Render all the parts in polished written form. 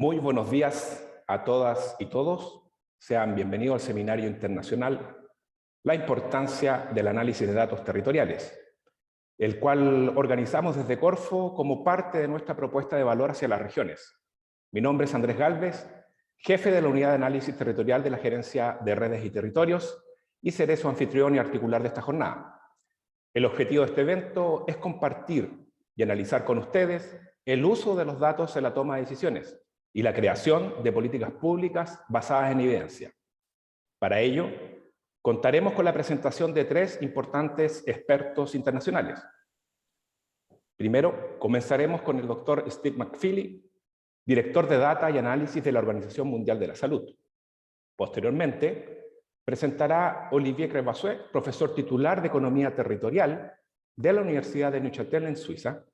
Muy buenos días a todas y todos. Sean bienvenidos al Seminario Internacional, la importancia del análisis de datos territoriales, el cual organizamos desde Corfo como parte de nuestra propuesta de valor hacia las regiones. Mi nombre es Andrés Gálvez, jefe de la Unidad de Análisis Territorial de la Gerencia de Redes y Territorios, y seré su anfitrión y articular de esta jornada. El objetivo de este evento es compartir y analizar con ustedes el uso de los datos en la toma de decisiones y la creación de políticas públicas basadas en evidencia. Para ello, contaremos con la presentación de tres importantes expertos internacionales. Primero, comenzaremos con el Dr. Steve McFeely, director de Data y Análisis de la Organización Mundial de la Salud. Posteriormente, presentará Olivier Crozier, profesor titular de Economía Territorial de la Universidad de Neuchâtel en Suiza.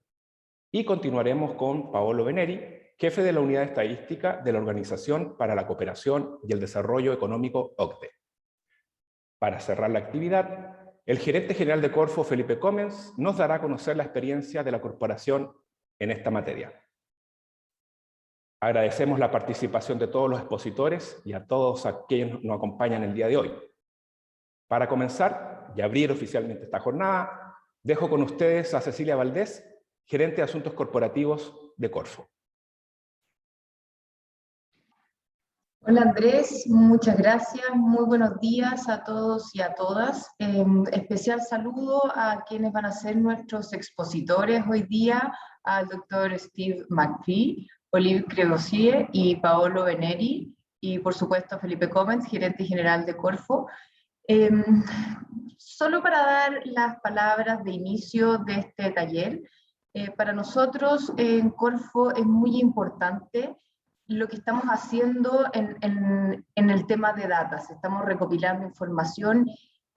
Y continuaremos con Paolo Veneri, jefe de la Unidad de Estadística de la Organización para la Cooperación y el Desarrollo Económico OCDE. Para cerrar la actividad, el gerente general de Corfo, Felipe Comens, nos dará a conocer la experiencia de la corporación en esta materia. Agradecemos la participación de todos los expositores y a todos aquellos que nos acompañan el día de hoy. Para comenzar y abrir oficialmente esta jornada, dejo con ustedes a Cecilia Valdés, gerente de Asuntos Corporativos de Corfo. Hola Andrés, muchas gracias, muy buenos días a todos y a todas. Especial saludo a quienes van a ser nuestros expositores hoy día, al doctor Steve McPhee, Olivier Crozier y Paolo Veneri, y por supuesto Felipe Comens, gerente general de Corfo. Solo para dar las palabras de inicio de este taller, para nosotros en Corfo es muy importante lo que estamos haciendo en el tema de datos. Estamos recopilando información,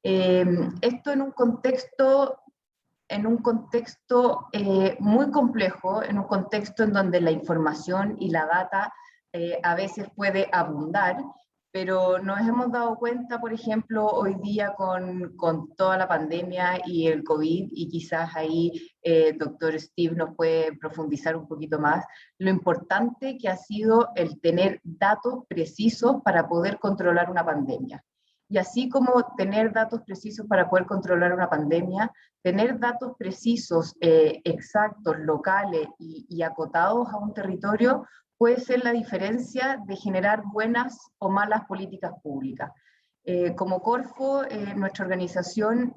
esto en un contexto muy complejo, en un contexto en donde la información y la data a veces puede abundar, pero nos hemos dado cuenta, por ejemplo, hoy día con toda la pandemia y el COVID, y quizás ahí doctor Steve nos puede profundizar un poquito más, lo importante que ha sido el tener datos precisos para poder controlar una pandemia. Y así como tener datos precisos para poder controlar una pandemia, tener datos precisos, exactos, locales y acotados a un territorio puede ser la diferencia de generar buenas o malas políticas públicas. Como Corfo, nuestra organización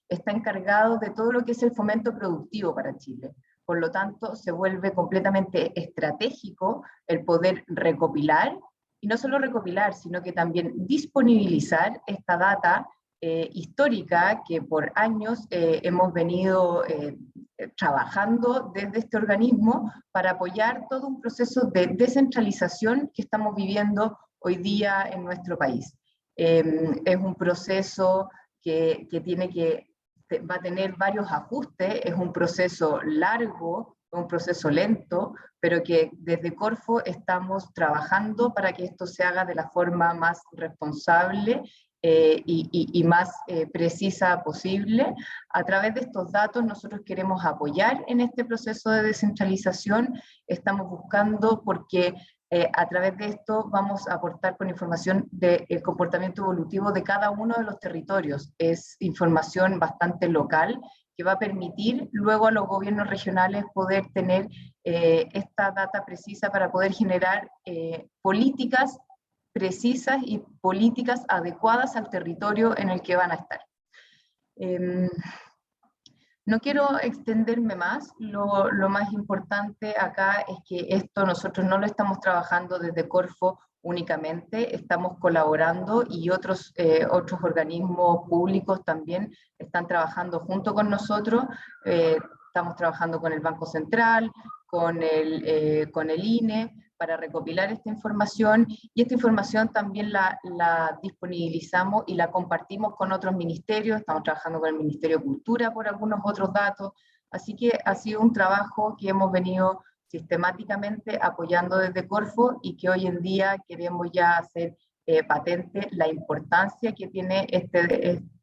está encargado de todo lo que es el fomento productivo para Chile. Por lo tanto, se vuelve completamente estratégico el poder recopilar, y no solo recopilar, sino que también disponibilizar esta data histórica que por años hemos venido trabajando desde este organismo para apoyar todo un proceso de descentralización que estamos viviendo hoy día en nuestro país. Es un proceso que va a tener varios ajustes, es un proceso largo, un proceso lento, pero que desde Corfo estamos trabajando para que esto se haga de la forma más responsable y más precisa posible. A través de estos datos nosotros queremos apoyar en este proceso de descentralización, estamos buscando porque a través de esto vamos a aportar con información del comportamiento evolutivo de cada uno de los territorios. Es información bastante local que va a permitir luego a los gobiernos regionales poder tener esta data precisa para poder generar políticas precisas y políticas adecuadas al territorio en el que van a estar. No quiero extenderme más, lo más importante acá es que esto nosotros no lo estamos trabajando desde Corfo únicamente, estamos colaborando y otros organismos públicos también están trabajando junto con nosotros, estamos trabajando con el Banco Central, con el INE, para recopilar esta información, y esta información también la disponibilizamos y la compartimos con otros ministerios, estamos trabajando con el Ministerio de Cultura por algunos otros datos, así que ha sido un trabajo que hemos venido sistemáticamente apoyando desde Corfo y que hoy en día queremos ya hacer patente la importancia que tiene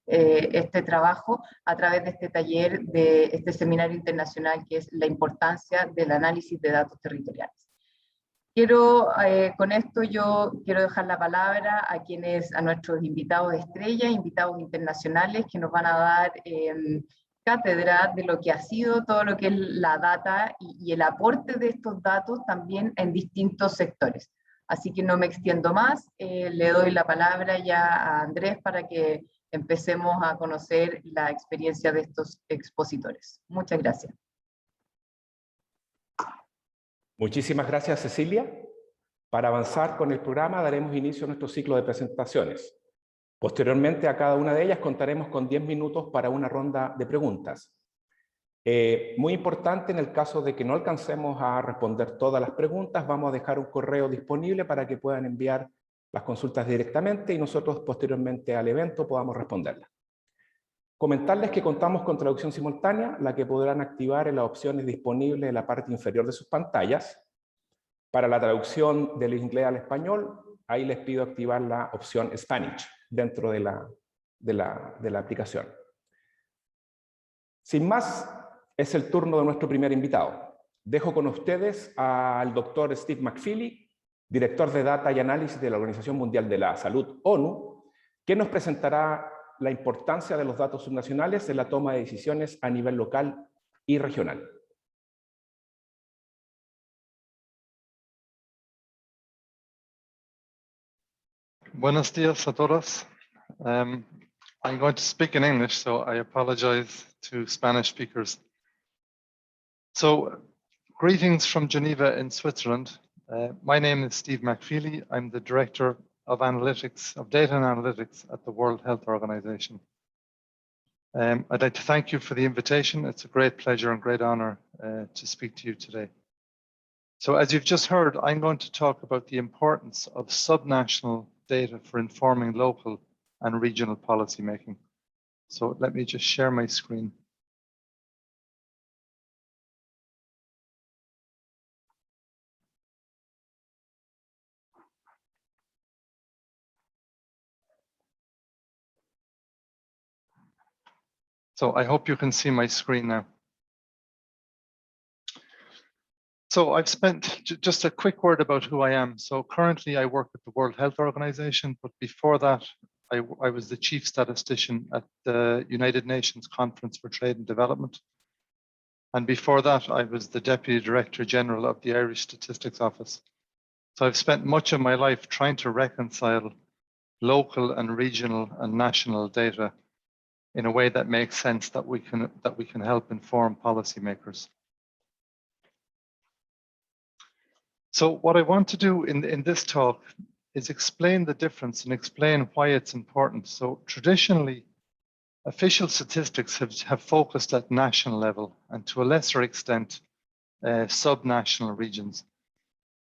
este trabajo a través de este taller, de este seminario internacional que es la importancia del análisis de datos territoriales. Con esto yo quiero dejar la palabra a nuestros invitados estrella, invitados internacionales que nos van a dar cátedra de lo que ha sido todo lo que es la data y el aporte de estos datos también en distintos sectores. Así que no me extiendo más, le doy la palabra ya a Andrés para que empecemos a conocer la experiencia de estos expositores. Muchas gracias. Muchísimas gracias, Cecilia. Para avanzar con el programa daremos inicio a nuestro ciclo de presentaciones. Posteriormente a cada una de ellas contaremos con 10 minutos para una ronda de preguntas. Muy importante, en el caso de que no alcancemos a responder todas las preguntas, vamos a dejar un correo disponible para que puedan enviar las consultas directamente y nosotros posteriormente al evento podamos responderlas. Comentarles que contamos con traducción simultánea, la que podrán activar en las opciones disponibles en la parte inferior de sus pantallas. Para la traducción del inglés al español, ahí les pido activar la opción Spanish dentro de la aplicación. Sin más, es el turno de nuestro primer invitado. Dejo con ustedes al doctor Steve McFeely, director de Data y Análisis de la Organización Mundial de la Salud, ONU, que nos presentará la importancia de los datos subnacionales en la toma de decisiones a nivel local y regional. Buenos días a todos. I'm going to speak in English, so I apologize to Spanish speakers. So, greetings from Geneva in Switzerland. My name is Steve McFeely. I'm the Director of Analytics, of Data and Analytics at the World Health Organization. I'd like to thank you for the invitation. It's a great pleasure and great honor to speak to you today. So as you've just heard, I'm going to talk about the importance of subnational data for informing local and regional policy making. So let me just share my screen. So I hope you can see my screen now. So I've spent just a quick word about who I am. So currently I work at the World Health Organization, but before that, I was the chief statistician at the United Nations Conference for Trade and Development. And before that, I was the Deputy Director General of the Irish Statistics Office. So I've spent much of my life trying to reconcile local and regional and national data in a way that makes sense, that we can help inform policymakers. So what I want to do in this talk is explain the difference and explain why it's important. So traditionally, official statistics have focused at national level and to a lesser extent, subnational regions.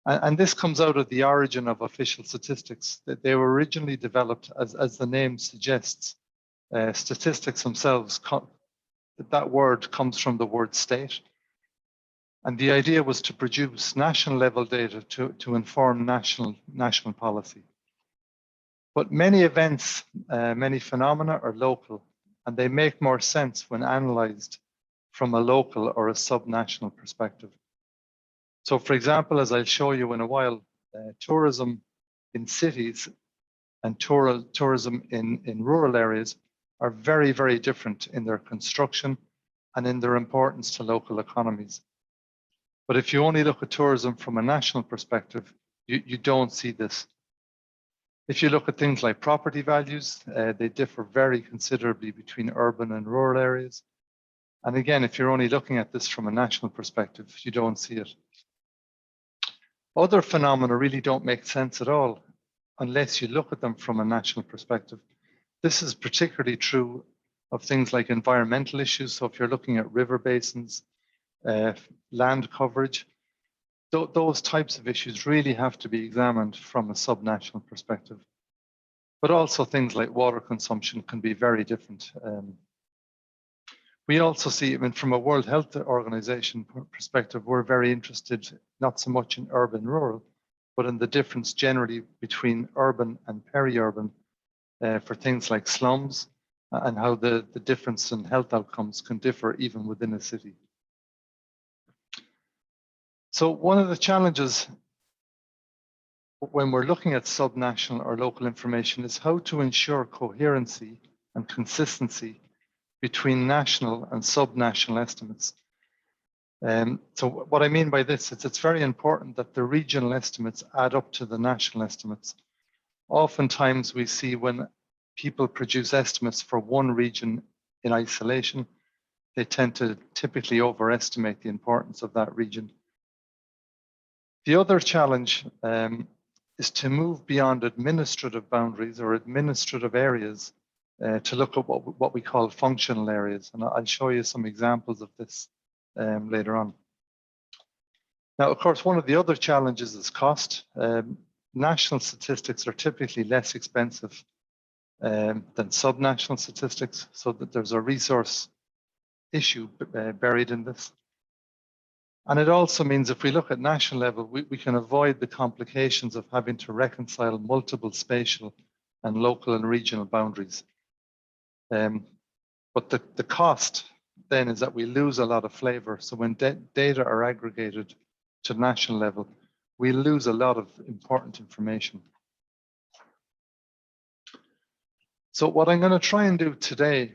And this comes out of the origin of official statistics. That they were originally developed, as the name suggests, statistics themselves, that word comes from the word state. And the idea was to produce national level data to inform national policy. But many events, many phenomena are local, and they make more sense when analyzed from a local or a subnational perspective. So for example, as I'll show you in a while, tourism in cities and tourism in rural areas are very, very different in their construction and in their importance to local economies. But if you only look at tourism from a national perspective, you don't see this. If you look at things like property values, they differ very considerably between urban and rural areas. And again, if you're only looking at this from a national perspective, you don't see it. Other phenomena really don't make sense at all unless you look at them from a national perspective. This is particularly true of things like environmental issues. So if you're looking at river basins, land coverage, those types of issues really have to be examined from a subnational perspective. But also things like water consumption can be very different. We also see, I mean, from a World Health Organization perspective, we're very interested not so much in urban and rural, but in the difference generally between urban and peri-urban for things like slums and how the difference in health outcomes can differ even within a city. So one of the challenges when we're looking at subnational or local information is how to ensure coherency and consistency between national and subnational estimates. So what I mean by this is it's very important that the regional estimates add up to the national estimates. Oftentimes we see when people produce estimates for one region in isolation, they tend to typically overestimate the importance of that region. The other challenge is to move beyond administrative boundaries or administrative areas to look at what we call functional areas. And I'll show you some examples of this later on. Now, of course, one of the other challenges is cost. National statistics are typically less expensive than subnational statistics, so that there's a resource issue buried in this. And it also means if we look at national level, we can avoid the complications of having to reconcile multiple spatial and local and regional boundaries. But the cost then is that we lose a lot of flavor. So when data are aggregated to national level, we lose a lot of important information. So what I'm going to try and do today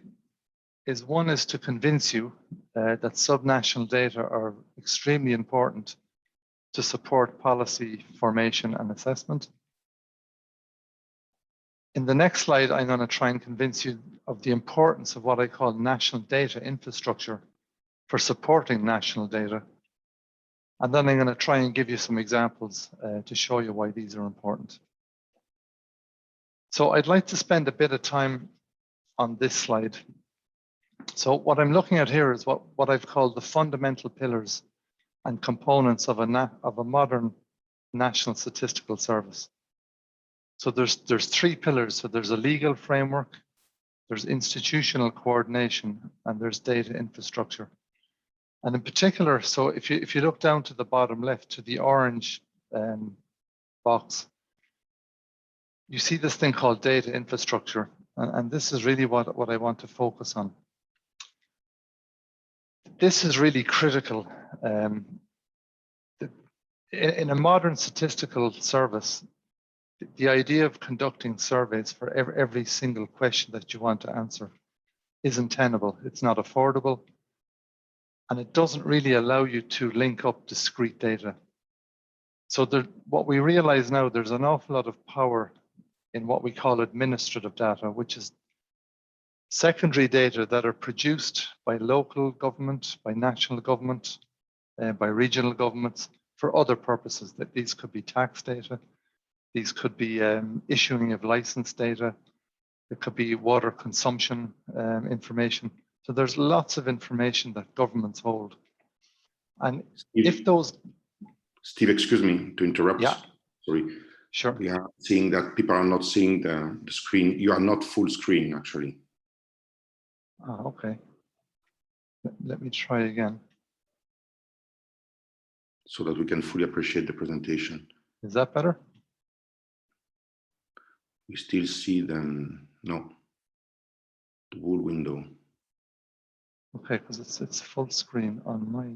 is one is to convince you that subnational data are extremely important to support policy formation and assessment. In the next slide, I'm going to try and convince you of the importance of what I call national data infrastructure for supporting national data. And then I'm going to try and give you some examples to show you why these are important. So I'd like to spend a bit of time on this slide. So what I'm looking at here is what I've called the fundamental pillars and components of a modern national statistical service. So there's three pillars. So there's a legal framework, there's institutional coordination, and there's data infrastructure. And in particular, so if you look down to the bottom left to the orange box, you see this thing called data infrastructure. And this is really what I want to focus on. This is really critical. In a modern statistical service, the idea of conducting surveys for every single question that you want to answer isn't tenable. It's not affordable. And it doesn't really allow you to link up discrete data. So what we realize now, there's an awful lot of power in what we call administrative data, which is secondary data that are produced by local government, by national government, by regional governments for other purposes. That these could be tax data, these could be issuing of license data, it could be water consumption information. So there's lots of information that governments hold. And Steve, if those... Steve, excuse me to interrupt. Yeah. Sorry. Sure. We are seeing that people are not seeing the screen. You are not full screen, actually. Oh, okay. Let me try again. So that we can fully appreciate the presentation. Is that better? We still see the whole window. Okay, because it's full screen on my.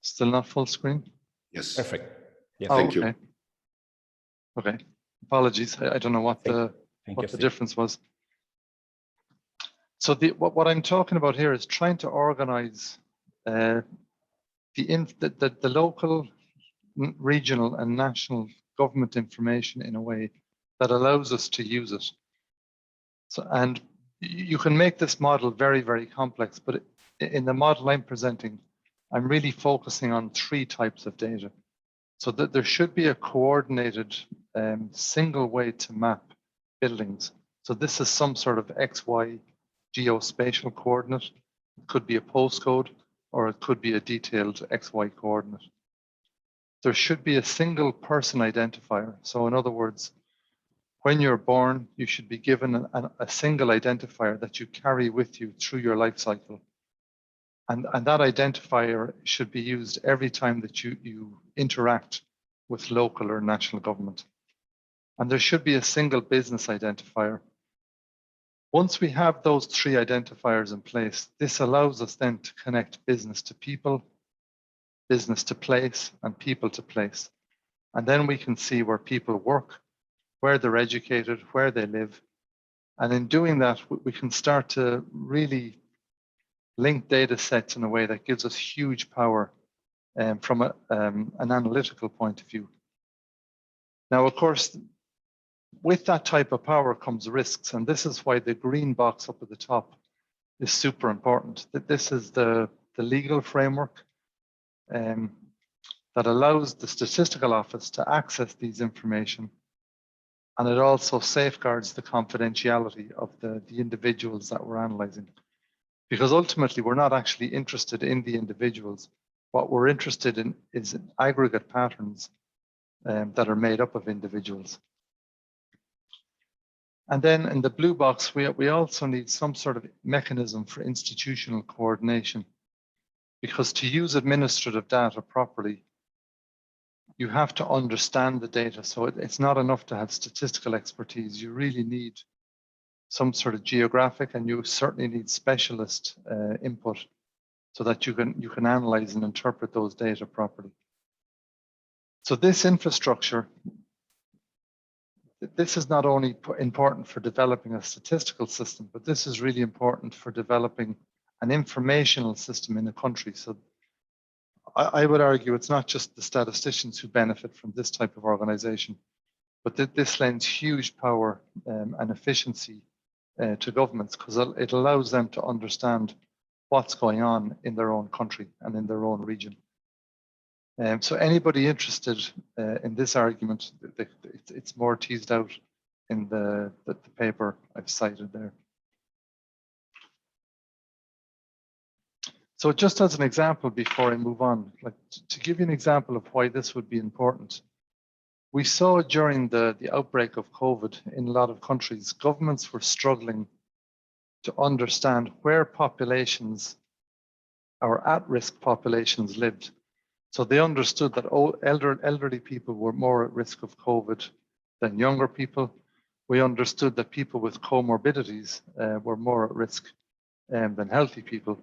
Still not full screen? Yes. Perfect. Yes. Oh, Thank you. okay. Okay. Apologies. I don't know what the difference was. So what I'm talking about here is trying to organize the local, regional, and national government information in a way that allows us to use it. So, and you can make this model very, very complex, but in the model I'm presenting, I'm really focusing on three types of data. So that there should be a coordinated single way to map buildings. So this is some sort of XY geospatial coordinate. It could be a postcode, or it could be a detailed XY coordinate. There should be a single person identifier. So in other words, when you're born, you should be given a single identifier that you carry with you through your life cycle. And that identifier should be used every time that you interact with local or national government. And there should be a single business identifier. Once we have those three identifiers in place, this allows us then to connect business to people business to place, and people to place. And then we can see where people work, where they're educated, where they live. And in doing that, we can start to really link data sets in a way that gives us huge power from an analytical point of view. Now, of course, with that type of power comes risks, and this is why the green box up at the top is super important. That this is the legal framework that allows the statistical office to access these information, and it also safeguards the confidentiality of the individuals that we're analyzing. Because ultimately, we're not actually interested in the individuals. What we're interested in is aggregate patterns that are made up of individuals. And then in the blue box, we also need some sort of mechanism for institutional coordination. Because to use administrative data properly, you have to understand the data. So it's not enough to have statistical expertise. You really need some sort of geographic, and you certainly need specialist input so that you can analyze and interpret those data properly. So this infrastructure, this is not only important for developing a statistical system, but this is really important for developing an informational system in a country. So I would argue it's not just the statisticians who benefit from this type of organization, but this lends huge power and efficiency to governments, because it allows them to understand what's going on in their own country and in their own region. So anybody interested in this argument, it's more teased out in the paper I've cited there. So just as an example, before I move on, like to give you an example of why this would be important, we saw during the outbreak of COVID in a lot of countries, governments were struggling to understand where populations or at-risk populations lived. So they understood that elderly people were more at risk of COVID than younger people. We understood that people with comorbidities were more at risk than healthy people.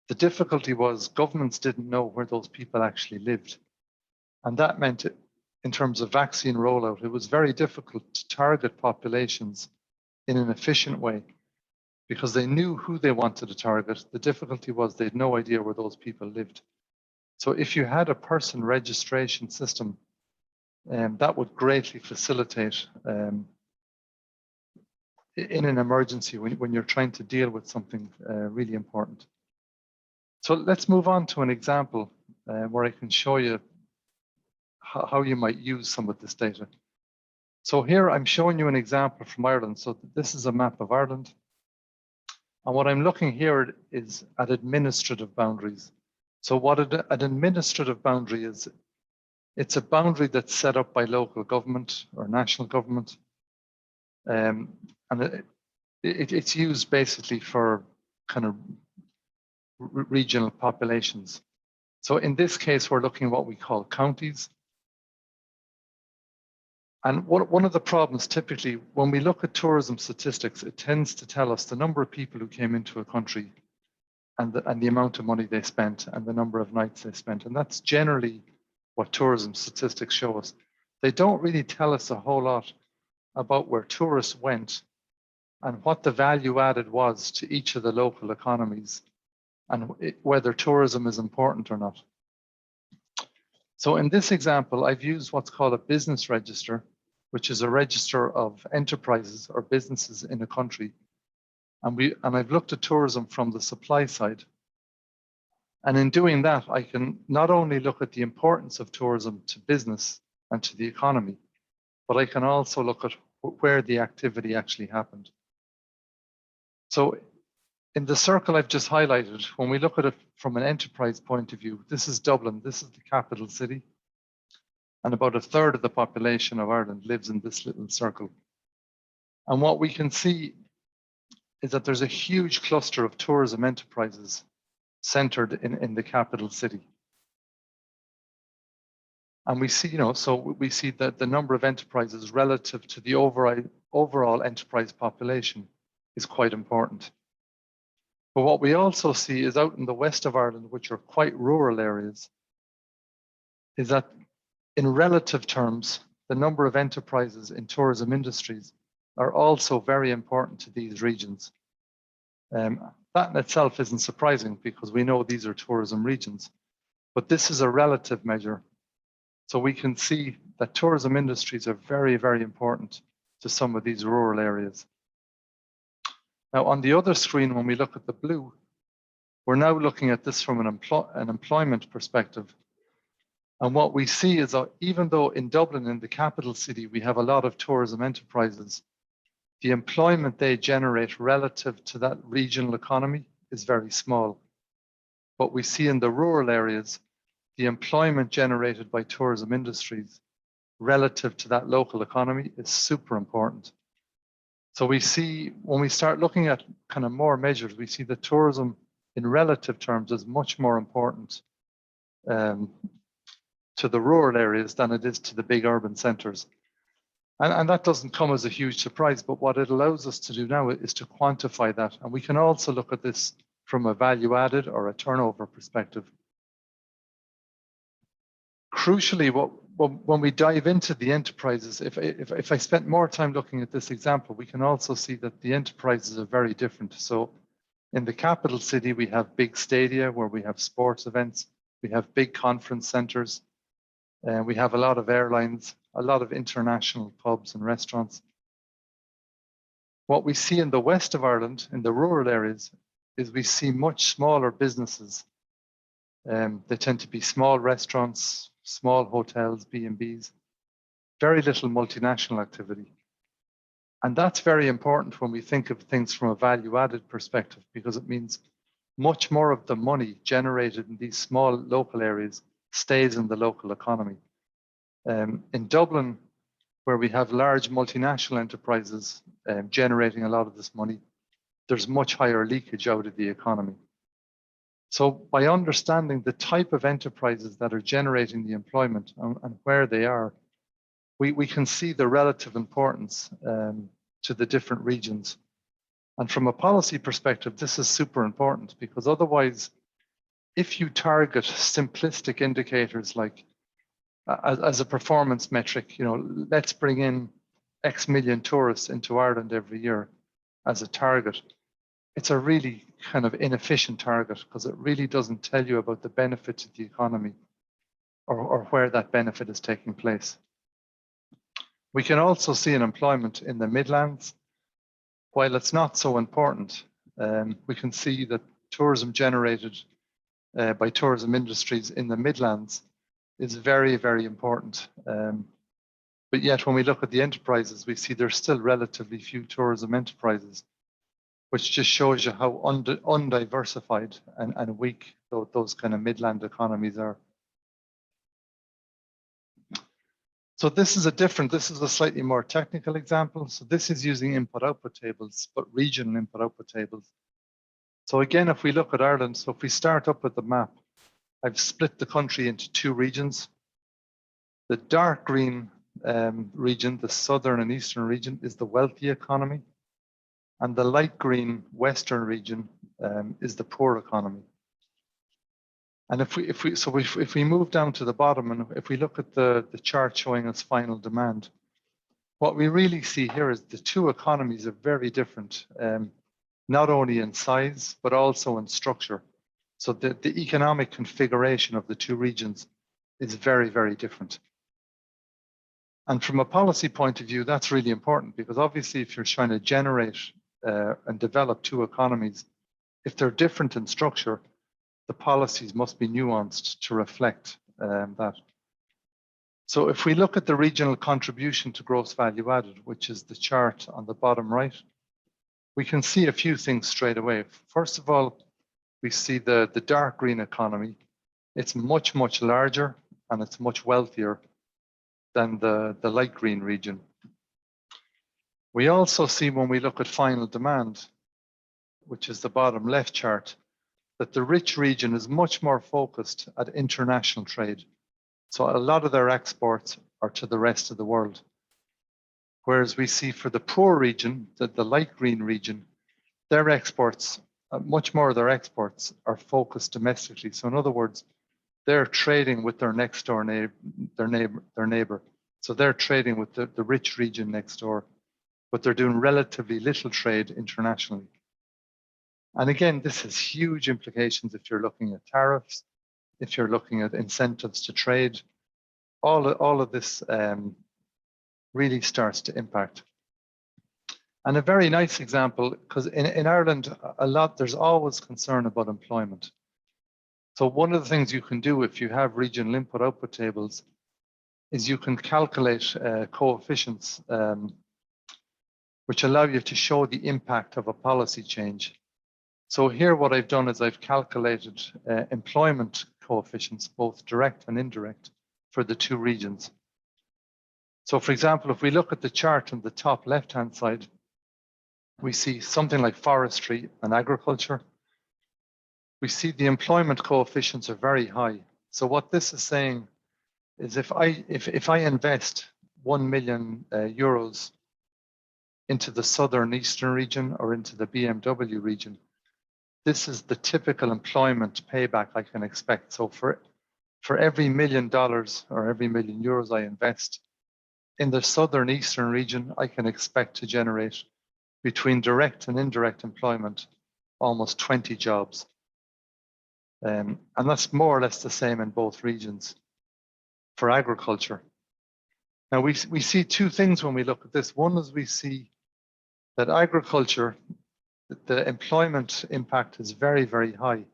The difficulty was governments didn't know where those people actually lived. And that meant, in terms of vaccine rollout, it was very difficult to target populations in an efficient way because they knew who they wanted to target. The difficulty was they had no idea where those people lived. So if you had a person registration system, that would greatly facilitate in an emergency when you're trying to deal with something really important. So let's move on to an example where I can show you how you might use some of this data. So here I'm showing you an example from Ireland. So this is a map of Ireland. And what I'm looking here is at administrative boundaries. So what an administrative boundary is, it's a boundary that's set up by local government or national government. And it's used basically for kind of regional populations. So in this case, we're looking at what we call counties. And one of the problems typically, when we look at tourism statistics, it tends to tell us the number of people who came into a country and the amount of money they spent and the number of nights they spent. And that's generally what tourism statistics show us. They don't really tell us a whole lot about where tourists went and what the value added was to each of the local economies and whether tourism is important or not. So in this example, I've used what's called a business register, which is a register of enterprises or businesses in a country. And I've looked at tourism from the supply side. And in doing that, I can not only look at the importance of tourism to business and to the economy, but I can also look at where the activity actually happened. So in the circle I've just highlighted, when we look at it from an enterprise point of view, this is Dublin, this is the capital city. And about 1/3 of the population of Ireland lives in this little circle. And what we can see is that there's a huge cluster of tourism enterprises centered in the capital city. And we see, so we see that the number of enterprises relative to the overall enterprise population is quite important. But what we also see is out in the west of Ireland, which are quite rural areas, is that in relative terms, the number of enterprises in tourism industries are also very important to these regions. That in itself isn't surprising because we know these are tourism regions, but this is a relative measure. So we can see that tourism industries are very, very important to some of these rural areas. Now on the other screen, when we look at the blue, we're now looking at this from an employment perspective. And what we see is that even though in Dublin, in the capital city, we have a lot of tourism enterprises, the employment they generate relative to that regional economy is very small. What we see in the rural areas, the employment generated by tourism industries relative to that local economy is super important. So we see, when we start looking at kind of more measures, we see that tourism in relative terms is much more important to the rural areas than it is to the big urban centers. And that doesn't come as a huge surprise, but what it allows us to do now is to quantify that. And we can also look at this from a value added or a turnover perspective. Crucially, when we dive into the enterprises, if I spent more time looking at this example, we can also see that the enterprises are very different. So in the capital city, we have big stadia where we have sports events, we have big conference centers, and we have a lot of airlines, a lot of international pubs and restaurants. What we see in the west of Ireland, in the rural areas, is we see much smaller businesses. They tend to be small restaurants, small hotels, B&Bs, very little multinational activity. And that's very important when we think of things from a value-added perspective, because it means much more of the money generated in these small local areas stays in the local economy. In Dublin, where we have large multinational enterprises generating a lot of this money, there's much higher leakage out of the economy. So by understanding the type of enterprises that are generating the employment and where they are, we can see the relative importance to the different regions. And from a policy perspective, this is super important, because otherwise, if you target simplistic indicators like as a performance metric, let's bring in X million tourists into Ireland every year as a target, it's a really kind of inefficient target, because it really doesn't tell you about the benefit to the economy or where that benefit is taking place. We can also see an employment in the Midlands. While it's not so important, we can see that tourism generated by tourism industries in the Midlands is very, very important. But yet when we look at the enterprises, we see there's still relatively few tourism enterprises, which just shows you how undiversified and weak those kind of midland economies are. So this is a slightly more technical example. So this is using input-output tables, but regional input-output tables. So again, if we look at Ireland, so if we start up with the map, I've split the country into two regions. The dark green region, the southern and eastern region, is the wealthy economy. And the light green western region is the poor economy. And if we move down to the bottom and if we look at the chart showing us final demand, what we really see here is the two economies are very different, not only in size, but also in structure. So the economic configuration of the two regions is very, very different. And from a policy point of view, that's really important, because obviously if you're trying to generate and develop two economies, if they're different in structure, the policies must be nuanced to reflect that. So if we look at the regional contribution to gross value added, which is the chart on the bottom right, we can see a few things straight away. First of all, we see the dark green economy. It's much, much larger and it's much wealthier than the light green region. We also see, when we look at final demand, which is the bottom left chart, that the rich region is much more focused at international trade. So a lot of their exports are to the rest of the world. Whereas we see for the poor region, the light green region, their exports, much more of their exports are focused domestically. So in other words, they're trading with their next door neighbor. So they're trading with the rich region next door, but they're doing relatively little trade internationally. And again, this has huge implications if you're looking at tariffs, if you're looking at incentives to trade. All of this really starts to impact. And a very nice example, because in Ireland, there's always concern about employment. So one of the things you can do if you have regional input-output tables is you can calculate coefficients which allow you to show the impact of a policy change. So here what I've done is I've calculated employment coefficients, both direct and indirect, for the two regions. So for example, if we look at the chart on the top left-hand side, we see something like forestry and agriculture. We see the employment coefficients are very high. So what this is saying is if I invest 1 million euros into the southern eastern region or into the BMW region, this is the typical employment payback I can expect. So for every $1 million or every €1 I invest in the southern eastern region, I can expect to generate between direct and indirect employment almost 20 jobs. And that's more or less the same in both regions for agriculture. Now we see two things when we look at this. One is we see that agriculture, the employment impact is very, very high.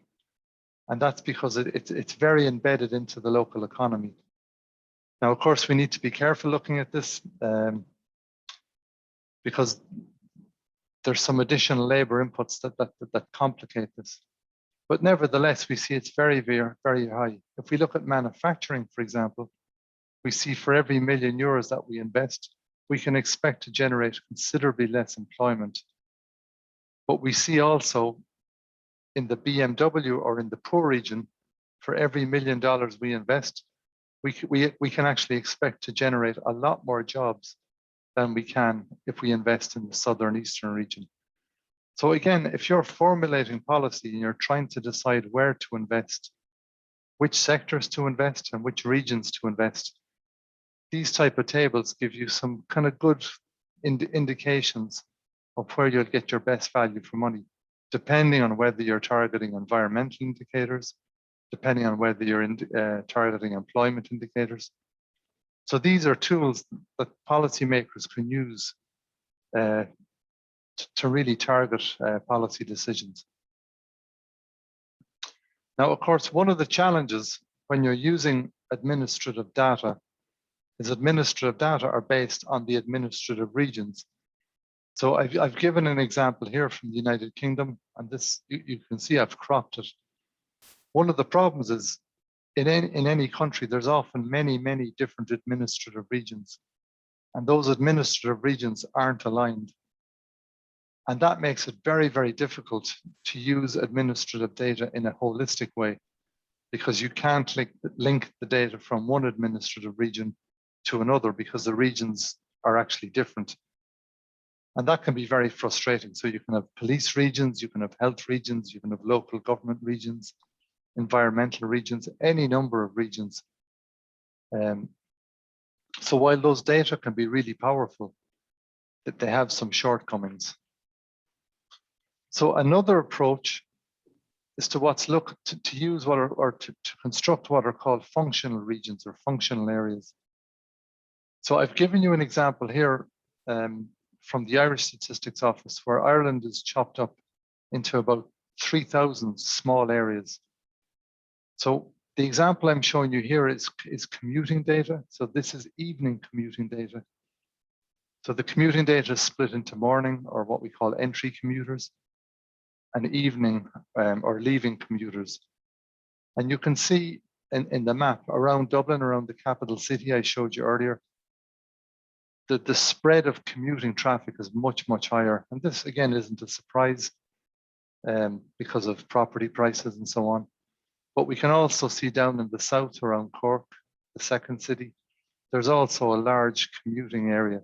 And that's because it's very embedded into the local economy. Now, of course, we need to be careful looking at this because there's some additional labor inputs that complicate this. But nevertheless, we see it's very, very, very high. If we look at manufacturing, for example, we see for every €1 million that we invest, we can expect to generate considerably less employment. But we see also in the BMW or in the poor region, for every $1 million we invest, we can actually expect to generate a lot more jobs than we can if we invest in the southern eastern region. So again, if you're formulating policy and you're trying to decide where to invest, which sectors to invest and which regions to invest, these type of tables give you some kind of good indications of where you'll get your best value for money, depending on whether you're targeting environmental indicators, depending on whether you're targeting employment indicators. So these are tools that policymakers can use to really target policy decisions. Now, of course, one of the challenges when you're using administrative data is administrative data are based on the administrative regions. So I've given an example here from the United Kingdom, and this you can see I've cropped it. One of the problems is in any country, there's often many, many different administrative regions, and those administrative regions aren't aligned. And that makes it very, very difficult to use administrative data in a holistic way, because you can't link the data from one administrative region to another because the regions are actually different. And that can be very frustrating. So you can have police regions, you can have health regions, you can have local government regions, environmental regions, any number of regions. So while those data can be really powerful, that they have some shortcomings. So another approach is to to use what are to construct what are called functional regions or functional areas. So I've given you an example here from the Irish Statistics Office, where Ireland is chopped up into about 3,000 small areas. So the example I'm showing you here is commuting data. So this is evening commuting data. So the commuting data is split into morning, or what we call entry commuters, and evening or leaving commuters. And you can see in the map around Dublin, around the capital city I showed you earlier, that the spread of commuting traffic is much, much higher. And this, again, isn't a surprise because of property prices and so on. But we can also see down in the south around Cork, the second city, there's also a large commuting area.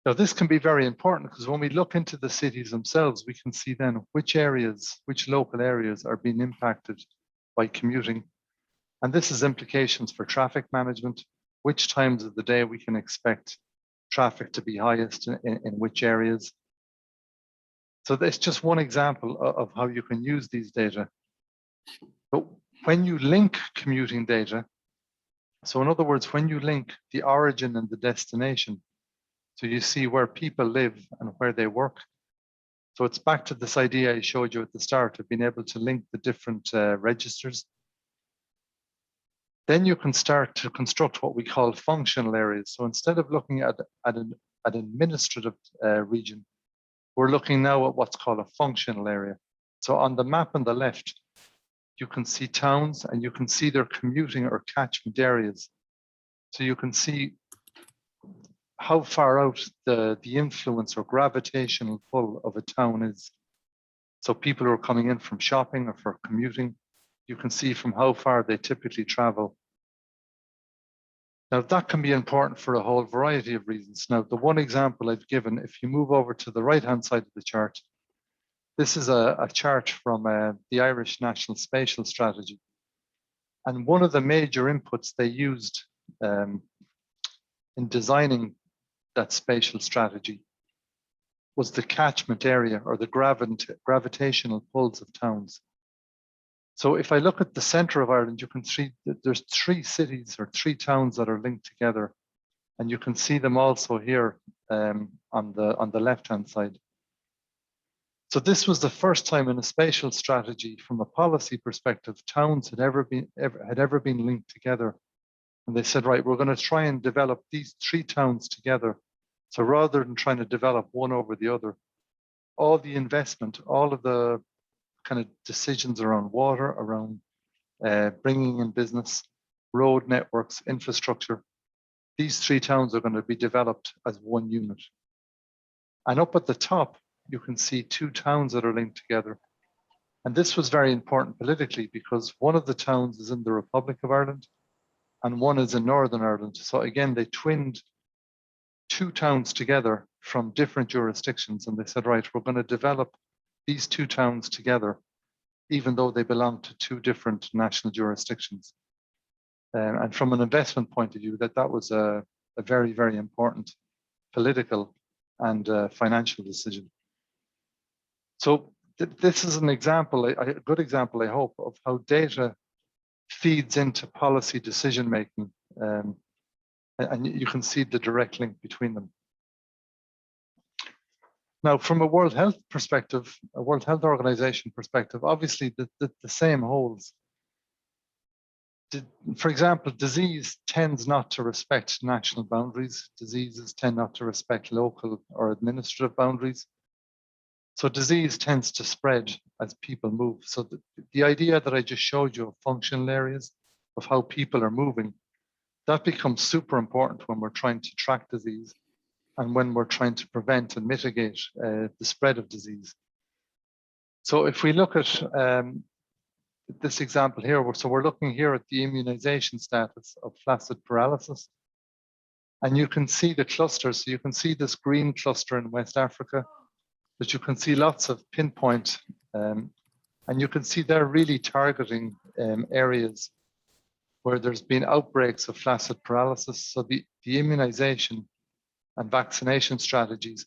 Now, this can be very important because when we look into the cities themselves, we can see then which areas, which local areas are being impacted by commuting. And this has implications for traffic management, which times of the day we can expect traffic to be highest in which areas. So that's just one example of how you can use these data. But when you link commuting data, so in other words, when you link the origin and the destination, so you see where people live and where they work. So it's back to this idea I showed you at the start of being able to link the different registers. Then you can start to construct what we call functional areas. So instead of looking at an administrative region, we're looking now at what's called a functional area. So on the map on the left, you can see towns and you can see their commuting or catchment areas. So you can see how far out the influence or gravitational pull of a town is. So people who are coming in from shopping or for commuting, you can see from how far they typically travel. Now that can be important for a whole variety of reasons. Now the one example I've given, if you move over to the right-hand side of the chart, this is a chart from the Irish National Spatial Strategy. And one of the major inputs they used in designing that spatial strategy was the catchment area or the gravitational pulls of towns. So if I look at the center of Ireland, you can see that there's 3 cities or 3 towns that are linked together. And you can see them also here on the left-hand side. So this was the first time in a spatial strategy from a policy perspective, towns had ever been linked together. And they said, right, we're going to try and develop these 3 towns together. So rather than trying to develop one over the other, all the investment, all of the kind of decisions around water, around bringing in business, road networks, infrastructure, these 3 towns are going to be developed as one unit. And up at the top, you can see 2 towns that are linked together. And this was very important politically because one of the towns is in the Republic of Ireland and one is in Northern Ireland. So again, they twinned 2 towns together from different jurisdictions. And they said, right, we're going to develop these 2 towns together, even though they belong to 2 different national jurisdictions. And from an investment point of view, that was a very, very important political and financial decision. So this is an example, a good example, I hope, of how data feeds into policy decision making. And you can see the direct link between them. Now, from a World Health perspective, a World Health Organization perspective, obviously the same holds. For example, disease tends not to respect national boundaries. Diseases tend not to respect local or administrative boundaries. So disease tends to spread as people move. So the idea that I just showed you of functional areas, of how people are moving, that becomes super important when we're trying to track disease and when we're trying to prevent and mitigate the spread of disease. So if we look at this example here, so we're looking here at the immunization status of flaccid paralysis. And you can see the clusters. So you can see this green cluster in West Africa, but you can see lots of pinpoint, and you can see they're really targeting areas where there's been outbreaks of flaccid paralysis. So the immunization and vaccination strategies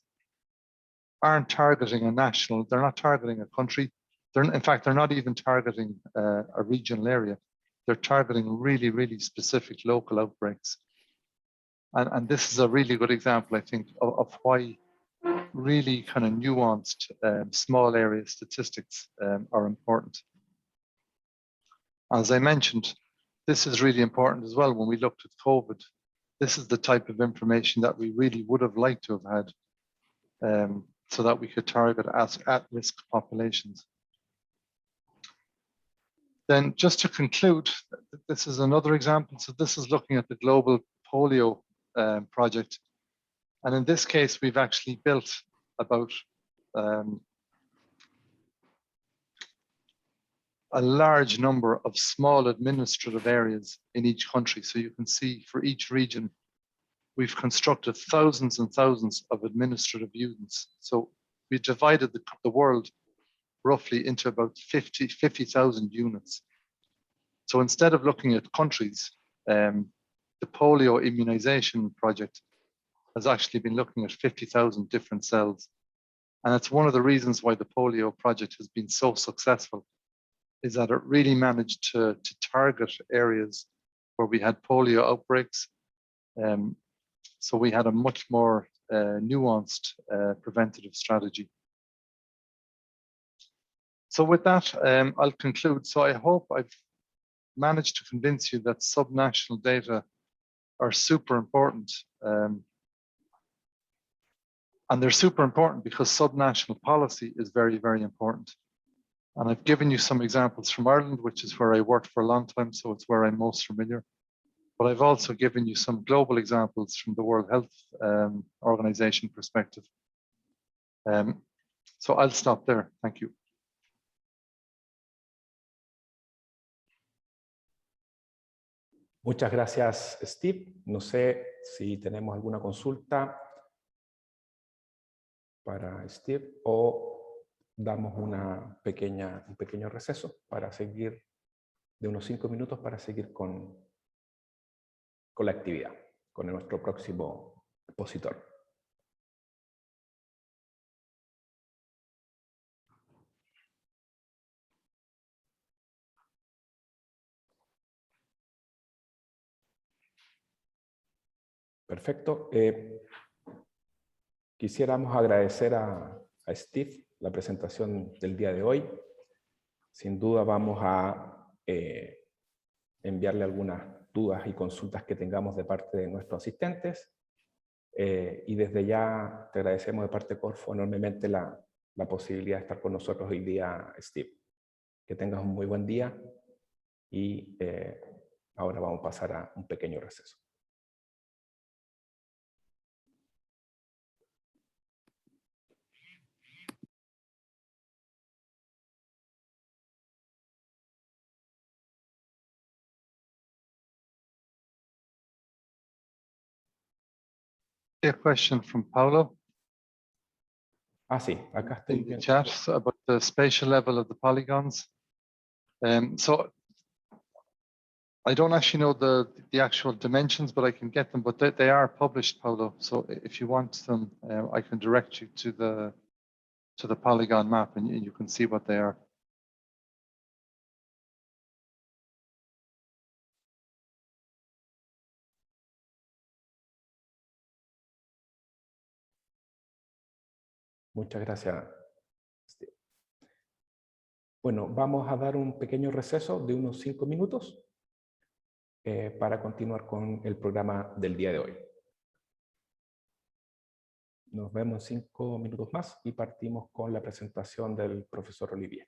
aren't targeting a national, they're not targeting a country. In fact, they're not even targeting a regional area. They're targeting really, really specific local outbreaks. And this is a really good example, I think, of why really kind of nuanced small area statistics are important. As I mentioned, this is really important as well when we looked at COVID. This is the type of information that we really would have liked to have had so that we could target at-risk populations. Then just to conclude, this is another example. So this is looking at the global polio project. And in this case, we've actually built about a large number of small administrative areas in each country. So you can see for each region, we've constructed thousands and thousands of administrative units. So we divided the world roughly into about 50,000 units. So instead of looking at countries, the polio immunization project has actually been looking at 50,000 different cells. And it's one of the reasons why the polio project has been so successful, is that it really managed to target areas where we had polio outbreaks. So we had a much more nuanced preventative strategy. So with that, I'll conclude. So I hope I've managed to convince you that subnational data are super important. And they're super important because subnational policy is very, very important. And I've given you some examples from Ireland, which is where I worked for a long time, so it's where I'm most familiar. But I've also given you some global examples from the World Health Organization perspective. So I'll stop there. Thank you. Muchas gracias, Steve. No sé si tenemos alguna consulta para Steve o damos un pequeño receso para seguir de unos 5 minutos para seguir con la actividad, con nuestro próximo expositor. Perfecto. Quisiéramos agradecer a Steve la presentación del día de hoy. Sin duda vamos a enviarle algunas dudas y consultas que tengamos de parte de nuestros asistentes. Y desde ya te agradecemos de parte de Corfo enormemente la posibilidad de estar con nosotros hoy día, Steve. Que tengas un muy buen día y ahora vamos a pasar a un pequeño receso. A question from Paulo. Sí, acá estoy In the viendo. chat about the spatial level of the polygons. So I don't actually know the actual dimensions, but I can get them. But they are published, Paulo. So if you want them, I can direct you to the polygon map, and you can see what they are. Muchas gracias, Steve. Bueno, vamos a dar un pequeño receso de unos 5 minutos para continuar con el programa del día de hoy. Nos vemos en 5 minutos más y partimos con la presentación del profesor Olivier.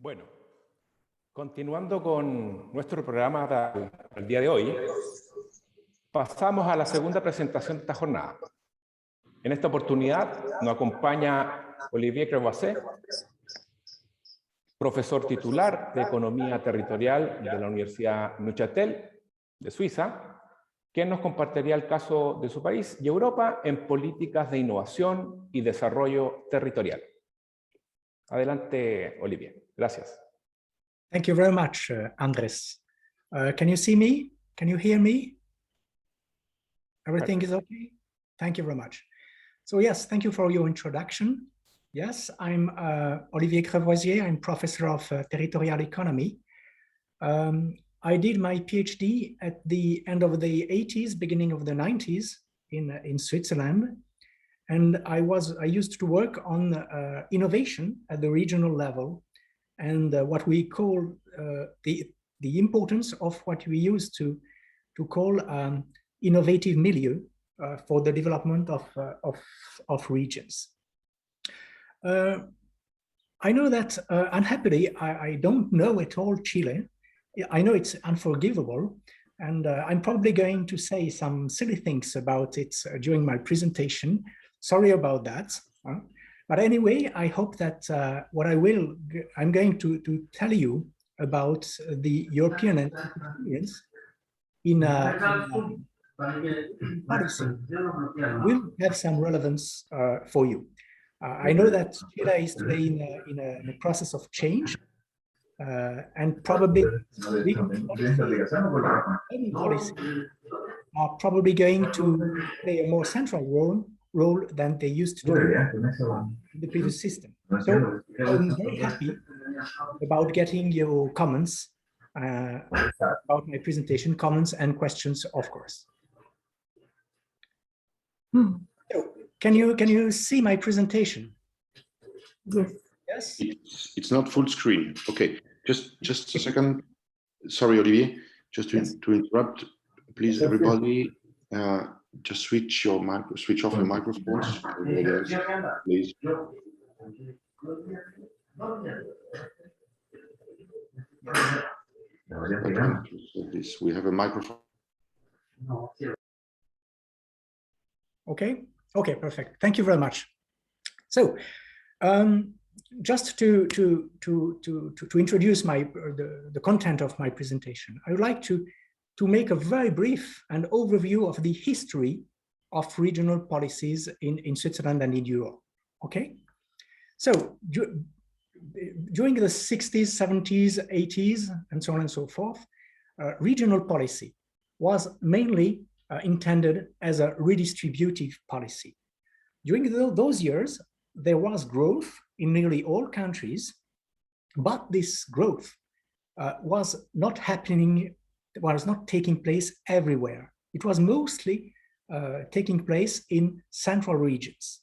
Bueno, continuando con nuestro programa del día de hoy, pasamos a la segunda presentación de esta jornada. En esta oportunidad nos acompaña Olivier Crozier, profesor titular de Economía Territorial de la Universidad Neuchâtel de Suiza, quien nos compartiría el caso de su país y Europa en políticas de innovación y desarrollo territorial. Adelante, Olivier. Gracias. Thank you very much, Andres. Can you see me? Can you hear me? Everything is okay? Thank you very much. So yes, thank you for your introduction. Yes, I'm Olivier Crozier. I'm professor of territorial economy. I did my PhD at the end of the 80s, beginning of the 90s in Switzerland. And I used to work on innovation at the regional level and what we call the importance of what we used to call innovative milieu for the development of regions. I know that unhappily, I don't know at all Chile. I know it's unforgivable, and I'm probably going to say some silly things about it during my presentation. Sorry about that. But anyway, I hope that what I'm going to tell you about the European experience in policy will have some relevance for you. I know that Chile is today in a process of change, and probably policy are probably going to play a more central role than they used to do in the previous system. So I'm very happy about getting your comments about my presentation, comments and questions, of course. So, Can you see my presentation? Yes. Yes. It's not full screen. Okay, just a second. Sorry, Olivier. Just to interrupt, please, everybody, just switch off your microphones. Please. This. We have a microphone. Okay. Okay. Perfect. Thank you very much. So, just to introduce the content of my presentation, I would like to make a very brief and overview of the history of regional policies in Switzerland and in Europe. Okay. So during the 60s, 70s, 80s, and so on and so forth, regional policy was mainly intended as a redistributive policy. During those years, there was growth in nearly all countries, but this growth was not taking place everywhere. It was mostly taking place in central regions.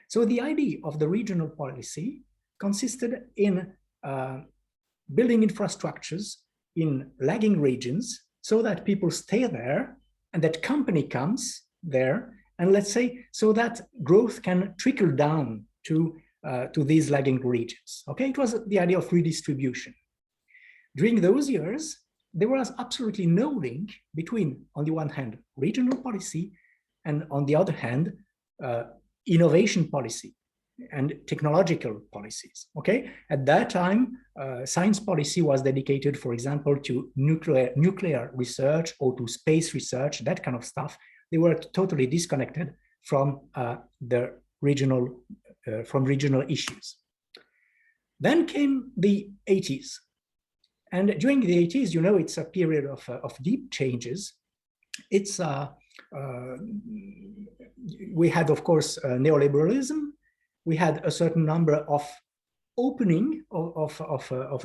So the idea of the regional policy consisted in building infrastructures in lagging regions so that people stay there and that company comes there, and let's say so that growth can trickle down to these lagging regions. Okay, it was the idea of redistribution. During those years, there was absolutely no link between, on the one hand, regional policy, and on the other hand, innovation policy and technological policies. Okay, at that time, science policy was dedicated, for example, to nuclear research or to space research, that kind of stuff. They were totally disconnected from the regional issues. Then came the 80s. And during the 80s, you know, it's a period of deep changes. It's we had, of course, neoliberalism. We had a certain number of opening of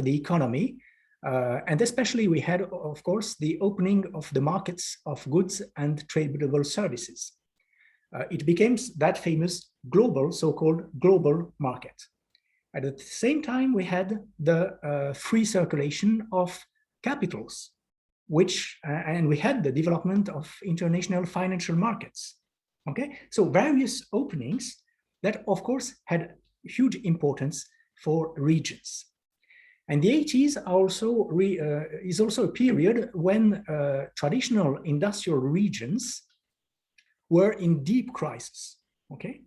the economy. And especially we had, of course, the opening of the markets of goods and tradable services. It became that famous global, so-called global market. At the same time, we had the free circulation of capitals, and we had the development of international financial markets. Okay, so various openings that, of course, had huge importance for regions. And the 80s is also a period when traditional industrial regions were in deep crisis. Okay,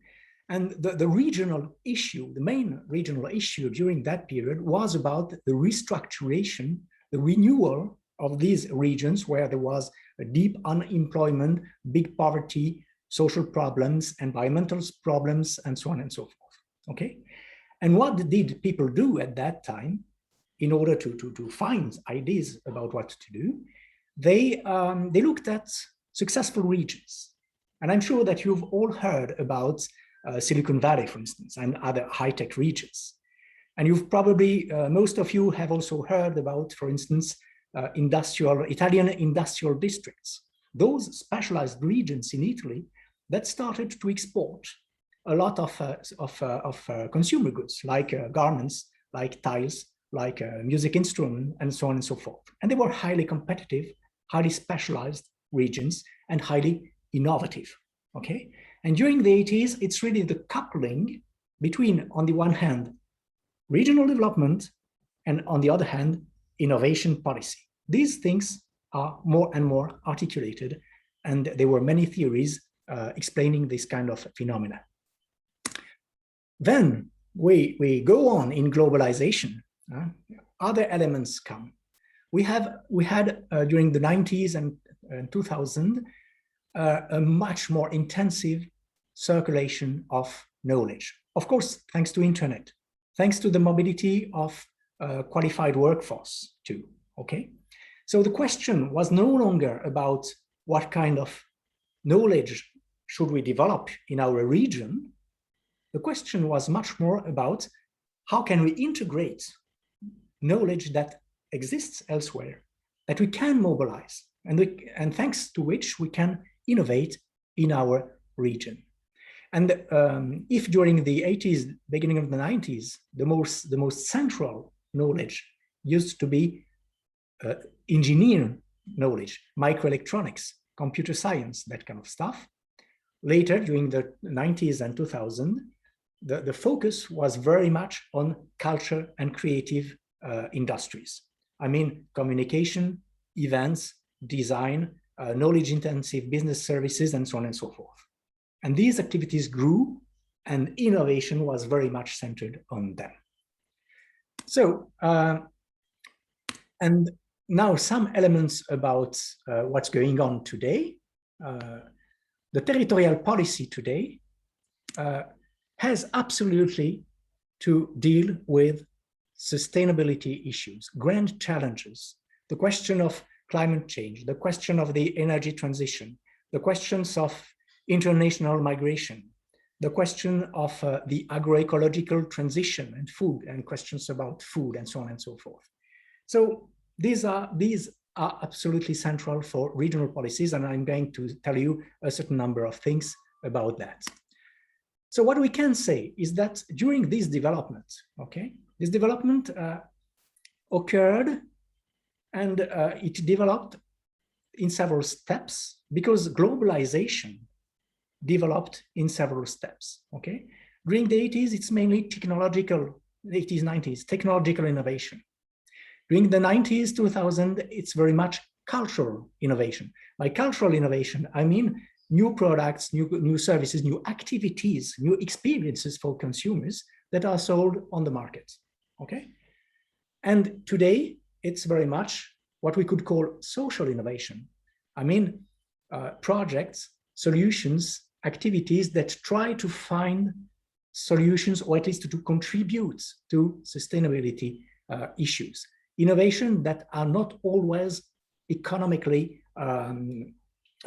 and the regional issue, the main regional issue during that period was about the restructuration, the renewal of these regions where there was a deep unemployment, big poverty, social problems, environmental problems, and so on and so forth. Okay, and what did people do at that time in order to find ideas about what to do? They looked at successful regions, and I'm sure that you've all heard about Silicon Valley, for instance, and other high-tech regions. And you've probably, most of you have also heard about, for instance, Italian industrial districts, those specialized regions in Italy that started to export a lot of consumer goods, like garments, like tiles, like music instruments, and so on and so forth. And they were highly competitive, highly specialized regions, and highly innovative. Okay, and during the 80s, it's really the coupling between, on the one hand, regional development, and on the other hand, innovation policy. These things are more and more articulated, and there were many theories explaining this kind of phenomena. Then we go on in globalization. Other elements come. We had during the 90s and 2000 a much more intensive circulation of knowledge. Of course, thanks to internet, thanks to the mobility of qualified workforce too. Okay, so the question was no longer about what kind of knowledge should we develop in our region. The question was much more about how can we integrate knowledge that exists elsewhere, that we can mobilize, and thanks to which we can innovate in our region. And if during the 80s, beginning of the 90s, the most central knowledge used to be engineering knowledge, microelectronics, computer science, that kind of stuff. Later, during the 90s and 2000, the focus was very much on culture and creative industries. I mean, communication, events, design, knowledge-intensive business services, and so on and so forth. And these activities grew, and innovation was very much centered on them. So, and now some elements about what's going on today. The territorial policy today has absolutely to deal with sustainability issues, grand challenges, the question of climate change, the question of the energy transition, the questions of international migration, the question of the agroecological transition and food, and questions about food, and so on and so forth. So these are absolutely central for regional policies, and I'm going to tell you a certain number of things about that. So what we can say is that during this development, okay, this development occurred, and it developed in several steps because globalization developed in several steps, okay? During the 80s, it's mainly technological, 80s, 90s, technological innovation. During the 90s, 2000, it's very much cultural innovation. By cultural innovation, I mean new products, new services, new activities, new experiences for consumers that are sold on the market, okay? And today, it's very much what we could call social innovation. I mean, projects, solutions, activities that try to find solutions, or at least to contribute to sustainability issues. Innovation that are not always economically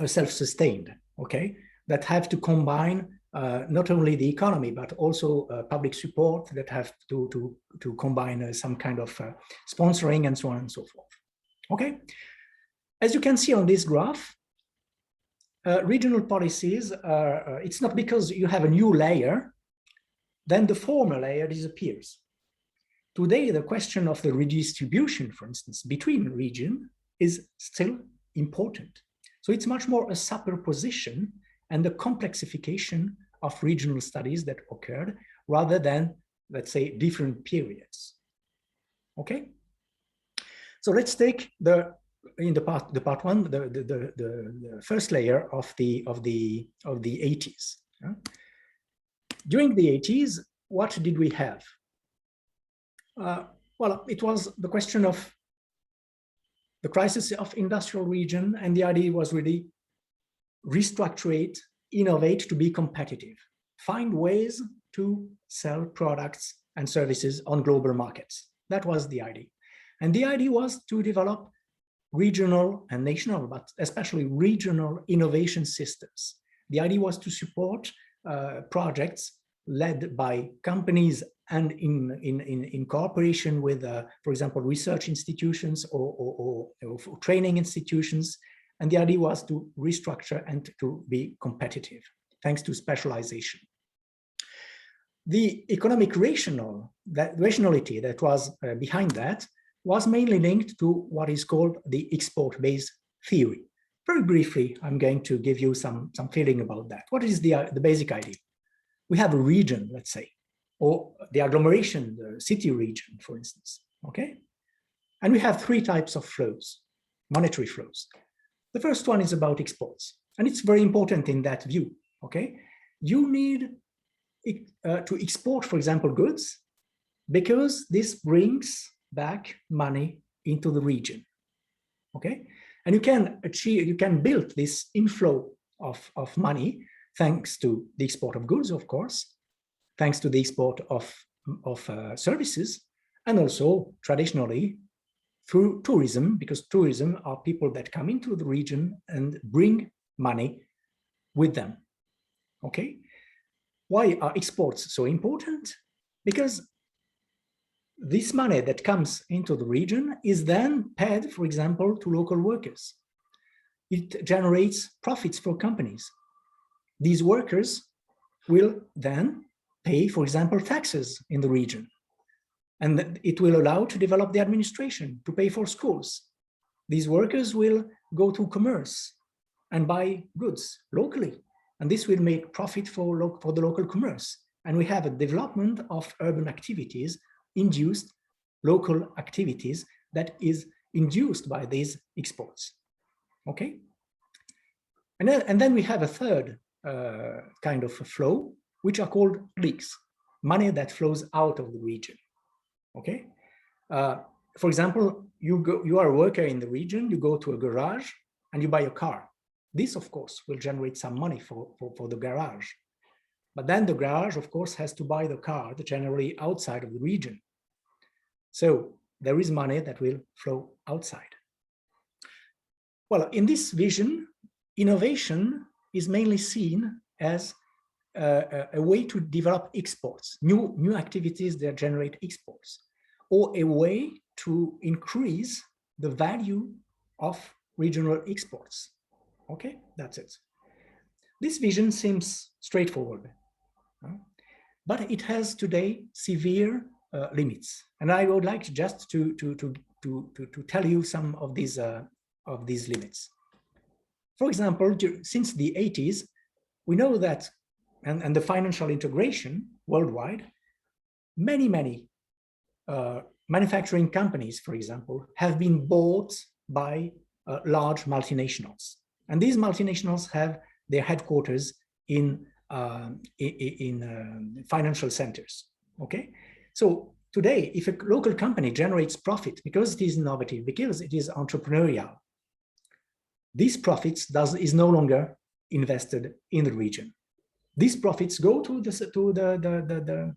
self-sustained, okay? That have to combine not only the economy, but also public support, that have to combine some kind of sponsoring and so on and so forth, okay? As you can see on this graph, regional policies are, it's not because you have a new layer, then the former layer disappears. Today, the question of the redistribution, for instance, between regions is still important. So it's much more a superposition and the complexification of regional studies that occurred rather than, let's say, different periods. Okay? So let's take part one, the first layer of the 80s. During the 80s, what did we have? Well, it was the question of the crisis of industrial region, and the idea was really restructure, innovate to be competitive, find ways to sell products and services on global markets. That was the idea. And the idea was to develop regional and national, but especially regional innovation systems. The idea was to support projects led by companies and in cooperation with, for example, research institutions or training institutions. And the idea was to restructure and to be competitive, thanks to specialization. The economic rationality that was behind that was mainly linked to what is called the export-based theory. Very briefly, I'm going to give you some feeling about that. What is the basic idea? We have a region, let's say, or the agglomeration, the city region, for instance, okay? And we have three types of flows, monetary flows. The first one is about exports, and it's very important in that view, okay? You need to export, for example, goods, because this brings back money into the region, okay? And you can build this inflow of money thanks to the export of goods, of course, thanks to the export of services, and also traditionally through tourism, because tourism are people that come into the region and bring money with them, okay? Why are exports so important? Because this money that comes into the region is then paid, for example, to local workers. It generates profits for companies. These workers will then pay, for example, taxes in the region. And it will allow to develop the administration, to pay for schools. These workers will go to commerce and buy goods locally. And this will make profit for the local commerce. And we have a development of urban activities, induced local activities that is induced by these exports. Okay? And then we have a third kind of a flow, which are called leaks, money that flows out of the region. Okay? For example, you are a worker in the region, you go to a garage and you buy a car. This, of course, will generate some money for the garage. But then the garage, of course, has to buy the car generally outside of the region. So there is money that will flow outside. Well, in this vision, innovation is mainly seen as a way to develop exports, new activities that generate exports, or a way to increase the value of regional exports. Okay, that's it. This vision seems straightforward, but it has today severe limits. And I would like just to tell you some of these limits. For example, since the 80s, we know that, and the financial integration worldwide, many manufacturing companies, for example, have been bought by large multinationals. And these multinationals have their headquarters in financial centers, okay? So today, if a local company generates profit because it is innovative, because it is entrepreneurial, these profits is no longer invested in the region. These profits go to the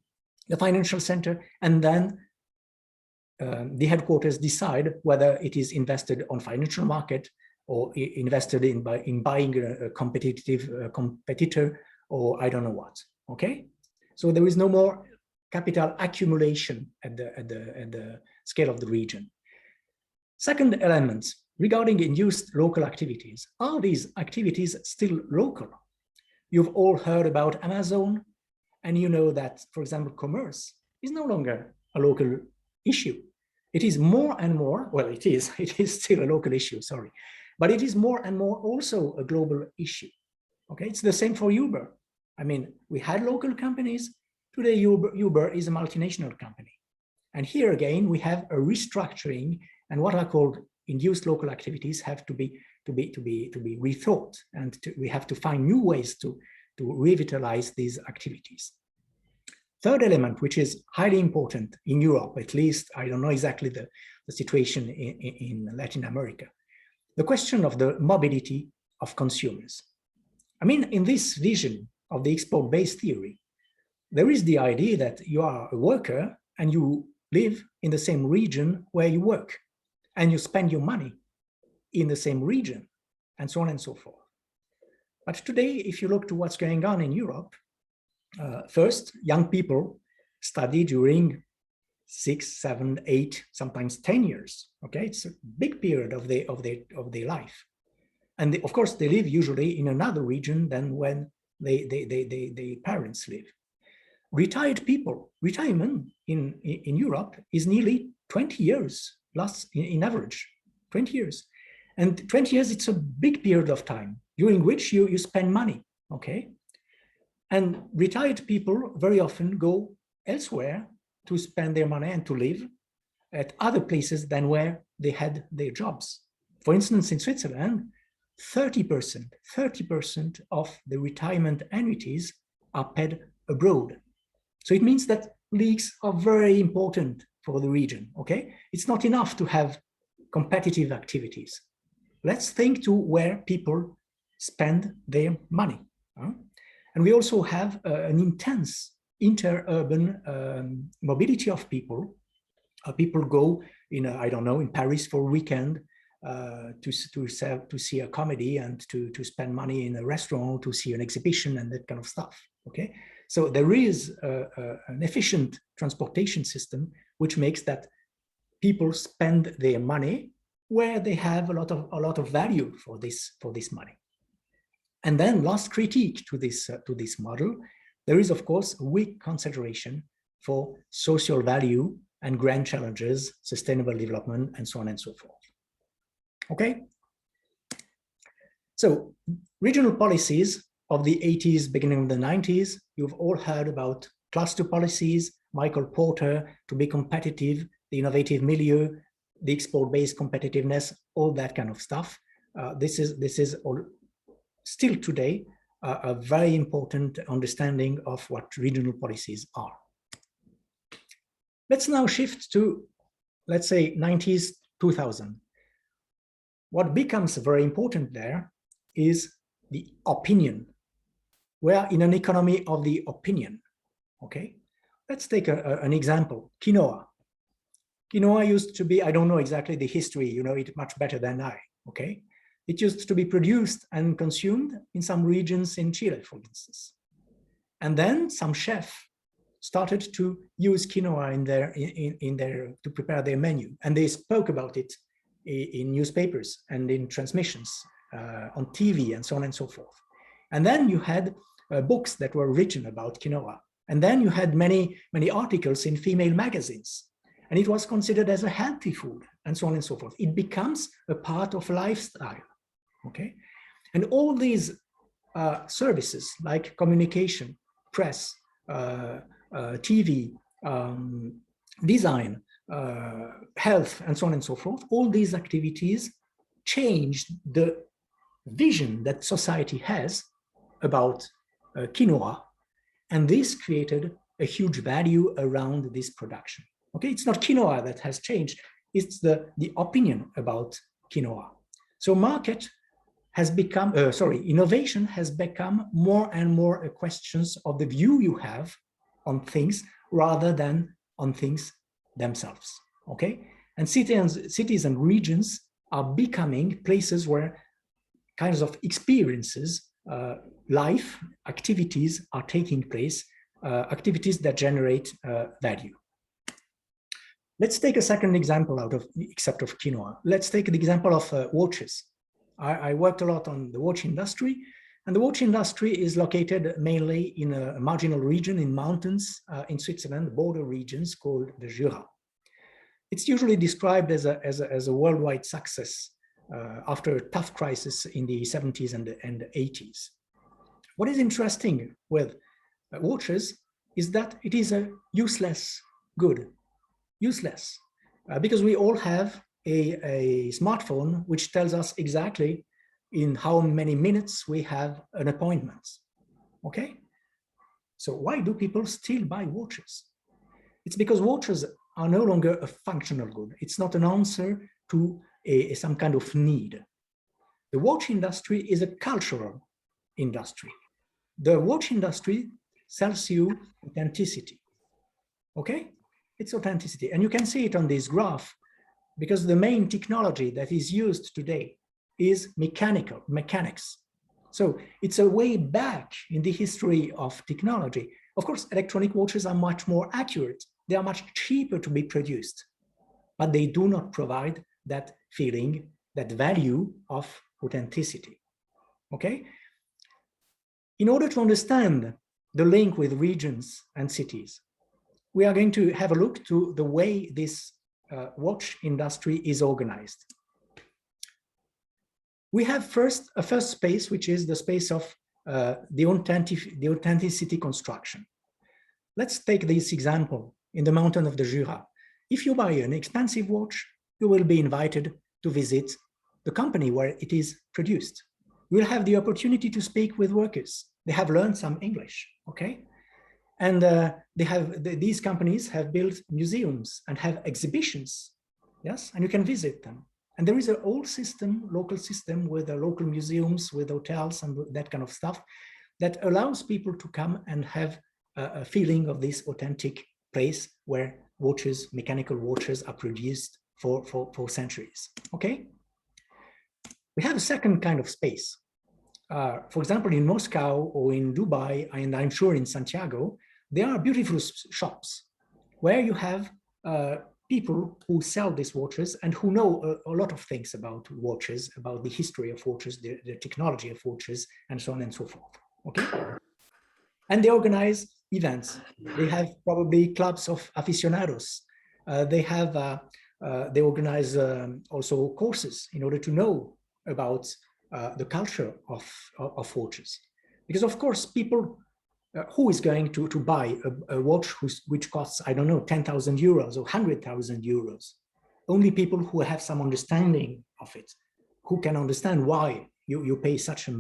financial center, and then the headquarters decide whether it is invested on financial market or invested in buying a competitor, or I don't know what. Okay, so there is no more capital accumulation at the scale of the region. Second element regarding induced local activities: are these activities still local? You've all heard about Amazon, and you know that, for example, commerce is no longer a local issue. It is more and more, well, it is still a local issue, sorry, but it is more and more also a global issue. Okay, it's the same for Uber. I mean, we had local companies. Today, Uber is a multinational company. And here again, we have a restructuring, and what are called induced local activities have to be rethought, and we have to find new ways to revitalize these activities. Third element, which is highly important in Europe, at least, I don't know exactly the situation in Latin America, the question of the mobility of consumers. I mean, in this vision of the export-based theory, there is the idea that you are a worker and you live in the same region where you work, and you spend your money in the same region, and so on and so forth. But today, if you look to what's going on in Europe, first, young people study during 6, 7, 8, sometimes 10 years. Okay, it's a big period of their life, and of course they live usually in another region than when their parents live. Retired people, retirement in Europe is nearly 20 years, plus in average, 20 years. And 20 years, it's a big period of time during which you spend money, okay? And retired people very often go elsewhere to spend their money and to live at other places than where they had their jobs. For instance, in Switzerland, 30% of the retirement annuities are paid abroad. So it means that leagues are very important for the region, okay? It's not enough to have competitive activities. Let's think to where people spend their money. And we also have an intense inter-urban mobility of people. People go I don't know, in Paris for a weekend to see a comedy and to spend money in a restaurant, to see an exhibition and that kind of stuff, okay? So there is an efficient transportation system which makes that people spend their money where they have a lot of value for this money. And then last critique to this model there is, of course, a weak consideration for social value and grand challenges, sustainable development, and so on and so forth. Okay? So, regional policies of the 80s, beginning of the 90s, you've all heard about cluster policies, Michael Porter, to be competitive, the innovative milieu, the export-based competitiveness, all that kind of stuff. This is all, still today a very important understanding of what regional policies are. Let's now shift to, let's say, 90s, 2000. What becomes very important there is the opinion. We are in an economy of the opinion, okay? Let's take an example, quinoa. Quinoa used to be, I don't know exactly the history, you know it much better than I, okay? It used to be produced and consumed in some regions in Chile, for instance. And then some chef started to use quinoa in their to prepare their menu, and they spoke about it in newspapers and in transmissions on TV and so on and so forth. And then you had books that were written about quinoa, and then you had many articles in female magazines, and it was considered as a healthy food and so on and so forth. It becomes a part of lifestyle, okay? And all these services like communication, press, TV, design, health, and so on and so forth, all these activities changed the vision that society has about quinoa, and this created a huge value around this production. Okay, it's not quinoa that has changed, it's the opinion about quinoa. So market has become, innovation has become more and more a question of the view you have on things rather than on things themselves, okay? And cities and regions are becoming places where kinds of experiences, life, activities are taking place, activities that generate value. Let's take a second example except of quinoa. Let's take the example of watches. I worked a lot on the watch industry, and the watch industry is located mainly in a marginal region in mountains in Switzerland, border regions called the Jura. It's usually described as a worldwide success after a tough crisis in the 70s and the 80s. What is interesting with watches is that it is a useless good. Useless, because we all have a smartphone which tells us exactly in how many minutes we have an appointment, okay? So why do people still buy watches? It's because watches are no longer a functional good. It's not an answer to some kind of need. The watch industry is a cultural industry. The watch industry sells you authenticity, okay? It's authenticity, and you can see it on this graph because the main technology that is used today is mechanics. So it's a way back in the history of technology. Of course, electronic watches are much more accurate. They are much cheaper to be produced, but they do not provide that feeling, that value of authenticity, okay? In order to understand the link with regions and cities, we are going to have a look to the way this watch industry is organized. We have a first space, which is the space of the authenticity construction. Let's take this example in the mountain of the Jura. If you buy an expensive watch, you will be invited to visit the company where it is produced. You will have the opportunity to speak with workers. They have learned some English, okay? And these companies have built museums and have exhibitions, yes? And you can visit them. And there is a whole system, local system with local museums, with hotels and that kind of stuff that allows people to come and have a feeling of this authentic place where watches, mechanical watches are produced for centuries, okay? We have a second kind of space. For example, in Moscow or in Dubai, and I'm sure in Santiago, there are beautiful shops where you have people who sell these watches and who know a lot of things about watches, about the history of watches, the technology of watches, and so on and so forth, okay? And they organize events. They have probably clubs of aficionados. They organize also courses in order to know about the culture of watches. Because of course, people, who is going to buy a watch which costs, I don't know, 10,000 euros or 100,000 euros? Only people who have some understanding of it, who can understand why you pay such a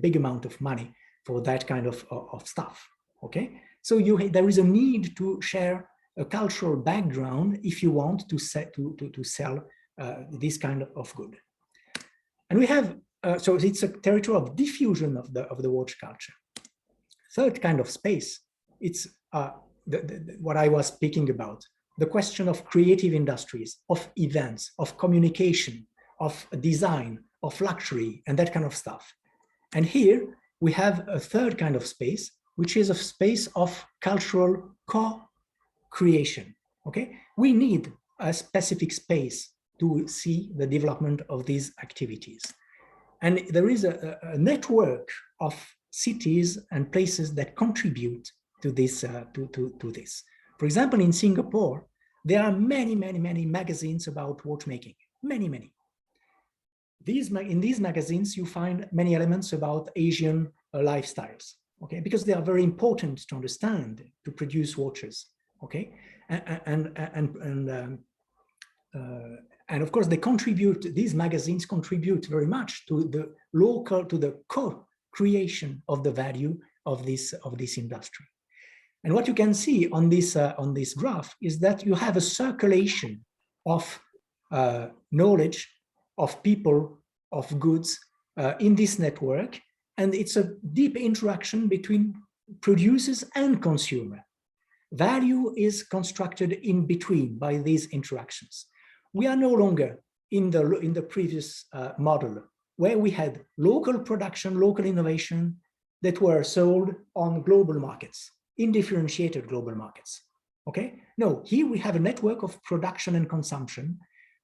big amount of money for that kind of stuff, okay? So there is a need to share a cultural background if you want to sell this kind of good. And we have, so it's a territory of diffusion of the watch culture. Third kind of space, it's what I was speaking about, the question of creative industries, of events, of communication, of design, of luxury, and that kind of stuff. And here we have a third kind of space, which is a space of cultural co-creation, okay? We need a specific space to see the development of these activities. And there is a network of cities and places that contribute to this. For example, in Singapore, there are many magazines about watchmaking, many. In these magazines, you find many elements about Asian lifestyles, okay? Because they are very important to understand, to produce watches, okay? And of course, these magazines contribute very much to the co-creation of the value of this industry. And what you can see on this graph is that you have a circulation of knowledge, of people, of goods in this network, and it's a deep interaction between producers and consumer. Value is constructed in between by these interactions. We are no longer in the previous model where we had local production, local innovation that were sold on global markets, in differentiated global markets, okay? No, here we have a network of production and consumption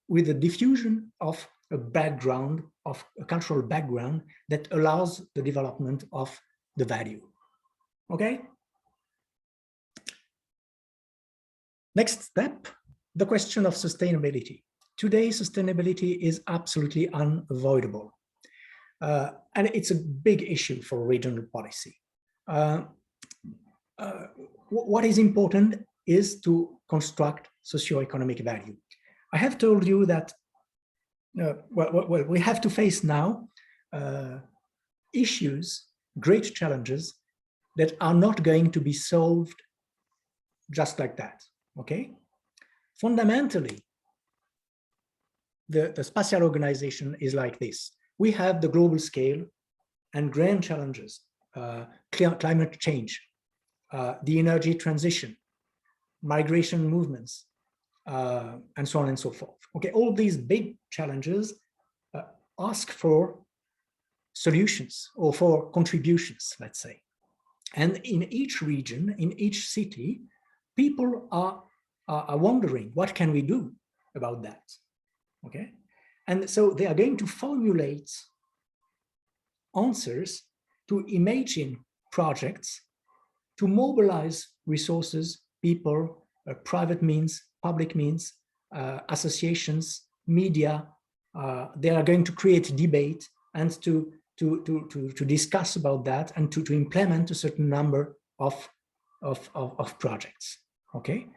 with a diffusion of a background, of a cultural background that allows the development of the value, okay? Next step, the question of sustainability. Today, sustainability is absolutely unavoidable. And it's a big issue for regional policy. What is important is to construct socioeconomic value. I have told you that we have to face now issues, great challenges that are not going to be solved just like that, okay? Fundamentally, the spatial organization is like this. We have the global scale and grand challenges, climate change, the energy transition, migration movements, and so on and so forth. Okay, all these big challenges ask for solutions or for contributions, let's say. And in each region, in each city, people are wondering, what can we do about that? Okay, and so they are going to formulate answers to imagine projects, to mobilize resources, people, private means, public means, associations, media. They are going to create debate and to discuss about that and to implement a certain number of projects. Okay,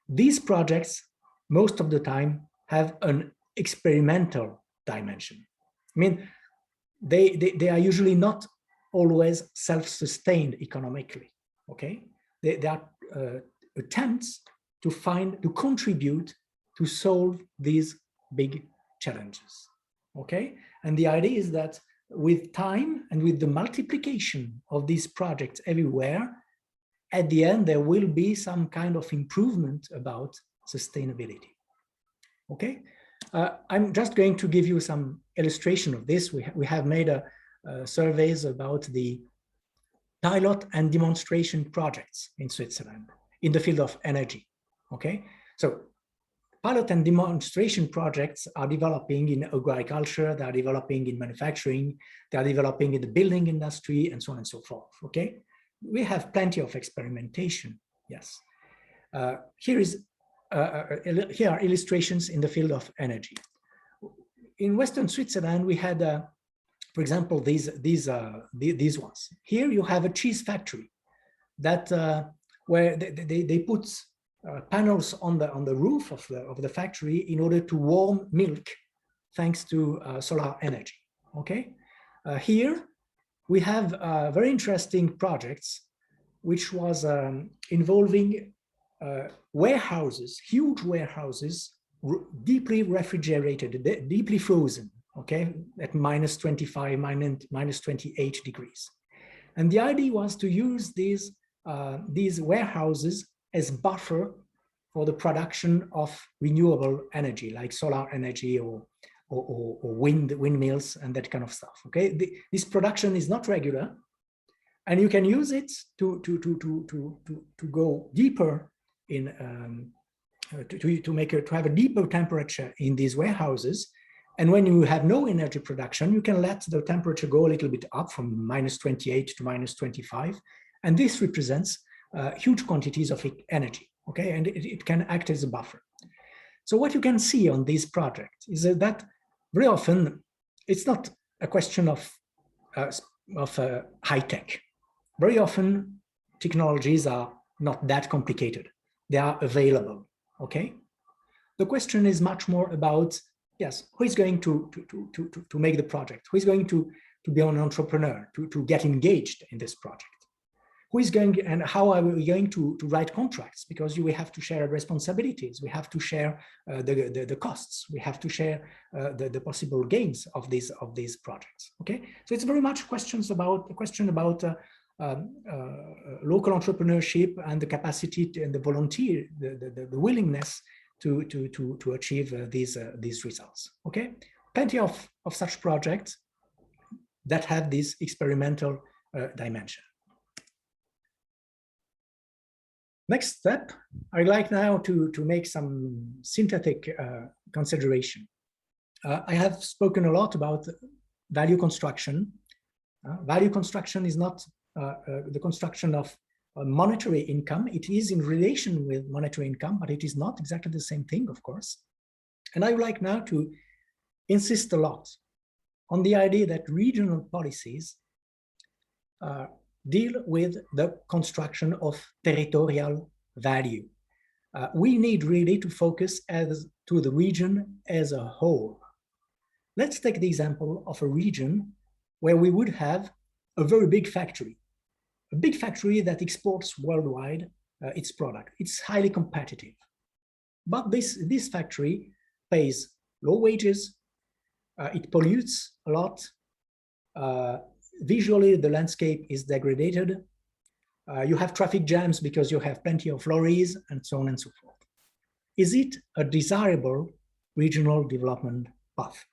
these projects most of the time have an experimental dimension. I mean, they are usually not always self-sustained economically. Okay, they are attempts to contribute to solve these big challenges. Okay, and the idea is that with time and with the multiplication of these projects everywhere, at the end there will be some kind of improvement about sustainability. Okay, I'm just going to give you some illustration of this. We have made surveys about the pilot and demonstration projects in Switzerland in the field of energy. Okay, so pilot and demonstration projects are developing in agriculture, they are developing in manufacturing, they are developing in the building industry, and so on and so forth. Okay, we have plenty of experimentation, yes. Here are illustrations in the field of energy. In Western Switzerland, we had, for example, these ones. Here you have a cheese factory that where they put panels on the roof of the factory in order to warm milk, thanks to solar energy. Okay, here we have very interesting projects, which was involving warehouses, huge warehouses, deeply refrigerated, deeply frozen, okay, at minus 25, minus 28 degrees. And the idea was to use these warehouses as buffer for the production of renewable energy, like solar energy or windmills and that kind of stuff. Okay, this production is not regular, and you can use it to go deeper in to have a deeper temperature in these warehouses. And when you have no energy production, you can let the temperature go a little bit up from minus 28 to minus 25, and this represents huge quantities of energy. Okay, and it can act as a buffer. So what you can see on these projects is that very often it's not a question of high tech. Very often technologies are not that complicated. They are available. Okay, the question is much more about, yes, who is going to make the project? Who is going to be an entrepreneur, to get engaged in this project? Who is going, and how are we going to write contracts? Because we have to share responsibilities, we have to share the costs, we have to share the possible gains of these projects. Okay, so it's very much a question about local entrepreneurship and the capacity and the volunteer, the willingness to achieve these results. Okay, plenty of such projects that have this experimental dimension. Next step, I'd like now to make some synthetic consideration. I have spoken a lot about value construction. Value construction is not the construction of monetary income. It is in relation with monetary income, but it is not exactly the same thing, of course. And I would like now to insist a lot on the idea that regional policies deal with the construction of territorial value. We need really to focus to the region as a whole. Let's take the example of a region where we would have a very big factory, that exports worldwide its product. It's highly competitive. But this factory pays low wages, it pollutes a lot, visually the landscape is degraded, you have traffic jams because you have plenty of lorries, and so on and so forth. Is it a desirable regional development path?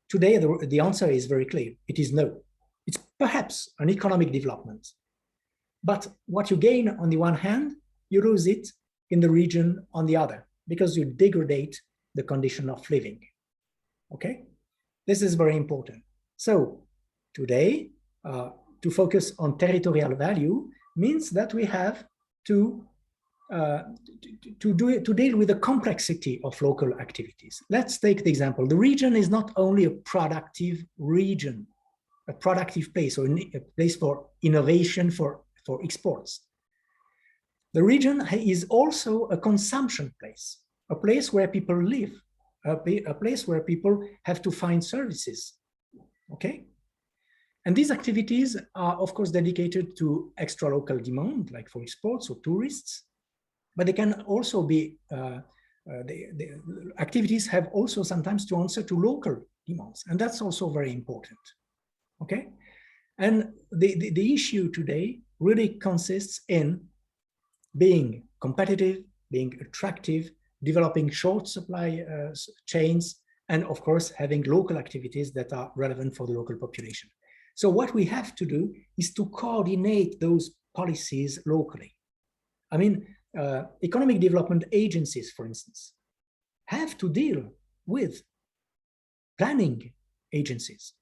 Today, the answer is very clear. It is no. It's perhaps an economic development. But what you gain on the one hand, you lose it in the region on the other, because you degrade the condition of living. Okay? This is very important. So today, to focus on territorial value means that we have to deal with the complexity of local activities. Let's take the example. The region is not only a productive region, a productive place, or a place for innovation, for exports. The region is also a consumption place, a place where people live, a place where people have to find services. Okay? And these activities are, of course, dedicated to extra local demand, like for exports or tourists, but they can also be, the activities have also sometimes to answer to local demands, and that's also very important. Okay? And the issue today really consists in being competitive, being attractive, developing short supply chains, and of course, having local activities that are relevant for the local population. So what we have to do is to coordinate those policies locally. I mean, economic development agencies, for instance, have to deal with planning agencies.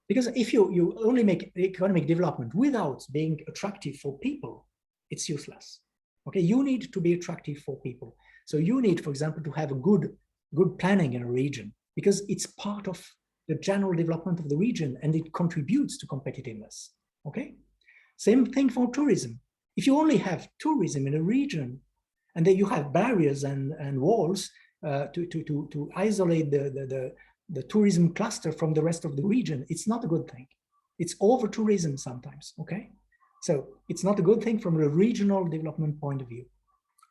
Because if you only make economic development without being attractive for people, it's useless. Okay, you need to be attractive for people. So you need, for example, to have a good planning in a region, because it's part of the general development of the region and it contributes to competitiveness. Okay, same thing for tourism. If you only have tourism in a region and then you have barriers and walls to isolate the tourism cluster from the rest of the region, it's not a good thing. It's over tourism sometimes, okay? So it's not a good thing from a regional development point of view.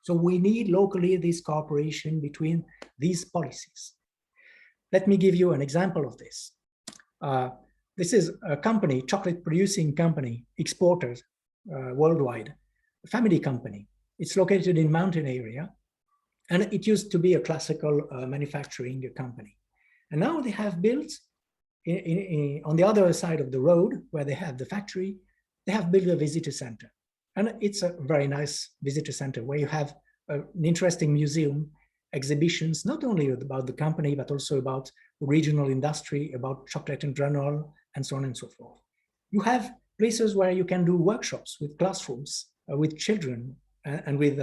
So we need locally this cooperation between these policies. Let me give you an example of this. This is a company, chocolate producing company, exporters worldwide, a family company. It's located in mountain area, and it used to be a classical manufacturing company. And now they have built, on the other side of the road, where they have the factory, they have built a visitor center. And it's a very nice visitor center where you have an interesting museum, exhibitions, not only about the company, but also about regional industry, about chocolate and granola, and so on and so forth. You have places where you can do workshops with classrooms, with children, and with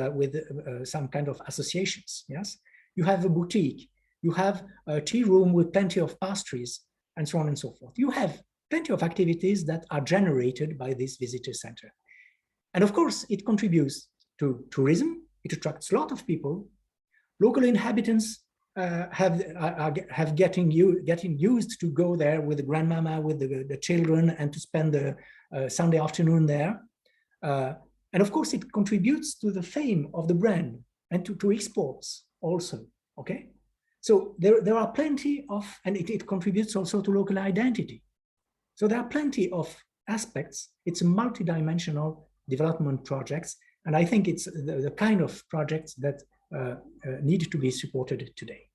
some kind of associations, yes? You have a boutique, you have a tea room with plenty of pastries, and so on and so forth. You have plenty of activities that are generated by this visitor center. And of course, it contributes to tourism, it attracts a lot of people. Local inhabitants have getting used to go there with the grandmama, with the children, and to spend the Sunday afternoon there. And of course, it contributes to the fame of the brand and to exports also, okay? So there are plenty of, and it contributes also to local identity. So there are plenty of aspects. It's a multidimensional development projects, and I think it's the kind of projects that need to be supported today.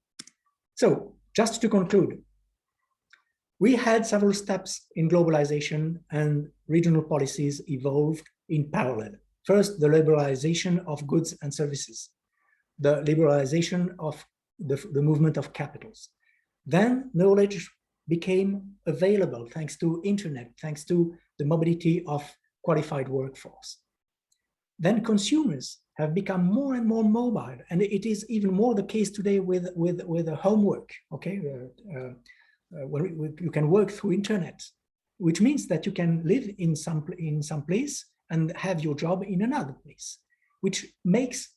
So just to conclude, we had several steps in globalization, and regional policies evolved in parallel. First, the liberalization of goods and services, the liberalization of the movement of capitals. Then knowledge became available thanks to internet, thanks to the mobility of qualified workforce. Then consumers have become more and more mobile, and it is even more the case today with the homework, okay? You can work through internet, which means that you can live in some place and have your job in another place, which makes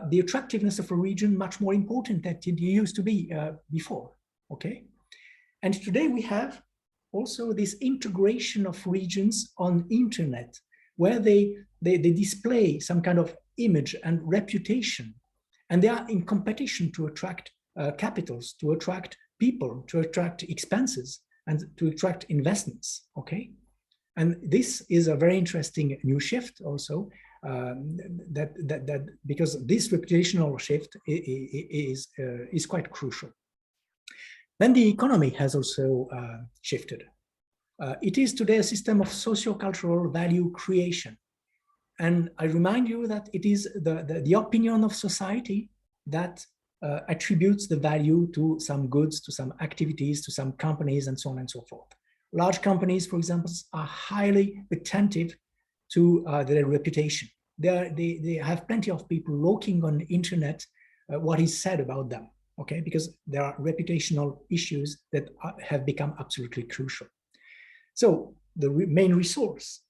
the attractiveness of a region much more important than it used to be before, okay? And today we have also this integration of regions on internet, where they display some kind of image and reputation, and they are in competition to attract capitals, to attract people, to attract expenses, and to attract investments, okay? And this is a very interesting new shift also, because this reputational shift is quite crucial. Then the economy has also shifted. It is today a system of socio-cultural value creation. And I remind you that it is the opinion of society that attributes the value to some goods, to some activities, to some companies, and so on and so forth. Large companies, for example, are highly attentive to their reputation. They have plenty of people looking on the internet what is said about them, okay? Because there are reputational issues that have become absolutely crucial. So the main resource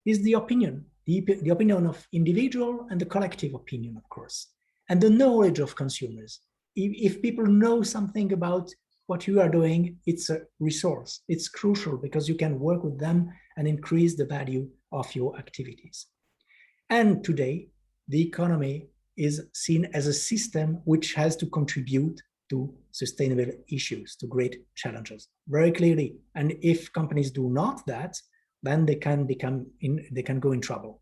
is the opinion, the opinion of individual and the collective opinion, of course, and the knowledge of consumers. If people know something about what you are doing, it's a resource. It's crucial because you can work with them and increase the value of your activities. And today, the economy is seen as a system which has to contribute to sustainable issues, to great challenges, very clearly. And if companies do not that, then they can go in trouble.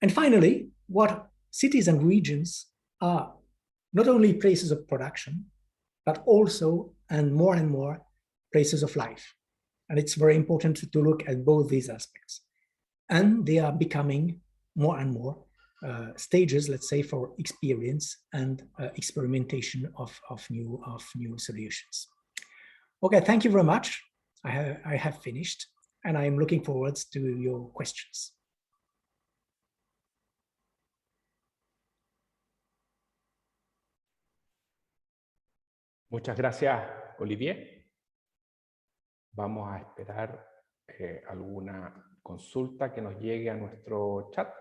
And finally, what cities and regions are not only places of production, but also, and more, places of life. And it's very important to look at both these aspects. And they are becoming more and more stages, let's say, for experience and experimentation of new solutions. Okay, thank you very much. I have finished, and I am looking forward to your questions. Muchas gracias, Olivier. Vamos a esperar alguna consulta que nos llegue a nuestro chat.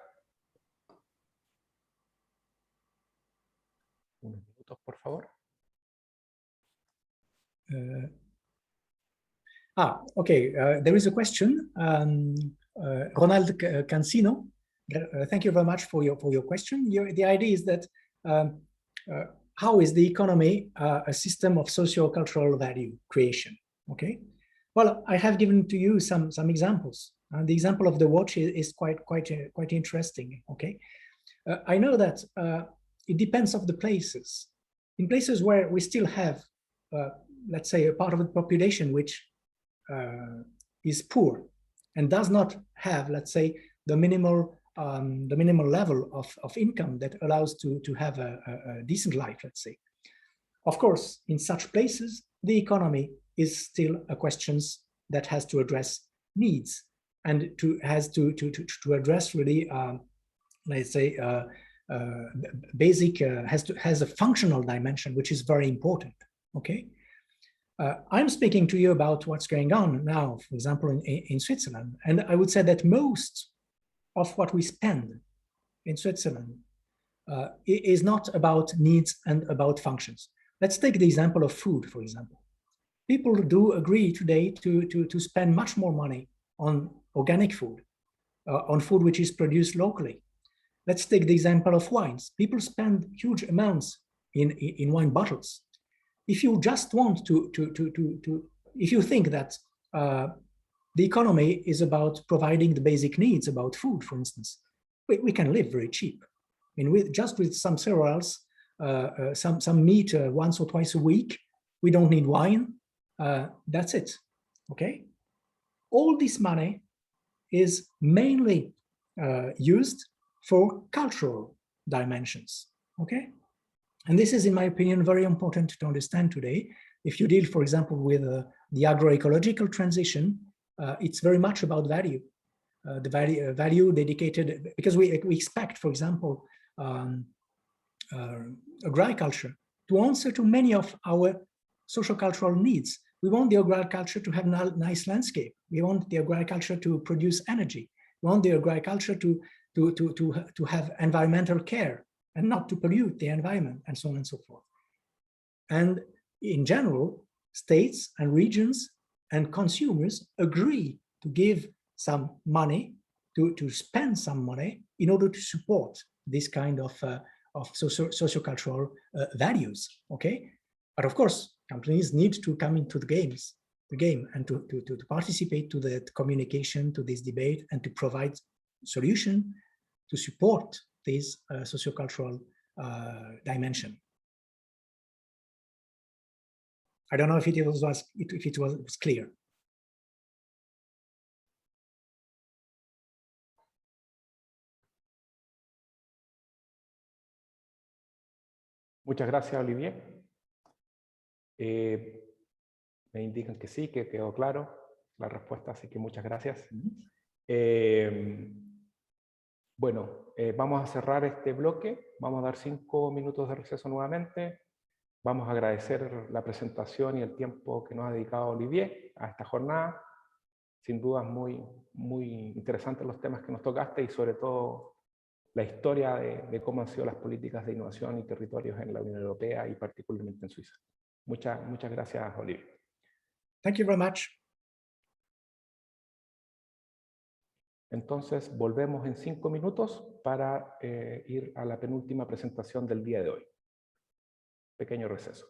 Unos minutos, por favor. Okay. There is a question. Ronald Cancino, thank you very much for your question. The idea is that how is the economy a system of socio-cultural value creation? Okay. Well, I have given to you some examples. The example of the watch is quite interesting. Okay. I know that it depends on the places. In places where we still have, let's say, a part of the population which is poor and does not have, let's say, the minimal level of income that allows to have a decent life, let's say. Of course, in such places, the economy is still a question that has to address needs and has to address really, let's say, basic, has a functional dimension, which is very important. Okay. I'm speaking to you about what's going on now, for example, in Switzerland. And I would say that most of what we spend in Switzerland is not about needs and about functions. Let's take the example of food, for example. People do agree today to spend much more money on organic food, on food which is produced locally. Let's take the example of wines. People spend huge amounts in wine bottles. If you just want if you think that the economy is about providing the basic needs about food, for instance, we can live very cheap. I mean, just with some cereals, some meat once or twice a week, we don't need wine. That's it. Okay. All this money is mainly used for cultural dimensions. Okay. And this is, in my opinion, very important to understand today. If you deal, for example, with the agroecological transition, it's very much about value. The value dedicated, because we expect, for example, agriculture to answer to many of our social cultural needs. We want the agriculture to have a nice landscape. We want the agriculture to produce energy. We want the agriculture to have environmental care and not to pollute the environment, and so on and so forth. And in general, states and regions and consumers agree to give some money, to spend some money in order to support this kind of socio-cultural values, okay? But of course, companies need to come into the game and to participate to the communication, to this debate, and to provide solution to support this sociocultural dimension. I don't know if it was clear. Muchas gracias, Olivier. Me indican que sí, que quedó claro la respuesta, así que muchas gracias. Bueno, vamos a cerrar este bloque, vamos a dar 5 minutos de receso nuevamente. Vamos a agradecer la presentación y el tiempo que nos ha dedicado Olivier a esta jornada. Sin duda muy interesantes los temas que nos tocaste y sobre todo la historia de cómo han sido las políticas de innovación y territorios en la Unión Europea y particularmente en Suiza. Muchas gracias, Olivier. Thank you very much. Entonces, volvemos en 5 minutos para ir a la penúltima presentación del día de hoy. Pequeño receso.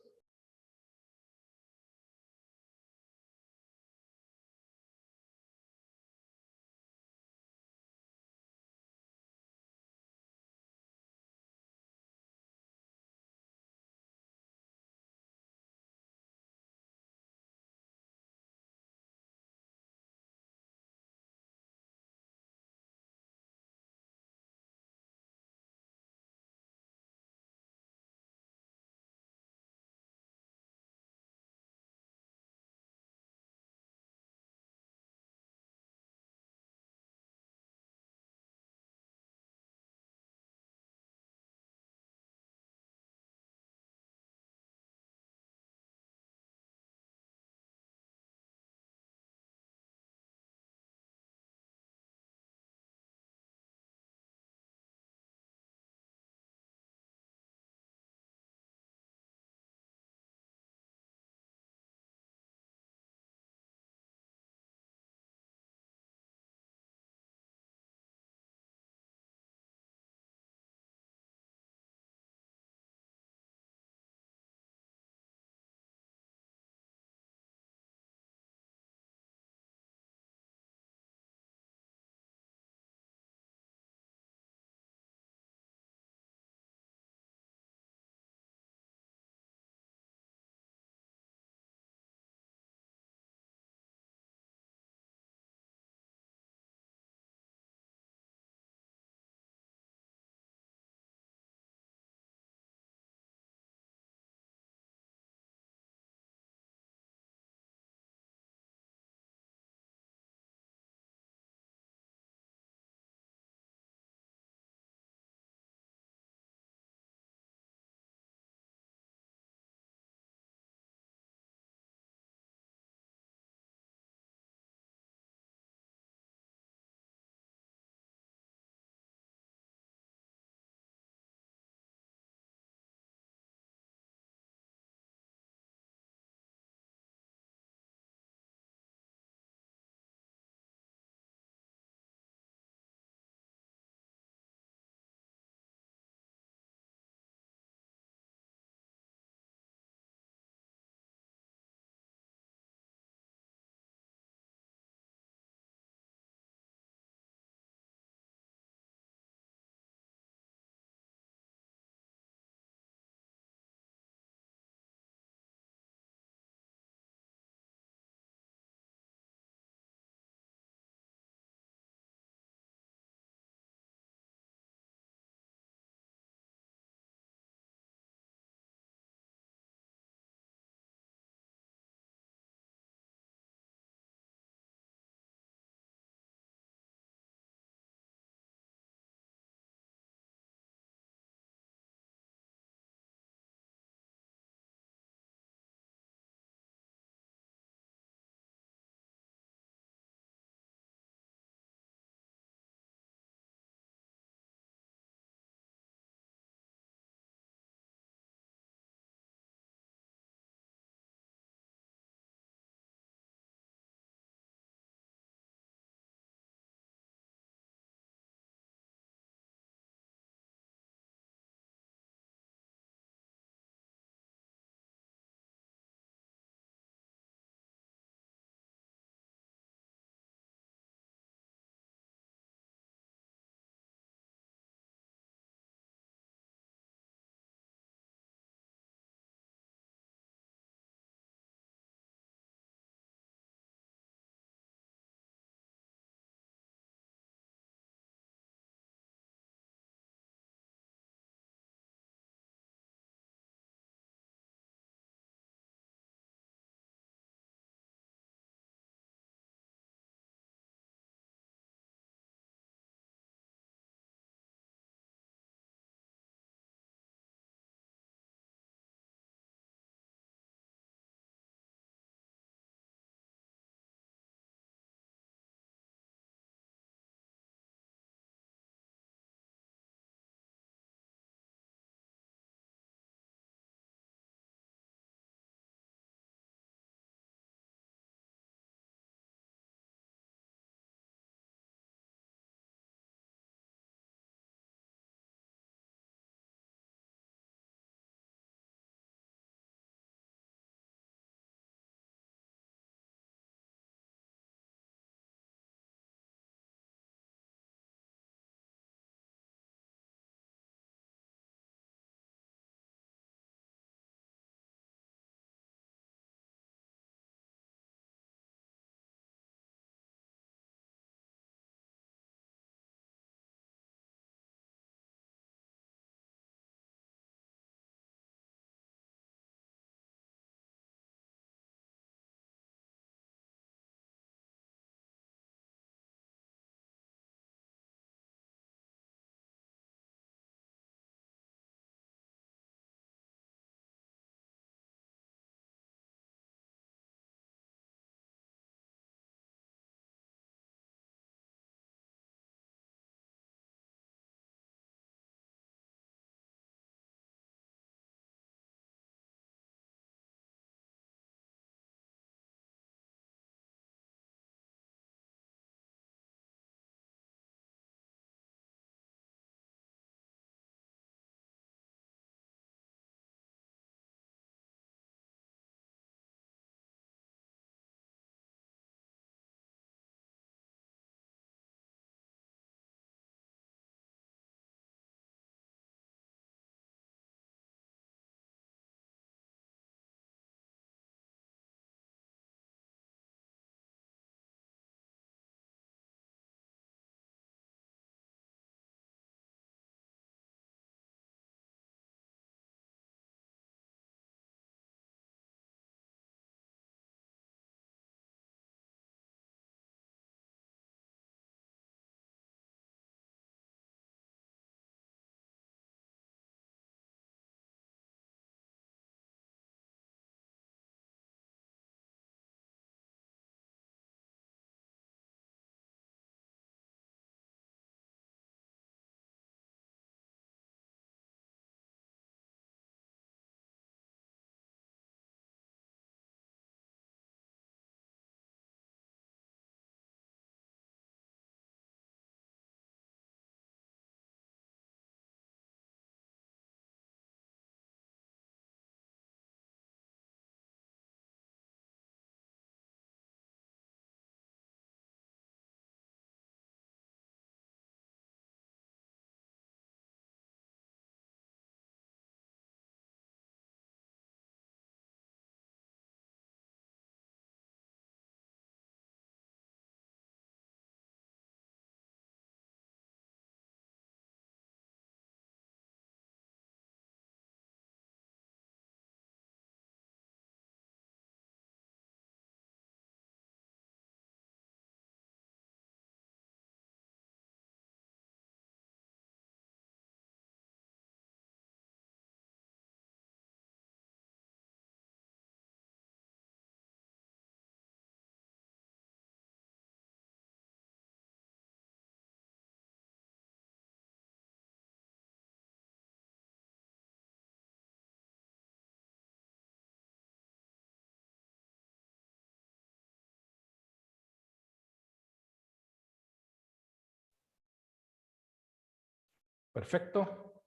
Perfecto.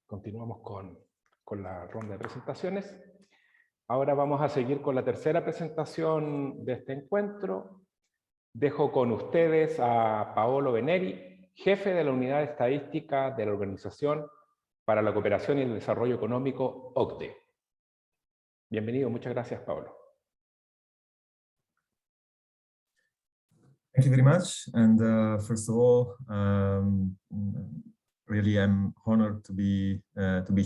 Continuamos con la ronda de presentaciones. Ahora vamos a seguir con la tercera presentación de este encuentro. Dejo con ustedes a Paolo Veneri, jefe de la Unidad de Estadística de la Organización para la Cooperación y el Desarrollo Económico, OCDE. Bienvenido, muchas gracias, Paolo. Thank you very much. And first of all, really I'm honored to be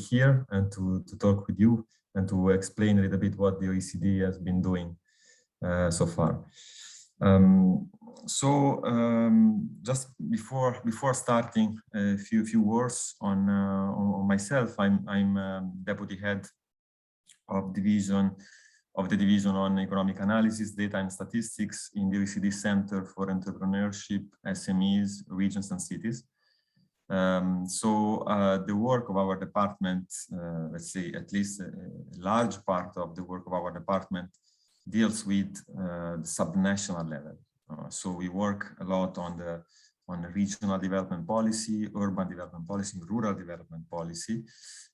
here and to talk with you and to explain a little bit what the OECD has been doing so far. Just before starting, a few words on myself. I'm deputy head of the division on economic analysis, data and statistics in the OECD Center for Entrepreneurship, SMEs, Regions and Cities. The work of our department, let's say at least a large part of the work of our department deals with the subnational level. So we work a lot on the regional development policy, urban development policy, rural development policy,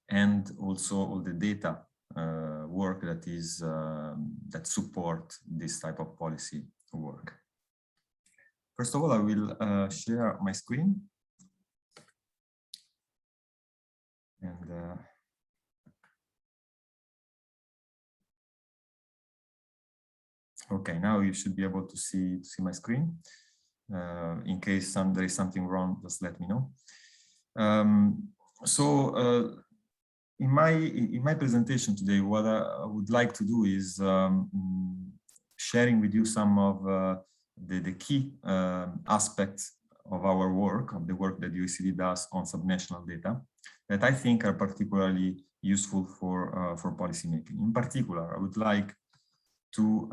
and also all the data work that support this type of policy work. First of all, I will share my screen. And okay, now you should be able to see my screen. In case there is something wrong, just let me know. In my presentation today, what I would like to do is sharing with you some of the key aspects of our work, of the work that the OECD does on subnational data, that I think are particularly useful for policymaking. In particular, I would like to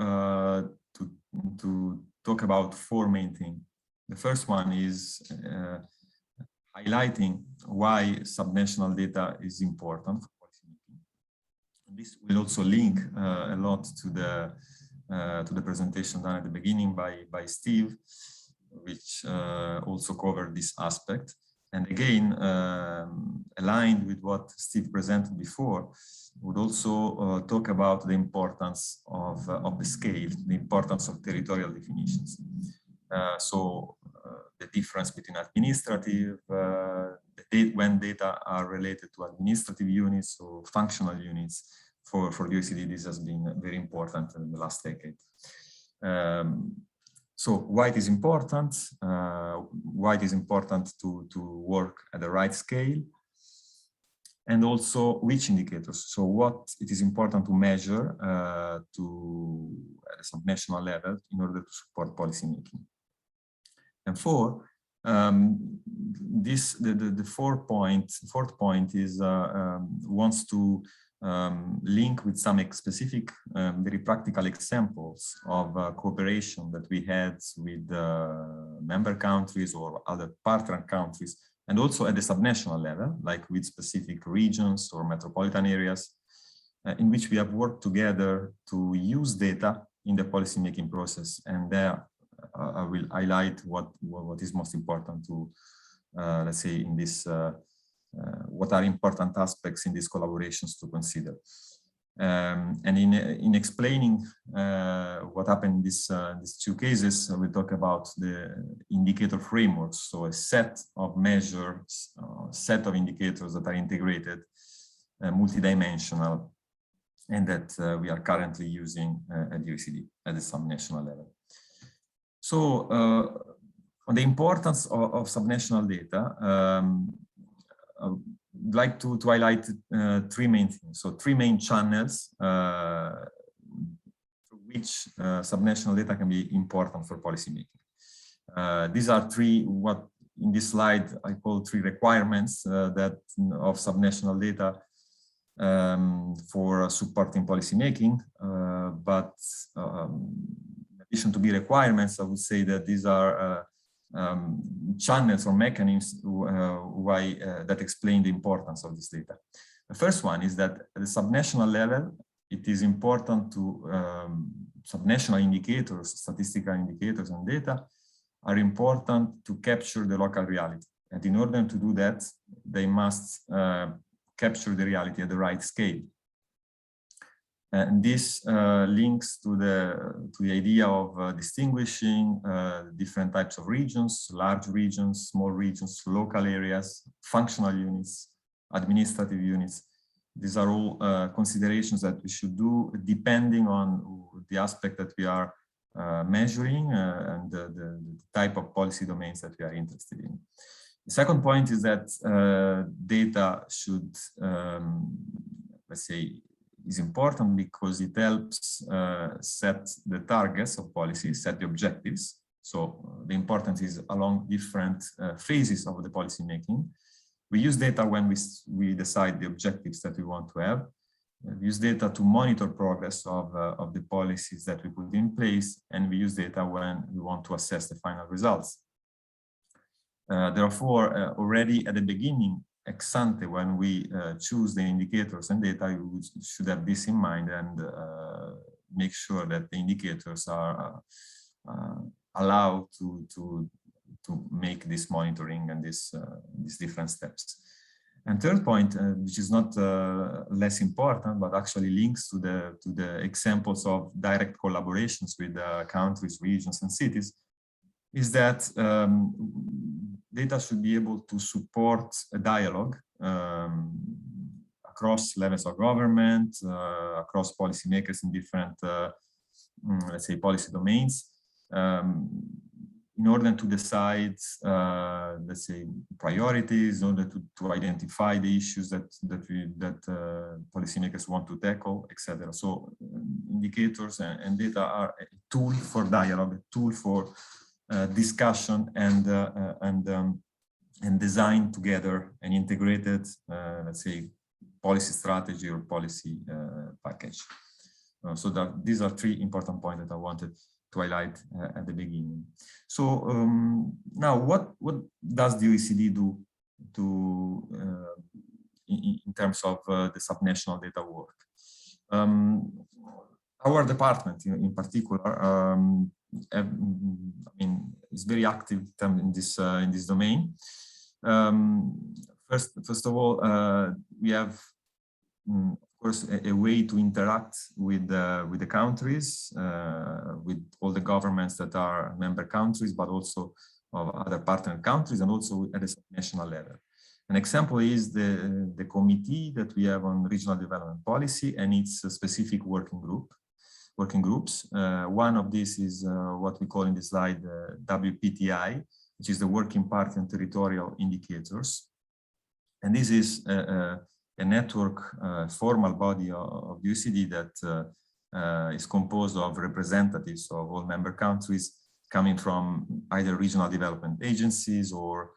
talk about four main things. The first one is highlighting why subnational data is important for policymaking. This will also link a lot to the presentation done at the beginning by Steve, which also covered this aspect. And again, aligned with what Steve presented before, would also talk about the importance of the scale, the importance of territorial definitions. The difference between administrative, when data are related to administrative units or functional units, for the OECD, this has been very important in the last decade. So why it is important? Why it is important to work at the right scale, and also which indicators. So what it is important to measure at a subnational level in order to support policymaking. And four, the fourth point is wants to link with some specific, very practical examples of cooperation that we had with member countries or other partner countries, and also at the subnational level, like with specific regions or metropolitan areas, in which we have worked together to use data in the policymaking process. And there I will highlight what is most important to, let's say, in this, what are important aspects in these collaborations to consider. And in explaining what happened in these two cases, we talk about the indicator frameworks, so a set of measures, set of indicators that are integrated, multidimensional, and that we are currently using at the OECD at the subnational level. So on the importance of subnational data, I'd like to highlight three main things. So three main channels through which subnational data can be important for policymaking. These are three, what in this slide I call three requirements that of subnational data for supporting policymaking. But in addition to be requirements, I would say that these are channels or mechanisms that explain the importance of this data. The first one is that at the subnational level, it is important to subnational indicators, statistical indicators and data are important to capture the local reality. And in order to do that, they must capture the reality at the right scale. And this links to the idea of distinguishing different types of regions: large regions, small regions, local areas, functional units, administrative units. These are all considerations that we should do depending on the aspect that we are measuring and the type of policy domains that we are interested in. The second point is that data should, let's say, is important because it helps set the targets of policies, set the objectives. So the importance is along different phases of the policy making. We use data when we decide the objectives that we want to have. We use data to monitor progress of the policies that we put in place, and we use data when we want to assess the final results. Therefore, already at the beginning, ex ante, when we choose the indicators and data, you should have this in mind and make sure that the indicators are allowed to make this monitoring and these different steps. And third point, which is not less important, but actually links to the examples of direct collaborations with countries, regions, and cities, is that data should be able to support a dialogue across levels of government, across policymakers in different, let's say, policy domains, in order to decide, let's say, priorities, in order to identify the issues that policymakers want to tackle, etc. So indicators and data are a tool for dialogue, a tool for discussion and design together an integrated, let's say, policy strategy or policy package. So these are three important points that I wanted to highlight at the beginning. So now, what does the OECD do in terms of the subnational data work? Our department, in particular, I mean, is very active in this domain. First of all, we have, of course, a way to interact with the countries, with all the governments that are member countries, but also of other partner countries, and also at a subnational level. An example is the committee that we have on regional development policy and its specific working groups. One of these is what we call in this slide WPTI, which is the Working Party on Territorial Indicators. And this is a network, formal body of the OECD that is composed of representatives of all member countries coming from either regional development agencies or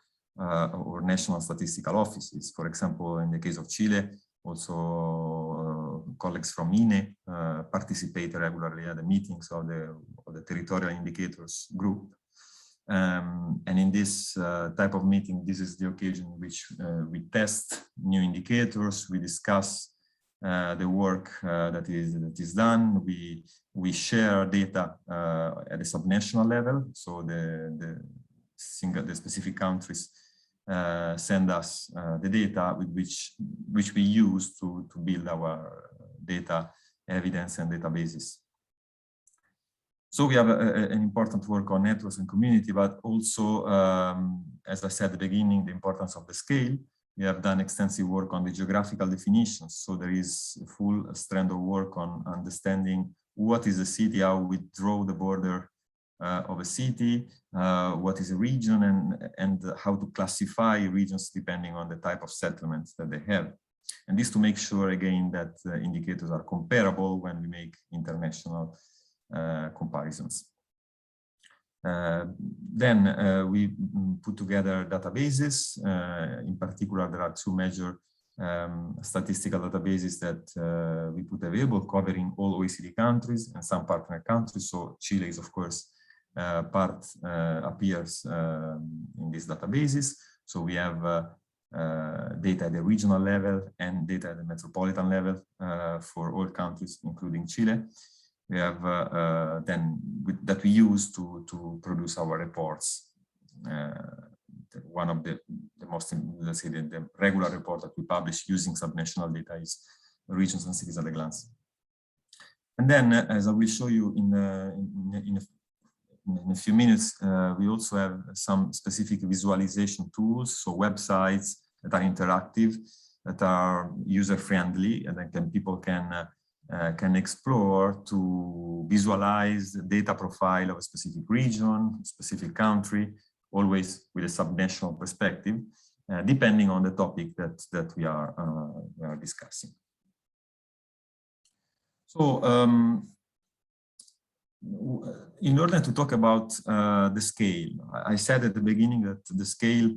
national statistical offices. For example, in the case of Chile, also colleagues from INE participate regularly at the meetings of the territorial indicators group. And in this type of meeting, this is the occasion in which we test new indicators, we discuss the work that is done, we share data at the subnational level, so the specific countries send us the data with which we use to build our data evidence and databases. So we have an important work on networks and community, but also, as I said at the beginning, the importance of the scale. We have done extensive work on the geographical definitions. So there is a full strand of work on understanding what is a city, how we draw the border of a city, what is a region, and how to classify regions depending on the type of settlements that they have. And this to make sure, again, that indicators are comparable when we make international comparisons. Then we put together databases. In particular, there are two major statistical databases that we put available, covering all OECD countries and some partner countries. So Chile is, of course, appears in these databases. So we have data at the regional level and data at the metropolitan level for all countries, including Chile. We have that we use to produce our reports. One of the most, let's say, the regular report that we publish using subnational data is regions and cities at a glance. And then, as I will show you in a few minutes, we also have some specific visualization tools, so websites that are interactive, that are user-friendly, and then people can explore to visualize the data profile of a specific region, specific country, always with a subnational perspective, depending on the topic that we are discussing. So, in order to talk about the scale, I said at the beginning that the scale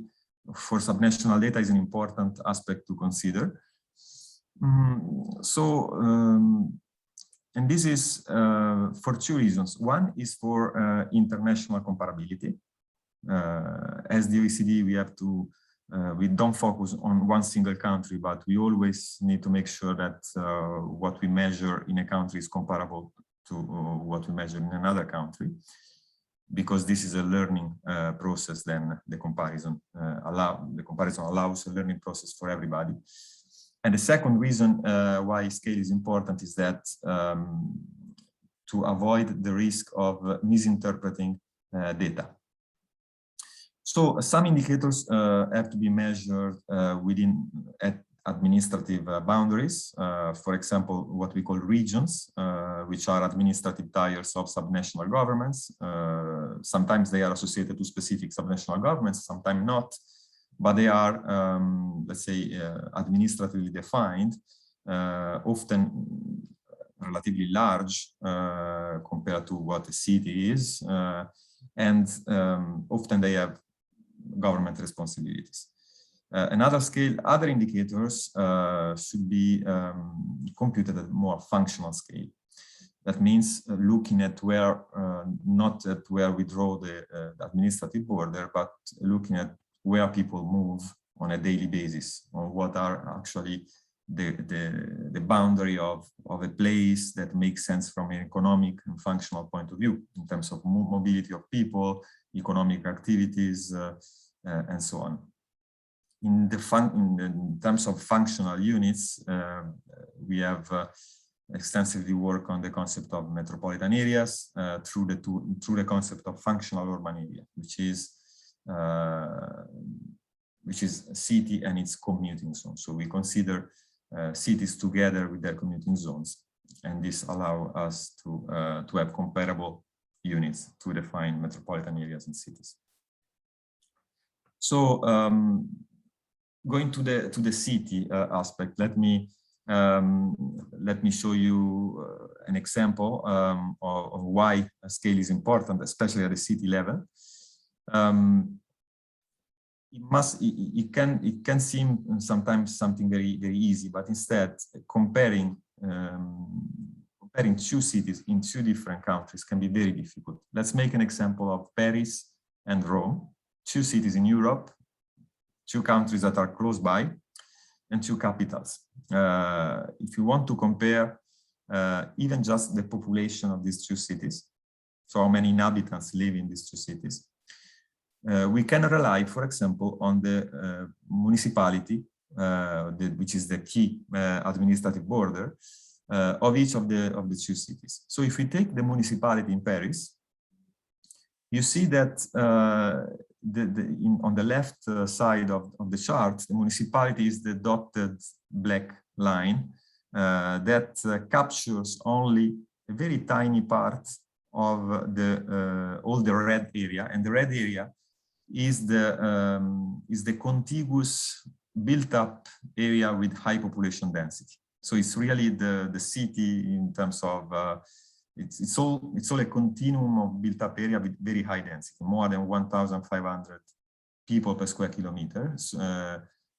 for subnational data is an important aspect to consider. And this is for two reasons. One is for international comparability. As the OECD, we don't focus on one single country, but we always need to make sure that what we measure in a country is comparable to what we measure in another country, because this is a learning process. Then the comparison allows a learning process for everybody. And the second reason why scale is important is that to avoid the risk of misinterpreting data. So some indicators have to be measured within administrative boundaries. For example, what we call regions, which are administrative tiers of subnational governments. Sometimes they are associated to specific subnational governments, sometimes not, but they are, let's say, administratively defined, often relatively large compared to what a city is, and often they have government responsibilities. Other indicators should be computed at more functional scale. That means looking at where, not at where we draw the administrative border, but looking at where people move on a daily basis, or what are actually the boundary of a place that makes sense from an economic and functional point of view, in terms of mobility of people, economic activities, and so on. In terms of functional units, we have extensively worked on the concept of metropolitan areas through the concept of functional urban area, which is a city and its commuting zone. So we consider cities together with their commuting zones, and this allows us to have comparable units to define metropolitan areas and cities. So going to the city aspect, let me show you an example of why scale is important, especially at the city level. It can seem sometimes something very easy, but instead comparing two cities in two different countries can be very difficult. Let's make an example of Paris and Rome, two cities in Europe, two countries that are close by, and two capitals. If you want to compare even just the population of these two cities, so how many inhabitants live in these two cities, we can rely, for example, on the municipality, which is the key administrative border of each of the two cities. So if we take the municipality in Paris, you see that on the left side of the chart, the municipality is the dotted black line that captures only a very tiny part of all the red area, and the red area is the contiguous built-up area with high population density. So it's really the city in terms of it's all a continuum of built-up area with very high density, more than 1,500 people per square kilometer.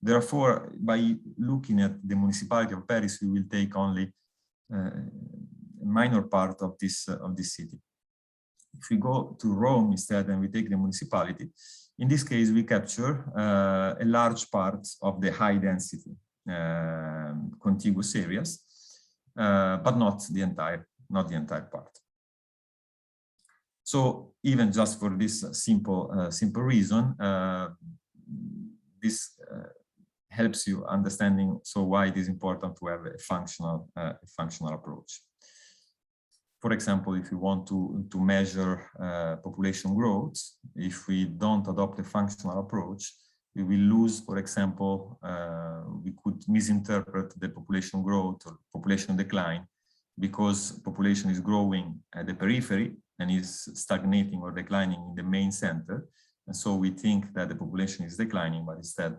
Therefore, by looking at the municipality of Paris, we will take only a minor part of this city. If we go to Rome instead and we take the municipality, in this case we capture a large part of the high density contiguous areas, but not the entire part. So even just for this simple reason, this helps you understanding why it is important to have a functional approach. For example, if you want to measure population growth, if we don't adopt a functional approach, we will lose, for example, we could misinterpret the population growth or population decline, because population is growing at the periphery and is stagnating or declining in the main center. And so we think that the population is declining, but instead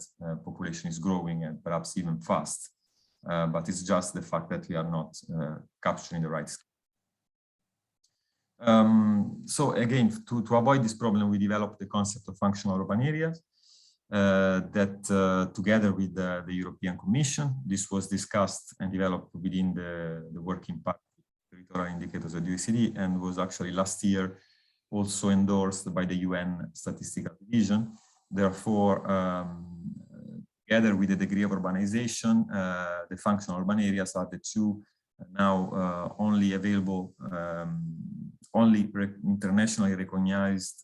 population is growing and perhaps even fast. But it's just the fact that we are not capturing the right scale. So again, to avoid this problem, we developed the concept of functional urban areas that together with the European Commission, this was discussed and developed within the working party territorial indicators of the OECD, and was actually last year also endorsed by the UN Statistical Division. Therefore, together with the degree of urbanization, the functional urban areas are the two now only available, only internationally recognized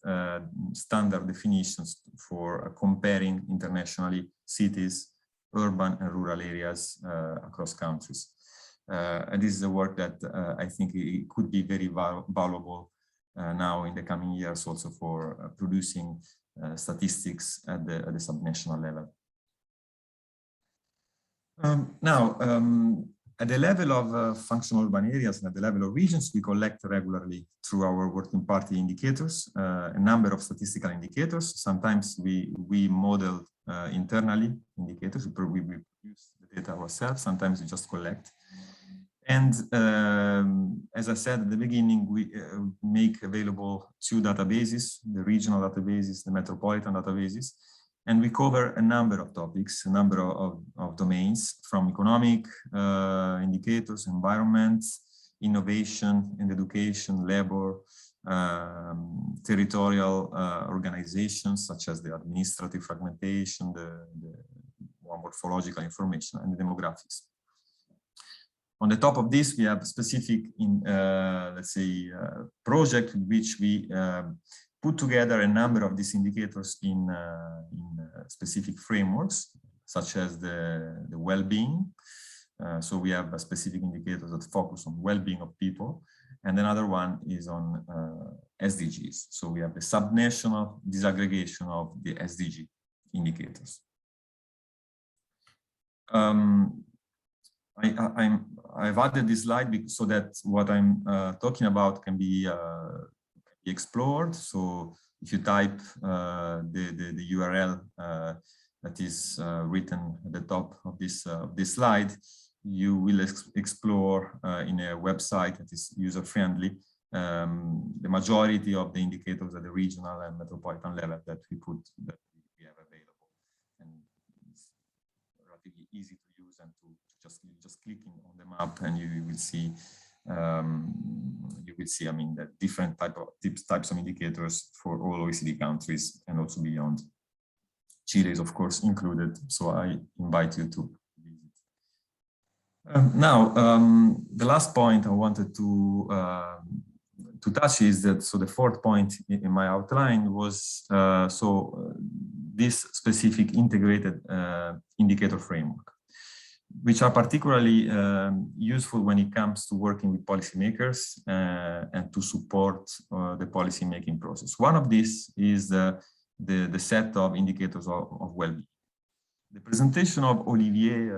standard definitions for comparing internationally cities, urban and rural areas across countries. And this is a work that I think it could be very valuable now in the coming years, also for producing statistics at the subnational level. At the level of functional urban areas and at the level of regions, we collect regularly through our working party indicators a number of statistical indicators. Sometimes we model internally indicators, we produce the data ourselves, sometimes we just collect. And as I said at the beginning, we make available two databases, the regional databases, the metropolitan databases, and we cover a number of topics, a number of domains, from economic indicators, environment, innovation and education, labor, territorial organizations such as the administrative fragmentation, the more morphological information, and the demographics. On the top of this, we have specific, let's say, project in which we put together a number of these indicators in specific frameworks, such as the well-being. So we have a specific indicators that focus on well-being of people, and another one is on SDGs. So we have the subnational disaggregation of the SDG indicators. I've added this slide so that what I'm talking about can be explored. So if you type the URL that is written at the top of this slide, you will explore in a website that is user-friendly the majority of the indicators at the regional and metropolitan level that we have available, and it's relatively easy to use and to just clicking on the map, and you will see I mean, the different types of indicators for all OECD countries and also beyond. Chile is of course included, so I invite you to visit. Now, the last point I wanted to touch is that, so the fourth point in my outline was this specific integrated indicator framework, which are particularly useful when it comes to working with policymakers and to support the policy-making process. One of these is the set of indicators of well-being. The presentation of Olivier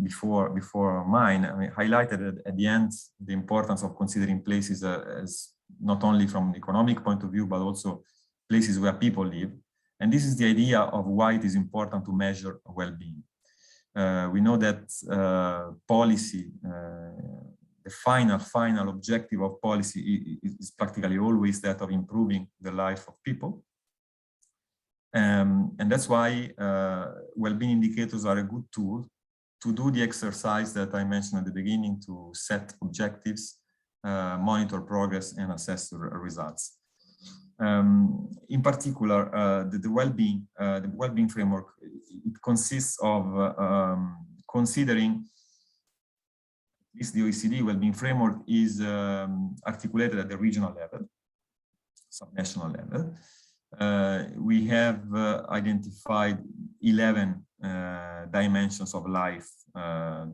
before mine, I mean, highlighted at the end the importance of considering places as not only from an economic point of view, but also places where people live. And this is the idea of why it is important to measure well-being. We know that policy, the final objective of policy is practically always that of improving the life of people. And that's why well-being indicators are a good tool to do the exercise that I mentioned at the beginning, to set objectives, monitor progress, and assess the results. In particular, the well-being framework, it consists of considering, at least the OECD well-being framework is articulated at the regional level, subnational level. We have identified 11 dimensions of life that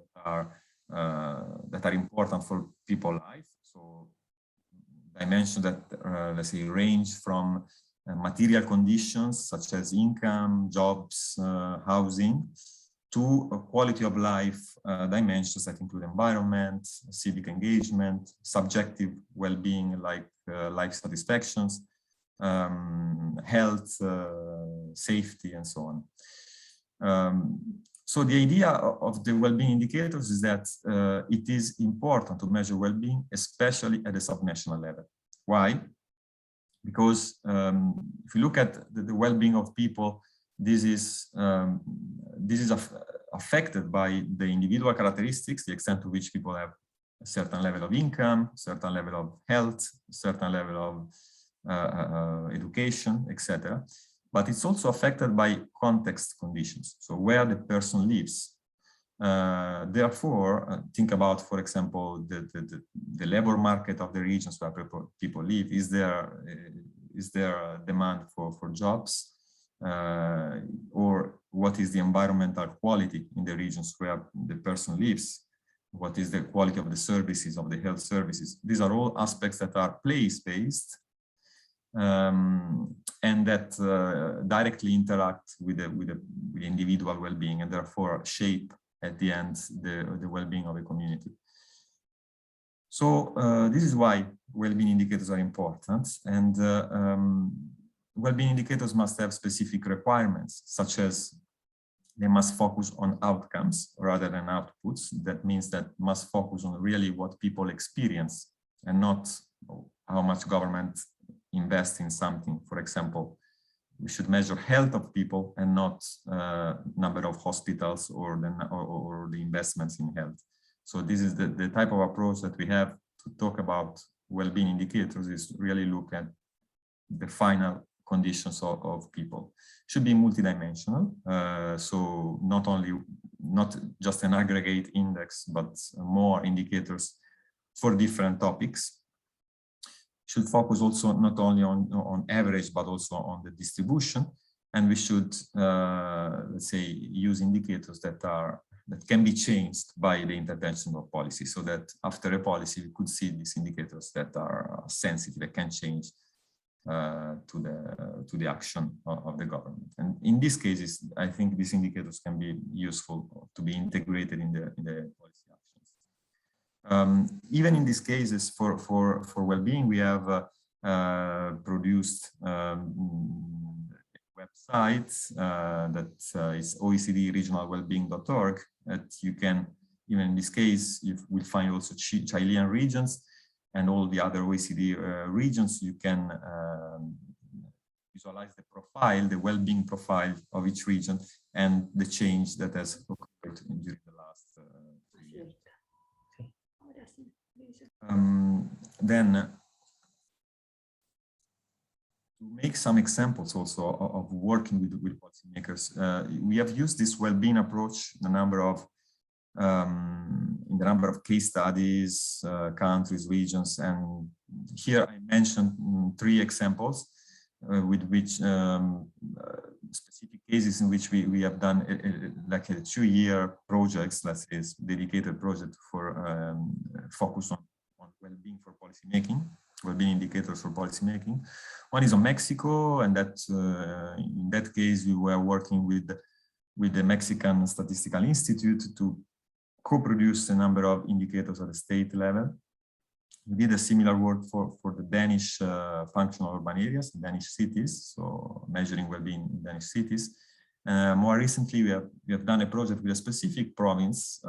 are important for people's life. So dimensions that, let's say, range from material conditions such as income, jobs, housing, to a quality of life dimensions that include environment, civic engagement, subjective well-being like life satisfactions, health, safety, and so on. So the idea of the well-being indicators is that it is important to measure well-being, especially at the subnational level. Why? Because if you look at the well-being of people, this is affected by the individual characteristics, the extent to which people have a certain level of income, certain level of health, certain level of education, etc. But it's also affected by context conditions, so where the person lives. Therefore, think about, for example, the labor market of the regions where people live. Is there a demand for jobs? Or what is the environmental quality in the regions where the person lives? What is the quality of the services, of the health services? These are all aspects that are place-based and that directly interact with the individual well-being, and therefore shape at the end the well-being of a community. So this is why well-being indicators are important, and well-being indicators must have specific requirements, such as they must focus on outcomes rather than outputs. That means that must focus on really what people experience and not how much government invests in something. For example, we should measure health of people and not number of hospitals or the investments in health. So this is the type of approach that we have to talk about well-being indicators, is really look at the final conditions of people. Should be multidimensional, so not just an aggregate index, but more indicators for different topics. Should focus also not only on average, but also on the distribution. And we should, let's say, use indicators that can be changed by the intervention of policy, so that after a policy, we could see these indicators that are sensitive, that can change to the action of the government. And in these cases, I think these indicators can be useful to be integrated in the policy actions. Even in these cases, for well-being, we have produced a website that is oecdregionalwellbeing.org, that you can, even in this case, you will find also Chilean regions and all the other OECD regions. You can visualize the profile, the well-being profile of each region, and the change that has occurred during the last 3 years. Then, to make some examples also of working with policymakers, we have used this well-being approach in a number of case studies, countries, regions, and here I mentioned 3 examples with which specific cases in which we have done like a 2-year projects, let's say, dedicated project for focus on well-being for policymaking, well-being indicators for policymaking. One is on Mexico, and that in that case we were working with the Mexican Statistical Institute to co-produce a number of indicators at the state level. We did a similar work for the Danish functional urban areas, Danish cities, so measuring well-being in Danish cities. More recently, we have done a project with a specific province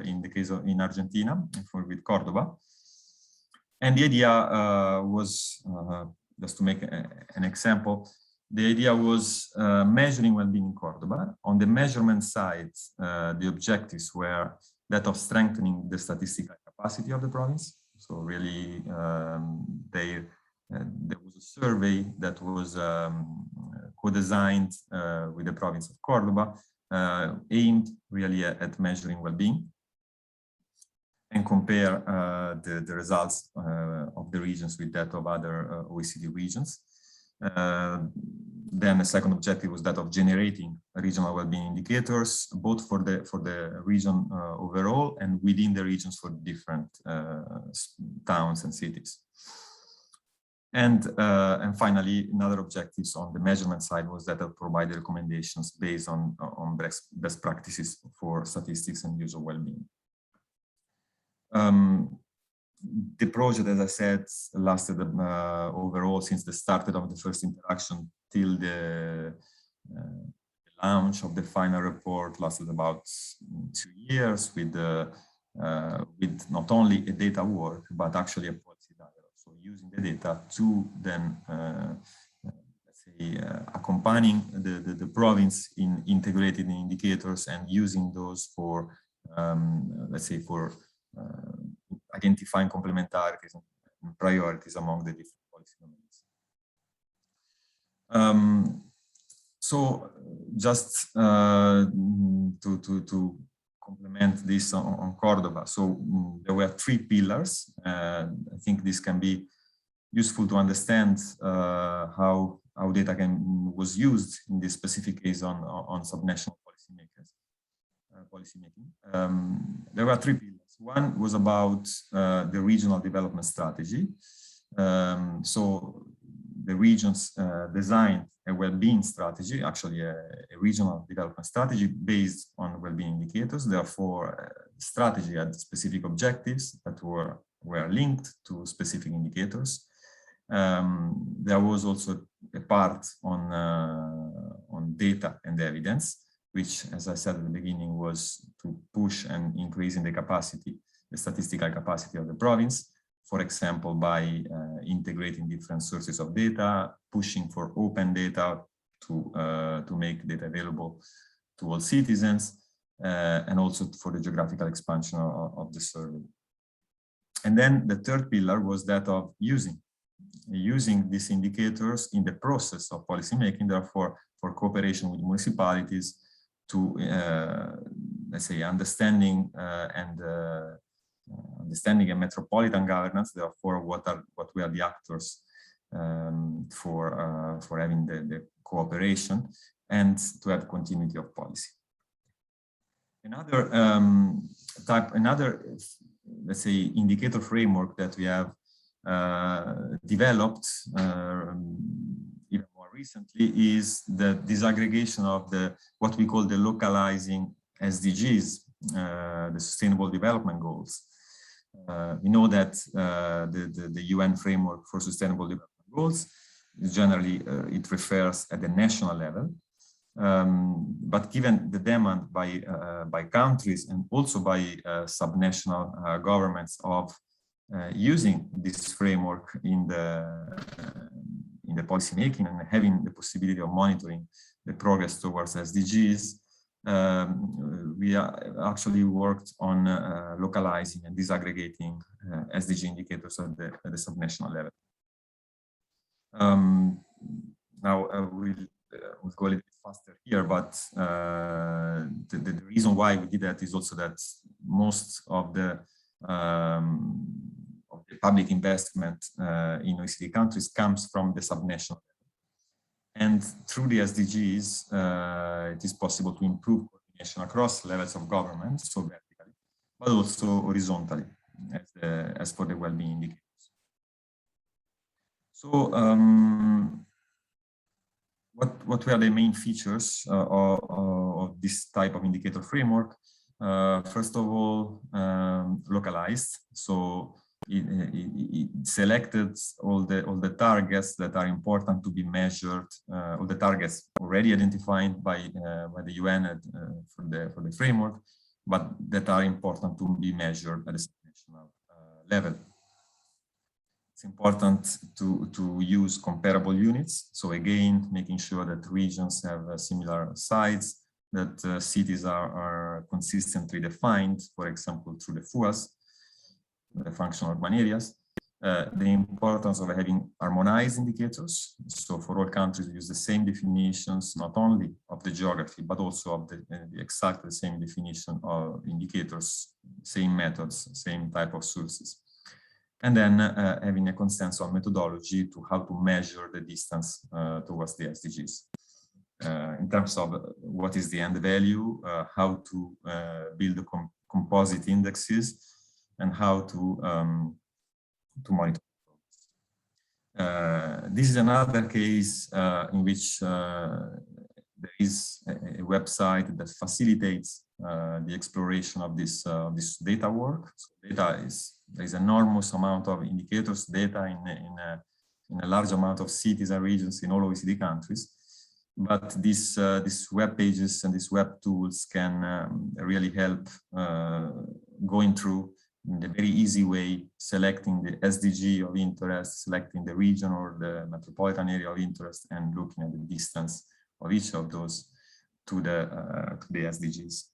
in the case in Argentina, with Cordoba. And the idea was, just to make an example, the idea was measuring well-being in Cordoba. On the measurement side, the objectives were that of strengthening the statistical capacity of the province. So really, there was a survey that was co-designed with the province of Cordoba, aimed really at measuring well-being, and compare the results of the regions with that of other OECD regions. Then the second objective was that of generating regional well-being indicators, both for the region overall and within the regions for different towns and cities. And finally, another objectives on the measurement side was that of providing recommendations based on best practices for statistics and use of well-being. The project, as I said, lasted overall since the start of the first interaction till the launch of the final report, lasted about 2 years with not only a data work, but actually a policy dialogue. So using the data to then, let's say, accompanying the province in integrating the indicators and using those for, let's say, for identifying complementarities and priorities among the different policy domains. So just to complement this on Cordova, so there were 3 pillars. I think this can be useful to understand how data was used in this specific case on subnational policymaking. There were 3 pillars. One was about the regional development strategy. So the regions designed a well-being strategy, actually a regional development strategy based on well-being indicators. Therefore, strategy had specific objectives that were linked to specific indicators. There was also a part on data and evidence, which, as I said at the beginning, was to push and increase in the capacity, the statistical capacity of the province, for example, by integrating different sources of data, pushing for open data to make data available to all citizens, and also for the geographical expansion of the survey. And then the third pillar was that of using these indicators in the process of policymaking, therefore, for cooperation with municipalities to, let's say, understanding a metropolitan governance, therefore, what were the actors for having the cooperation and to have continuity of policy. Another, let's say, indicator framework that we have developed even more recently is the disaggregation of what we call the localizing SDGs, the Sustainable Development Goals. We know that the UN framework for Sustainable Development Goals, generally it refers at the national level, but given the demand by countries and also by subnational governments of using this framework in the policy making and having the possibility of monitoring the progress towards SDGs, we actually worked on localizing and disaggregating SDG indicators at the subnational level. Now we'll go a little bit faster here, but the reason why we did that is also that most of the public investment in OECD countries comes from the subnational level. And through the SDGs, it is possible to improve coordination across levels of government, so vertically, but also horizontally, as for the well-being indicators. So, what were the main features of this type of indicator framework? First of all, localized. So it selected all the targets that are important to be measured, all the targets already identified by the UN for the framework, but that are important to be measured at the national level. It's important to use comparable units. So again, making sure that regions have similar size, that cities are consistently defined, for example, through the FUAs, the functional urban areas. The importance of having harmonized indicators. So for all countries, we use the same definitions, not only of the geography, but also of the exactly the same definition of indicators, same methods, same type of sources. and then having a consensus on methodology to how to measure the distance towards the SDGs. In terms of what is the end value, how to build composite indexes, and how to monitor. This is another case in which there is a website that facilitates the exploration of this data work. So there is enormous amount of indicators, data in a large amount of cities and regions in all OECD countries. But these web pages and these web tools can really help going through in a very easy way, selecting the SDG of interest, selecting the region or the metropolitan area of interest, and looking at the distance of each of those to the SDGs.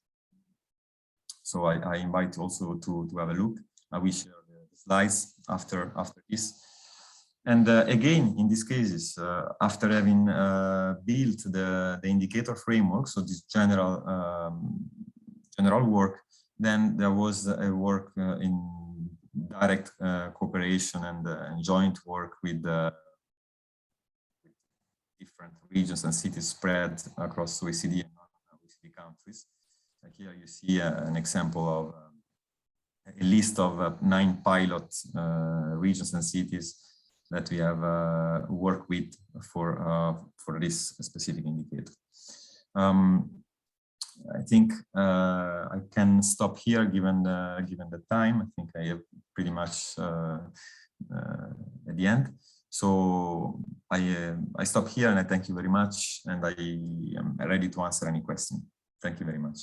So I invite also to have a look. I will share the slides after this. And again, in these cases, after having built the indicator framework, so this general work, then there was a work in direct cooperation and joint work with different regions and cities spread across OECD and non-OECD countries. Like here you see an example of a list of 9 pilot regions and cities that we have worked with for this specific indicator. I think I can stop here given the time. I think I have pretty much at the end. So I stop here and I thank you very much, and I am ready to answer any question. Thank you very much.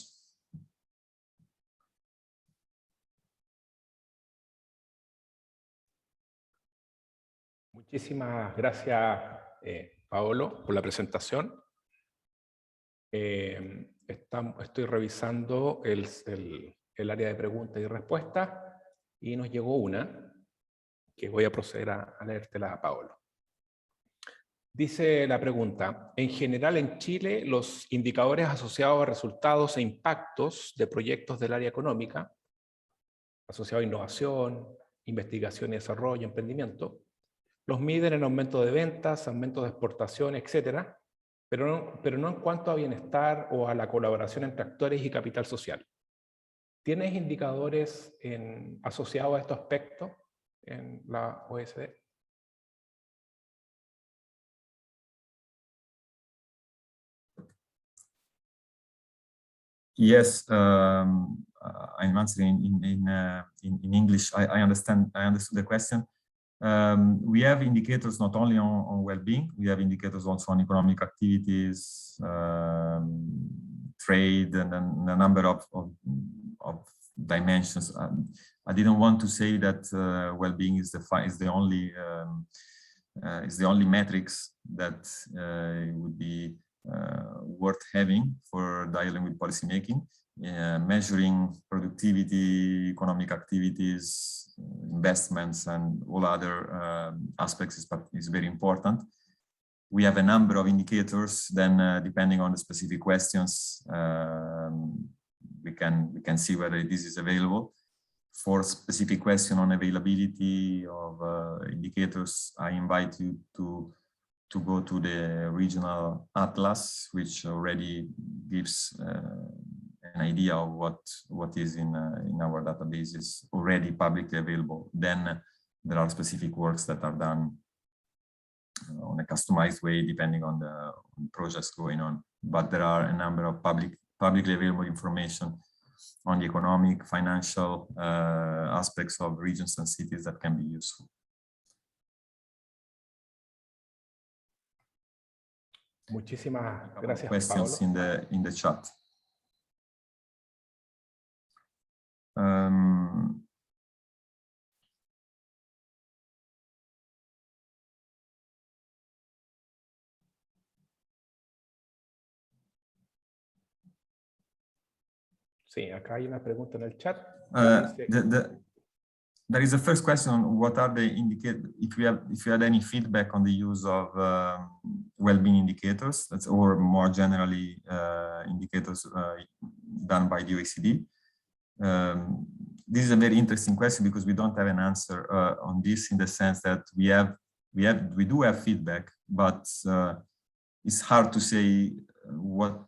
Muchísimas gracias, Paolo, por la presentación. Estoy revisando el área de preguntas y respuestas y nos llegó una que voy a proceder a leértela a Paolo. Dice la pregunta: en general en Chile los indicadores asociados a resultados e impactos de proyectos del área económica, asociados a innovación, investigación y desarrollo, emprendimiento, los miden en aumento de ventas, aumento de exportación, etcétera, pero no en cuanto a bienestar o a la colaboración entre actores y capital social. ¿Tienes indicadores asociados a estos aspectos en la OECD? Yes, I'm answering in English. I understood the question. We have indicators not only on well-being, we have indicators also on economic activities, trade, and then a number of dimensions. I didn't want to say that well-being is the only metrics that would be worth having for dialogue with policymaking. Measuring productivity, economic activities, investments, and all other aspects is very important. We have a number of indicators. Then, depending on the specific questions, we can see whether this is available. For specific question on availability of indicators, I invite you to go to the regional atlas, which already gives an idea of what is in our databases already publicly available. Then there are specific works that are done on a customized way depending on the projects going on. But there are a number of publicly available information on the economic, financial aspects of regions and cities that can be useful. Muchísimas gracias, questions, Paolo. in the chat. Sí, acá hay una pregunta en el chat. There is a first question on what are the indicators, if you had any feedback on the use of well-being indicators, or more generally indicators done by the OECD. this is a very interesting question because we don't have an answer on this, in the sense that we do have feedback, but it's hard to say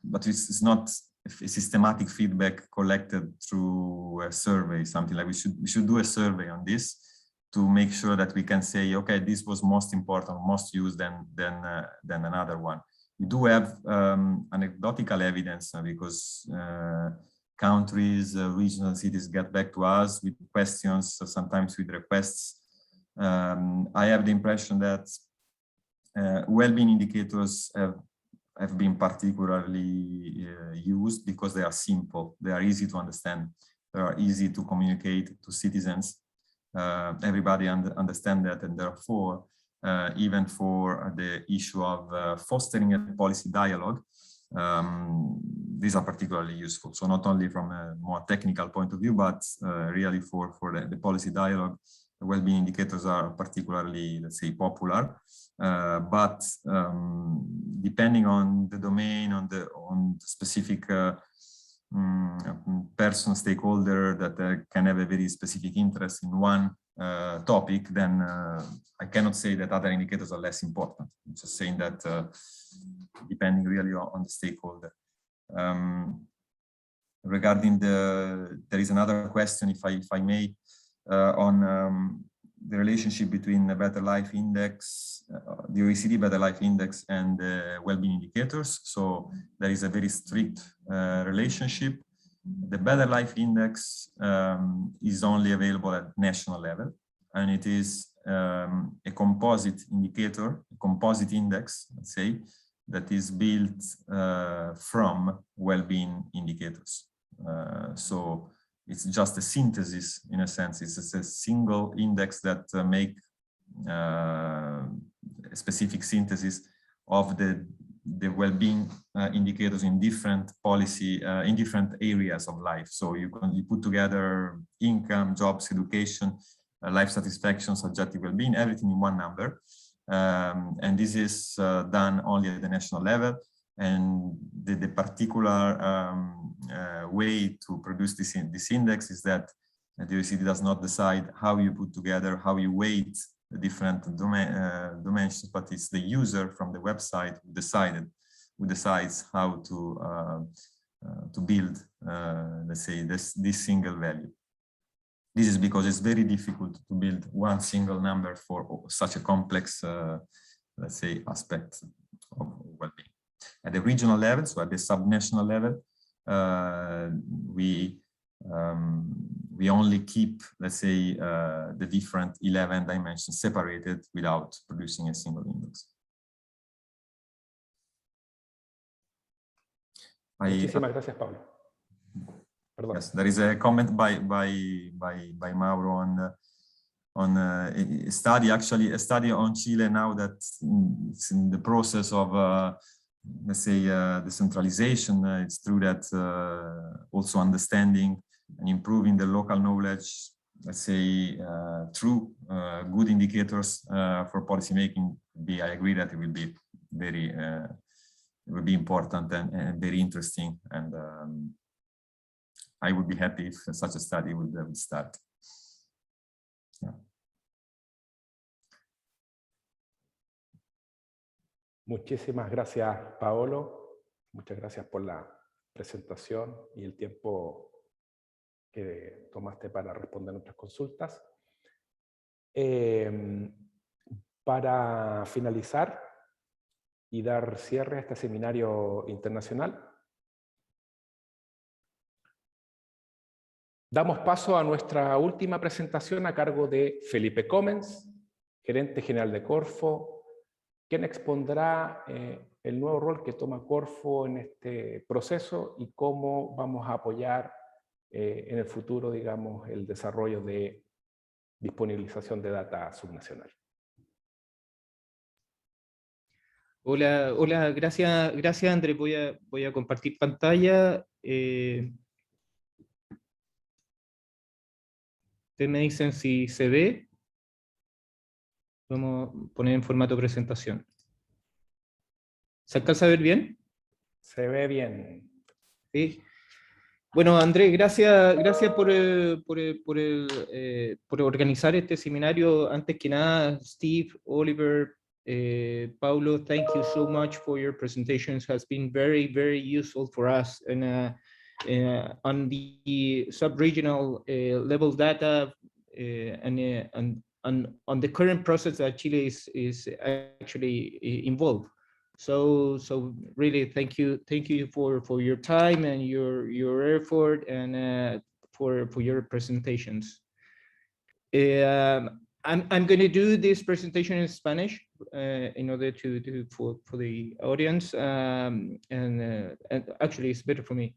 but it's not a systematic feedback collected through a survey, something like we should do a survey on this to make sure that we can say, okay, this was most important, most used than another one. We do have anecdotal evidence because countries, regional cities get back to us with questions, sometimes with requests. I have the impression that well-being indicators have been particularly used because they are simple, they are easy to understand, they are easy to communicate to citizens. Everybody understands that, and therefore, even for the issue of fostering a policy dialogue, these are particularly useful. So not only from a more technical point of view, but really for the policy dialogue, the well-being indicators are particularly, let's say, popular. But depending on the domain, on the specific person, stakeholder that can have a very specific interest in one topic, then I cannot say that other indicators are less important. I'm just saying that depending really on the stakeholder. Regarding there is another question, if I may, on the relationship between the Better Life Index, the OECD Better Life Index, and the well-being indicators. So there is a very strict relationship. The Better Life Index is only available at national level, and it is a composite indicator, a composite index, let's say, that is built from well-being indicators. So it's just a synthesis, in a sense. It's just a single index that make a specific synthesis of the well-being indicators in different policy, in different areas of life. So you put together income, jobs, education, life satisfaction, subjective well-being, everything in one number. And this is done only at the national level. And the particular way to produce this index is that the OECD does not decide how you put together, how you weight the different dimensions, but it's the user from the website who decides how to build, let's say, this single value. This is because it's very difficult to build one single number for such a complex, let's say, aspect of well-being. At the regional level, so at the subnational level, we only keep, let's say, the different 11 dimensions separated without producing a single index. Muchísimas gracias, Pablo. Perdón. Yes, there is a comment by Mauro on a study, actually a study on Chile now that it's in the process of let's say decentralization. It's true that also understanding and improving the local knowledge, let's say through good indicators for policymaking. I agree that it will be very it will be important and very interesting, and I would be happy if such a study would start. Yeah. Muchísimas gracias, Paolo. Muchas gracias por la presentación y el tiempo que tomaste para responder nuestras consultas. Para finalizar y dar cierre a este seminario internacional, damos paso a nuestra última presentación a cargo de Felipe Comens, gerente general de Corfo, quien expondrá el nuevo rol que toma Corfo en este proceso y cómo vamos a apoyar en el futuro, digamos, el desarrollo de disponibilización de data subnacional. Hola, gracias André. Voy a compartir pantalla. Ustedes me dicen si se ve. Vamos a poner en formato presentación. ¿Se alcanza a ver bien? Se ve bien. Sí. Bueno, Andrés, gracias por organizar este seminario. Antes que nada, Steve, Oliver, Paulo, thank you so much for your presentations. Has been very, very useful for us. And on the sub-regional level data and on the current process that Chile is actually involved. So really thank you for your time and your effort and for your presentations. I'm going to do this presentation in Spanish in order to for the audience, and actually it's better for me.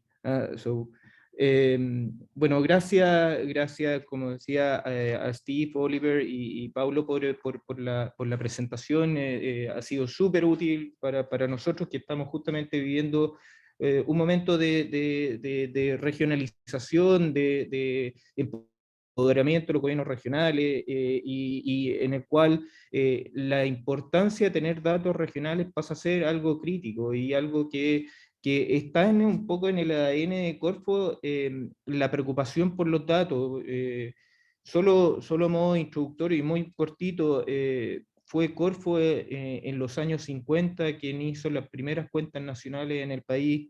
Bueno, gracias, como decía, a Steve, Oliver y Paulo por la presentación. Ha sido súper útil para nosotros que estamos justamente viviendo un momento de regionalización, de empoderamiento de los gobiernos regionales y en el cual la importancia de tener datos regionales pasa a ser algo crítico y algo que está un poco en el ADN de Corfo, la preocupación por los datos. Solo modo introductorio y muy cortito, fue Corfo en los años 50 quien hizo las primeras cuentas nacionales en el país.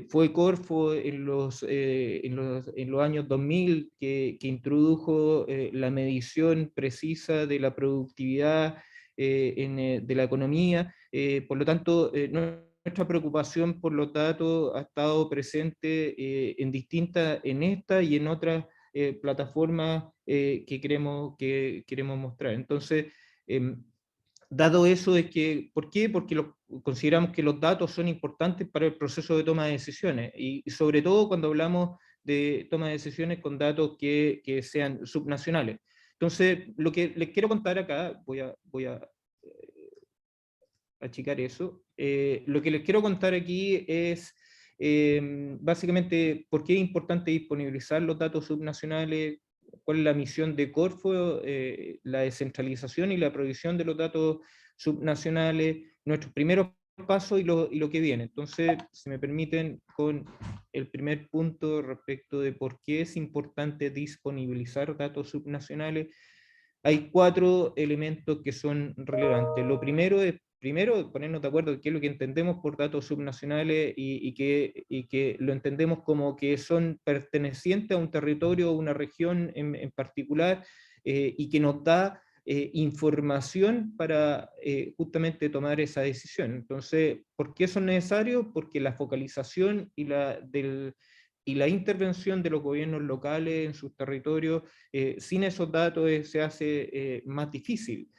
Fue Corfo en los años 2000 que introdujo la medición precisa de la productividad de la economía. Por lo tanto, nuestra preocupación por los datos ha estado presente en esta y en otras plataformas que queremos mostrar. Entonces, dado eso, ¿por qué? Porque consideramos que los datos son importantes para el proceso de toma de decisiones, y sobre todo cuando hablamos de toma de decisiones con datos que sean subnacionales. Entonces, lo que les quiero contar acá, voy a achicar eso. Lo que les quiero contar aquí es básicamente por qué es importante disponibilizar los datos subnacionales, cuál es la misión de Corfo, la descentralización y la provisión de los datos subnacionales, nuestros primeros pasos y lo que viene. Entonces, si me permiten, con el primer punto respecto de por qué es importante disponibilizar datos subnacionales, hay 4 elementos que son relevantes. Lo primero es ponernos de acuerdo de qué es lo que entendemos por datos subnacionales y que lo entendemos como que son pertenecientes a un territorio o una región en particular, y que nos da información para justamente tomar esa decisión. Entonces, ¿por qué son necesarios? Porque la focalización y la intervención de los gobiernos locales en sus territorios, sin esos datos se hace más difícil.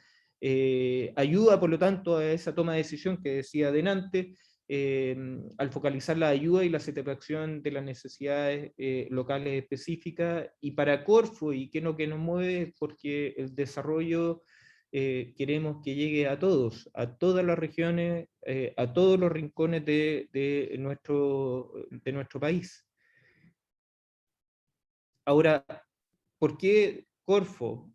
Ayuda, por lo tanto, a esa toma de decisión que decía adelante, al focalizar la ayuda y la satisfacción de las necesidades locales específicas. Y para Corfo, y qué es lo que nos mueve, porque el desarrollo queremos que llegue a todos, a todas las regiones, a todos los rincones de nuestro país. Ahora, ¿por qué Corfo?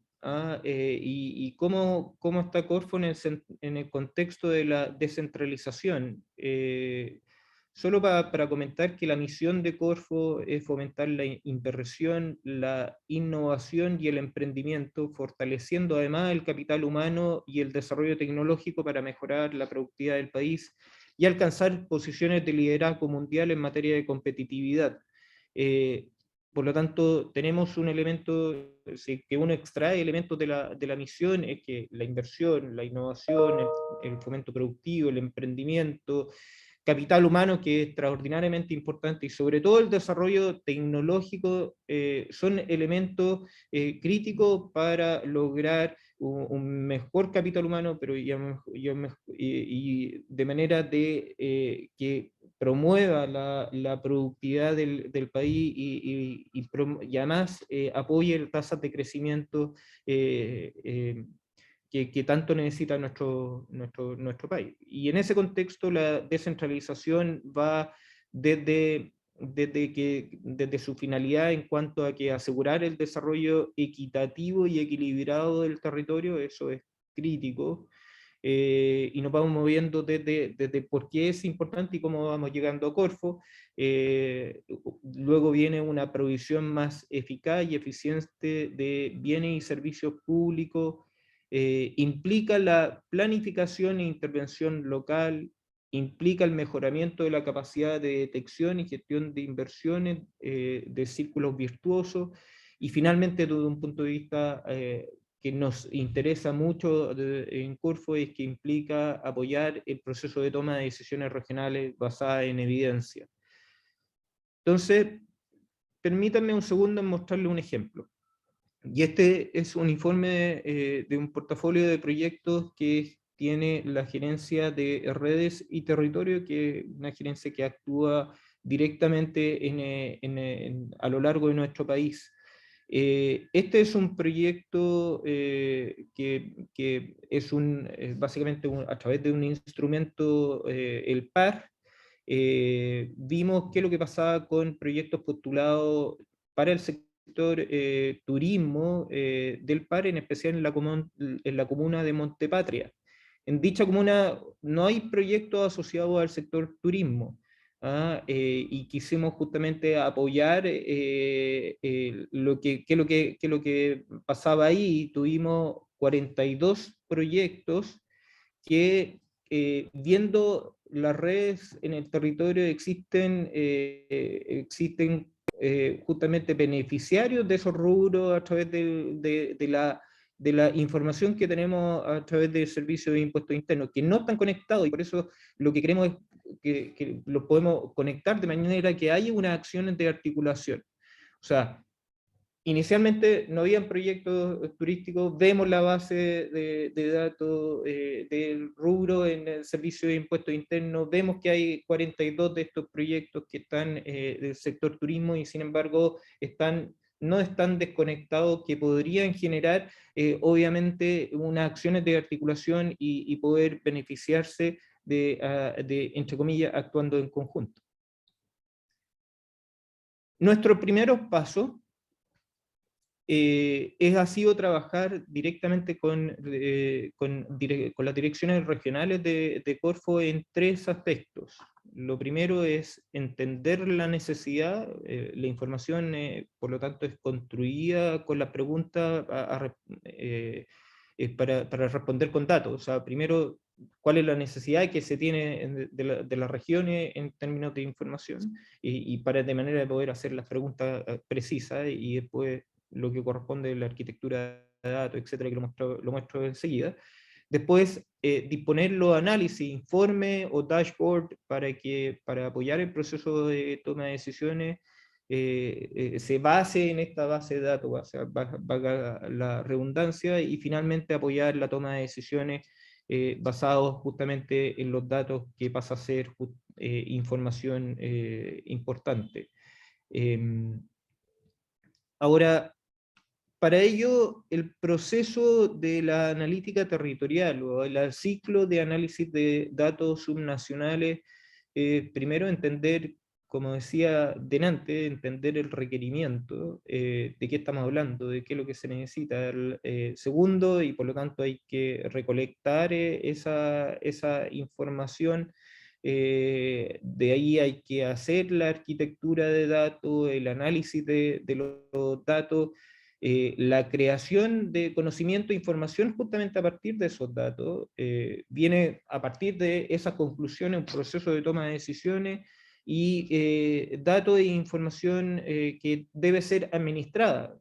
Y cómo está Corfo en el contexto de la descentralización. Solo para comentar que la misión de Corfo es fomentar la inversión, la innovación y el emprendimiento, fortaleciendo además el capital humano y el desarrollo tecnológico para mejorar la productividad del país y alcanzar posiciones de liderazgo mundial en materia de competitividad. Por lo tanto, tenemos un elemento, que uno extrae elementos de la misión, es que la inversión, la innovación, el fomento productivo, el emprendimiento, capital humano, que es extraordinariamente importante, y sobre todo el desarrollo tecnológico, son elementos críticos para lograr un mejor capital humano, pero y de manera de que promueva la productividad del país y además apoye tasas de crecimiento que tanto necesita nuestro país. Y en ese contexto la descentralización va desde su finalidad en cuanto a que asegurar el desarrollo equitativo y equilibrado del territorio, eso es crítico. y nos vamos moviendo desde por qué es importante y cómo vamos llegando a Corfo. Luego viene una provisión más eficaz y eficiente de bienes y servicios públicos, implica la planificación e intervención local, implica el mejoramiento de la capacidad de detección y gestión de inversiones, de círculos virtuosos, y finalmente, desde un punto de vista que nos interesa mucho en Corfo, es que implica apoyar el proceso de toma de decisiones regionales basada en evidencia. Entonces, permítanme un segundo en mostrarles un ejemplo. Y este es un informe de un portafolio de proyectos que tiene la gerencia de redes y territorio, que es una gerencia que actúa directamente a lo largo de nuestro país. Este es un proyecto que es básicamente a través de un instrumento, el PAR. Vimos qué es lo que pasaba con proyectos postulados para el sector turismo del PAR, en especial en la comuna de Montepatria. En dicha comuna no hay proyectos asociados al sector turismo, y quisimos justamente apoyar lo que pasaba ahí. Tuvimos 42 proyectos que, viendo las redes en el territorio, existen justamente beneficiarios de esos rubros a través de la información que tenemos a través del servicio de impuestos internos, que no están conectados, y por eso lo que queremos es que los podemos conectar de manera que haya unas acciones de articulación. O sea, inicialmente no habían proyectos turísticos, vemos la base de datos del rubro en el servicio de impuestos internos, vemos que hay 42 de estos proyectos que están del sector turismo, y sin embargo no están desconectados, que podrían generar obviamente unas acciones de articulación y poder beneficiarse de, entre comillas, actuando en conjunto. Nuestro primer paso ha sido trabajar directamente con las direcciones regionales de Corfo en tres aspectos. Lo primero es entender la necesidad. La información, por lo tanto, es construida con las preguntas para responder con datos. O sea, primero, cuál es la necesidad que se tiene de las regiones en términos de información, y de manera de poder hacer las preguntas precisas, y después lo que corresponde a la arquitectura de datos, etcétera, que lo muestro enseguida. Después, disponer los análisis, informes o dashboard para apoyar el proceso de toma de decisiones, se base en esta base de datos, valga la redundancia, y finalmente apoyar la toma de decisiones basados justamente en los datos, que pasa a ser información importante. Ahora, para ello, el proceso de la analítica territorial o el ciclo de análisis de datos subnacionales, primero entender, como decía delante, entender el requerimiento, de qué estamos hablando, de qué es lo que se necesita. Segundo, y por lo tanto hay que recolectar esa información. De ahí hay que hacer la arquitectura de datos, el análisis de los datos, la creación de conocimiento e información justamente a partir de esos datos. Viene a partir de esas conclusiones un proceso de toma de decisiones, y datos e información que debe ser administrada,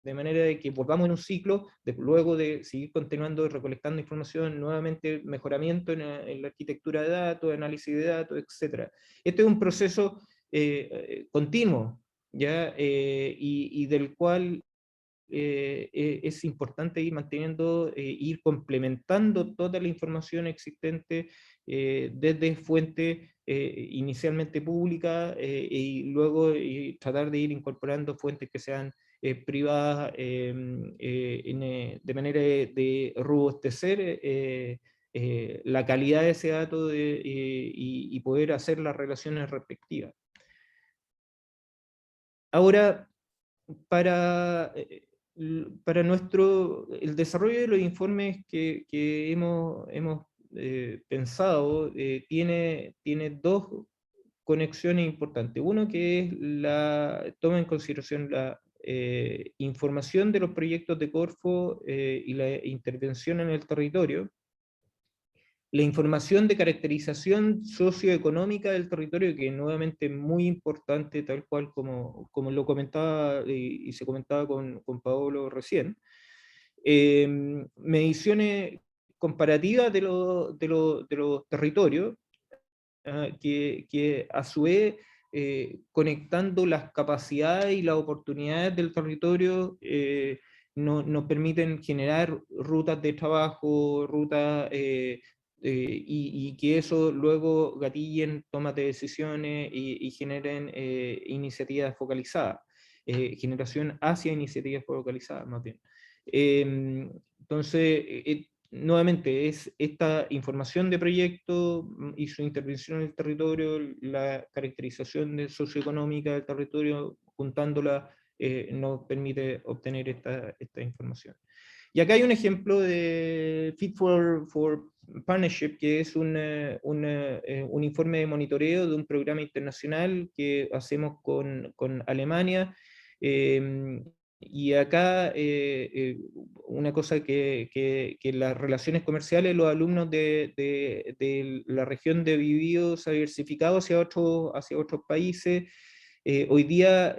de manera de que volvamos en un ciclo, luego de seguir continuando recolectando información, nuevamente mejoramiento en la arquitectura de datos, análisis de datos, etc. Este es un proceso continuo, ¿ya? Y del cual es importante ir manteniendo, ir complementando toda la información existente desde fuente inicialmente pública, y luego tratar de ir incorporando fuentes que sean privadas, de manera de robustecer la calidad de ese dato y poder hacer las relaciones respectivas. Ahora, para para el desarrollo de los informes que hemos pensado, tiene dos conexiones importantes. Uno, que es toma en consideración la información de los proyectos de Corfo y la intervención en el territorio, la información de caracterización socioeconómica del territorio, que nuevamente es muy importante, tal cual como lo comentaba y se comentaba con Paolo recién. Mediciones comparativas de los territorios, que a su vez, conectando las capacidades y las oportunidades del territorio, nos permiten generar rutas de trabajo, rutas, y que eso luego gatillen tomas de decisiones y generen iniciativas focalizadas, generación hacia iniciativas focalizadas más bien. Entonces, nuevamente, es esta información de proyecto y su intervención en el territorio, la caracterización socioeconómica del territorio, juntándola, nos permite obtener esta información. Y acá hay un ejemplo de Fit for Partnership, que es un informe de monitoreo de un programa internacional que hacemos con Alemania. Y acá una cosa que las relaciones comerciales, los alumnos de la región de Biobío se ha diversificado hacia otros países. Hoy día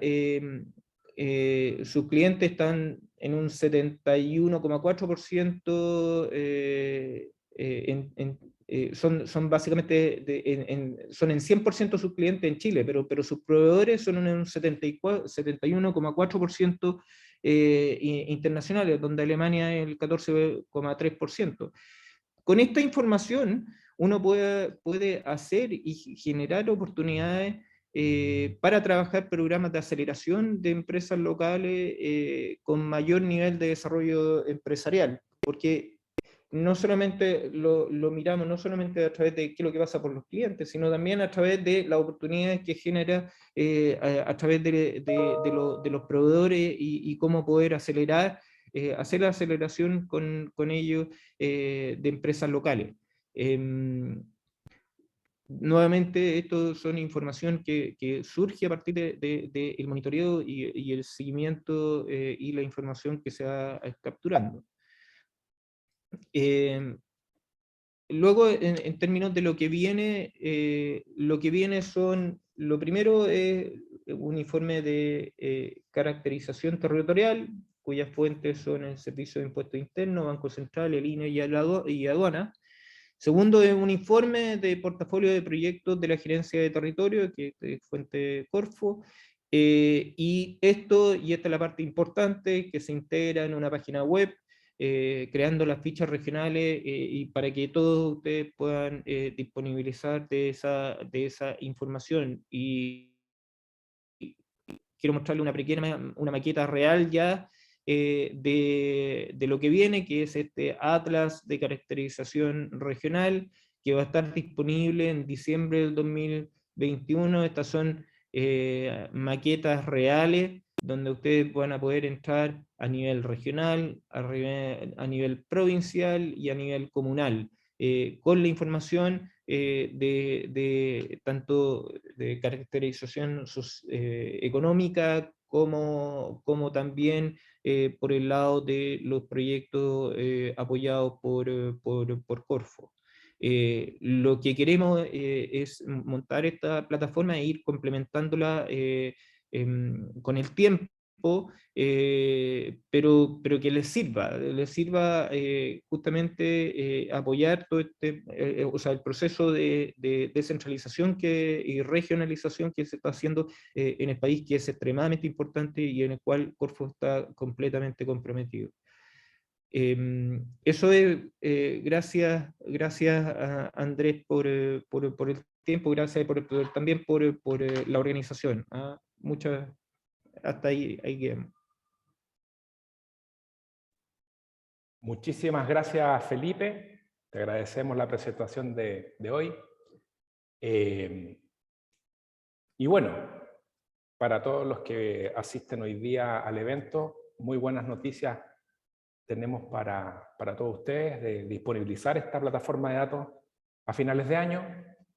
sus clientes están en un 71,4%, son básicamente, son en 100% sus clientes en Chile, pero sus proveedores son en un 71,4% internacionales, donde Alemania es el 14,3%. Con esta información uno puede hacer y generar oportunidades para trabajar programas de aceleración de empresas locales con mayor nivel de desarrollo empresarial, porque no solamente lo miramos, no solamente a través de qué es lo que pasa por los clientes, sino también a través de las oportunidades que genera a través de los proveedores y cómo poder acelerar, hacer la aceleración con ellos de empresas locales. Nuevamente, esto son información que surge a partir del monitoreo y el seguimiento y la información que se va capturando. Luego, en términos de lo que viene son, lo primero es un informe de caracterización territorial, cuyas fuentes son el Servicio de Impuestos Internos, Banco Central, el INE y Aduana. Segundo es un informe de portafolio de proyectos de la Gerencia de Territorio, que es fuente Corfo, y esta es la parte importante, que se integra en una página web, creando las fichas regionales y para que todos ustedes puedan disponibilizar de esa información. Y quiero mostrarle una maqueta real ya de lo que viene, que es este atlas de caracterización regional, que va a estar disponible en diciembre del 2021. Estas son maquetas reales, donde ustedes van a poder entrar a nivel regional, a nivel provincial y a nivel comunal, con la información tanto de caracterización económica como también por el lado de los proyectos apoyados por Corfo. Lo que queremos es montar esta plataforma e ir complementándola con el tiempo, pero que les sirva justamente apoyar todo o sea, el proceso de descentralización y regionalización que se está haciendo en el país, que es extremadamente importante y en el cual Corfo está completamente comprometido. Eso es, gracias a Andrés por el tiempo, gracias también por la organización. Hasta ahí quedamos. Muchísimas gracias, Felipe. Te agradecemos la presentación de hoy. Y bueno, para todos los que asisten hoy día al evento, muy buenas noticias tenemos para todos ustedes de disponibilizar esta plataforma de datos a finales de año,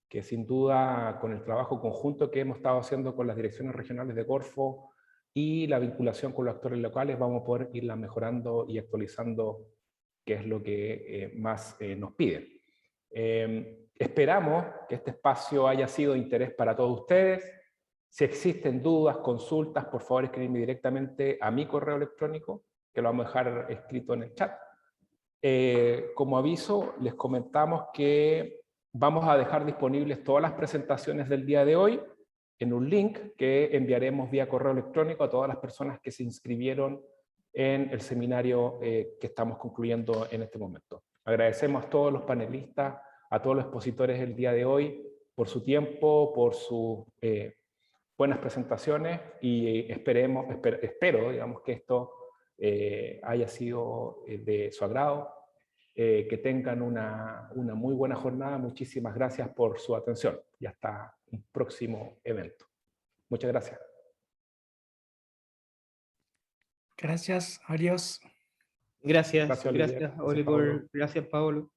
que sin duda con el trabajo conjunto que hemos estado haciendo con las direcciones regionales de Corfo y la vinculación con los actores locales, vamos a poder irla mejorando y actualizando, que es lo que más nos piden. Esperamos que este espacio haya sido de interés para todos ustedes. Si existen dudas, consultas, por favor escribirme directamente a mi correo electrónico, que lo vamos a dejar escrito en el chat. Como aviso, les comentamos que vamos a dejar disponibles todas las presentaciones del día de hoy en un link que enviaremos vía correo electrónico a todas las personas que se inscribieron en el seminario que estamos concluyendo en este momento. Agradecemos a todos los panelistas, a todos los expositores del día de hoy, por su tiempo, por sus buenas presentaciones, y espero digamos, que esto haya sido de su agrado, que tengan una muy buena jornada. Muchísimas gracias por su atención y hasta un próximo evento. Muchas gracias. Gracias, adiós. Gracias, Gracias, Olivier. gracias, Gracias, Oliver, Pablo. gracias, Pablo.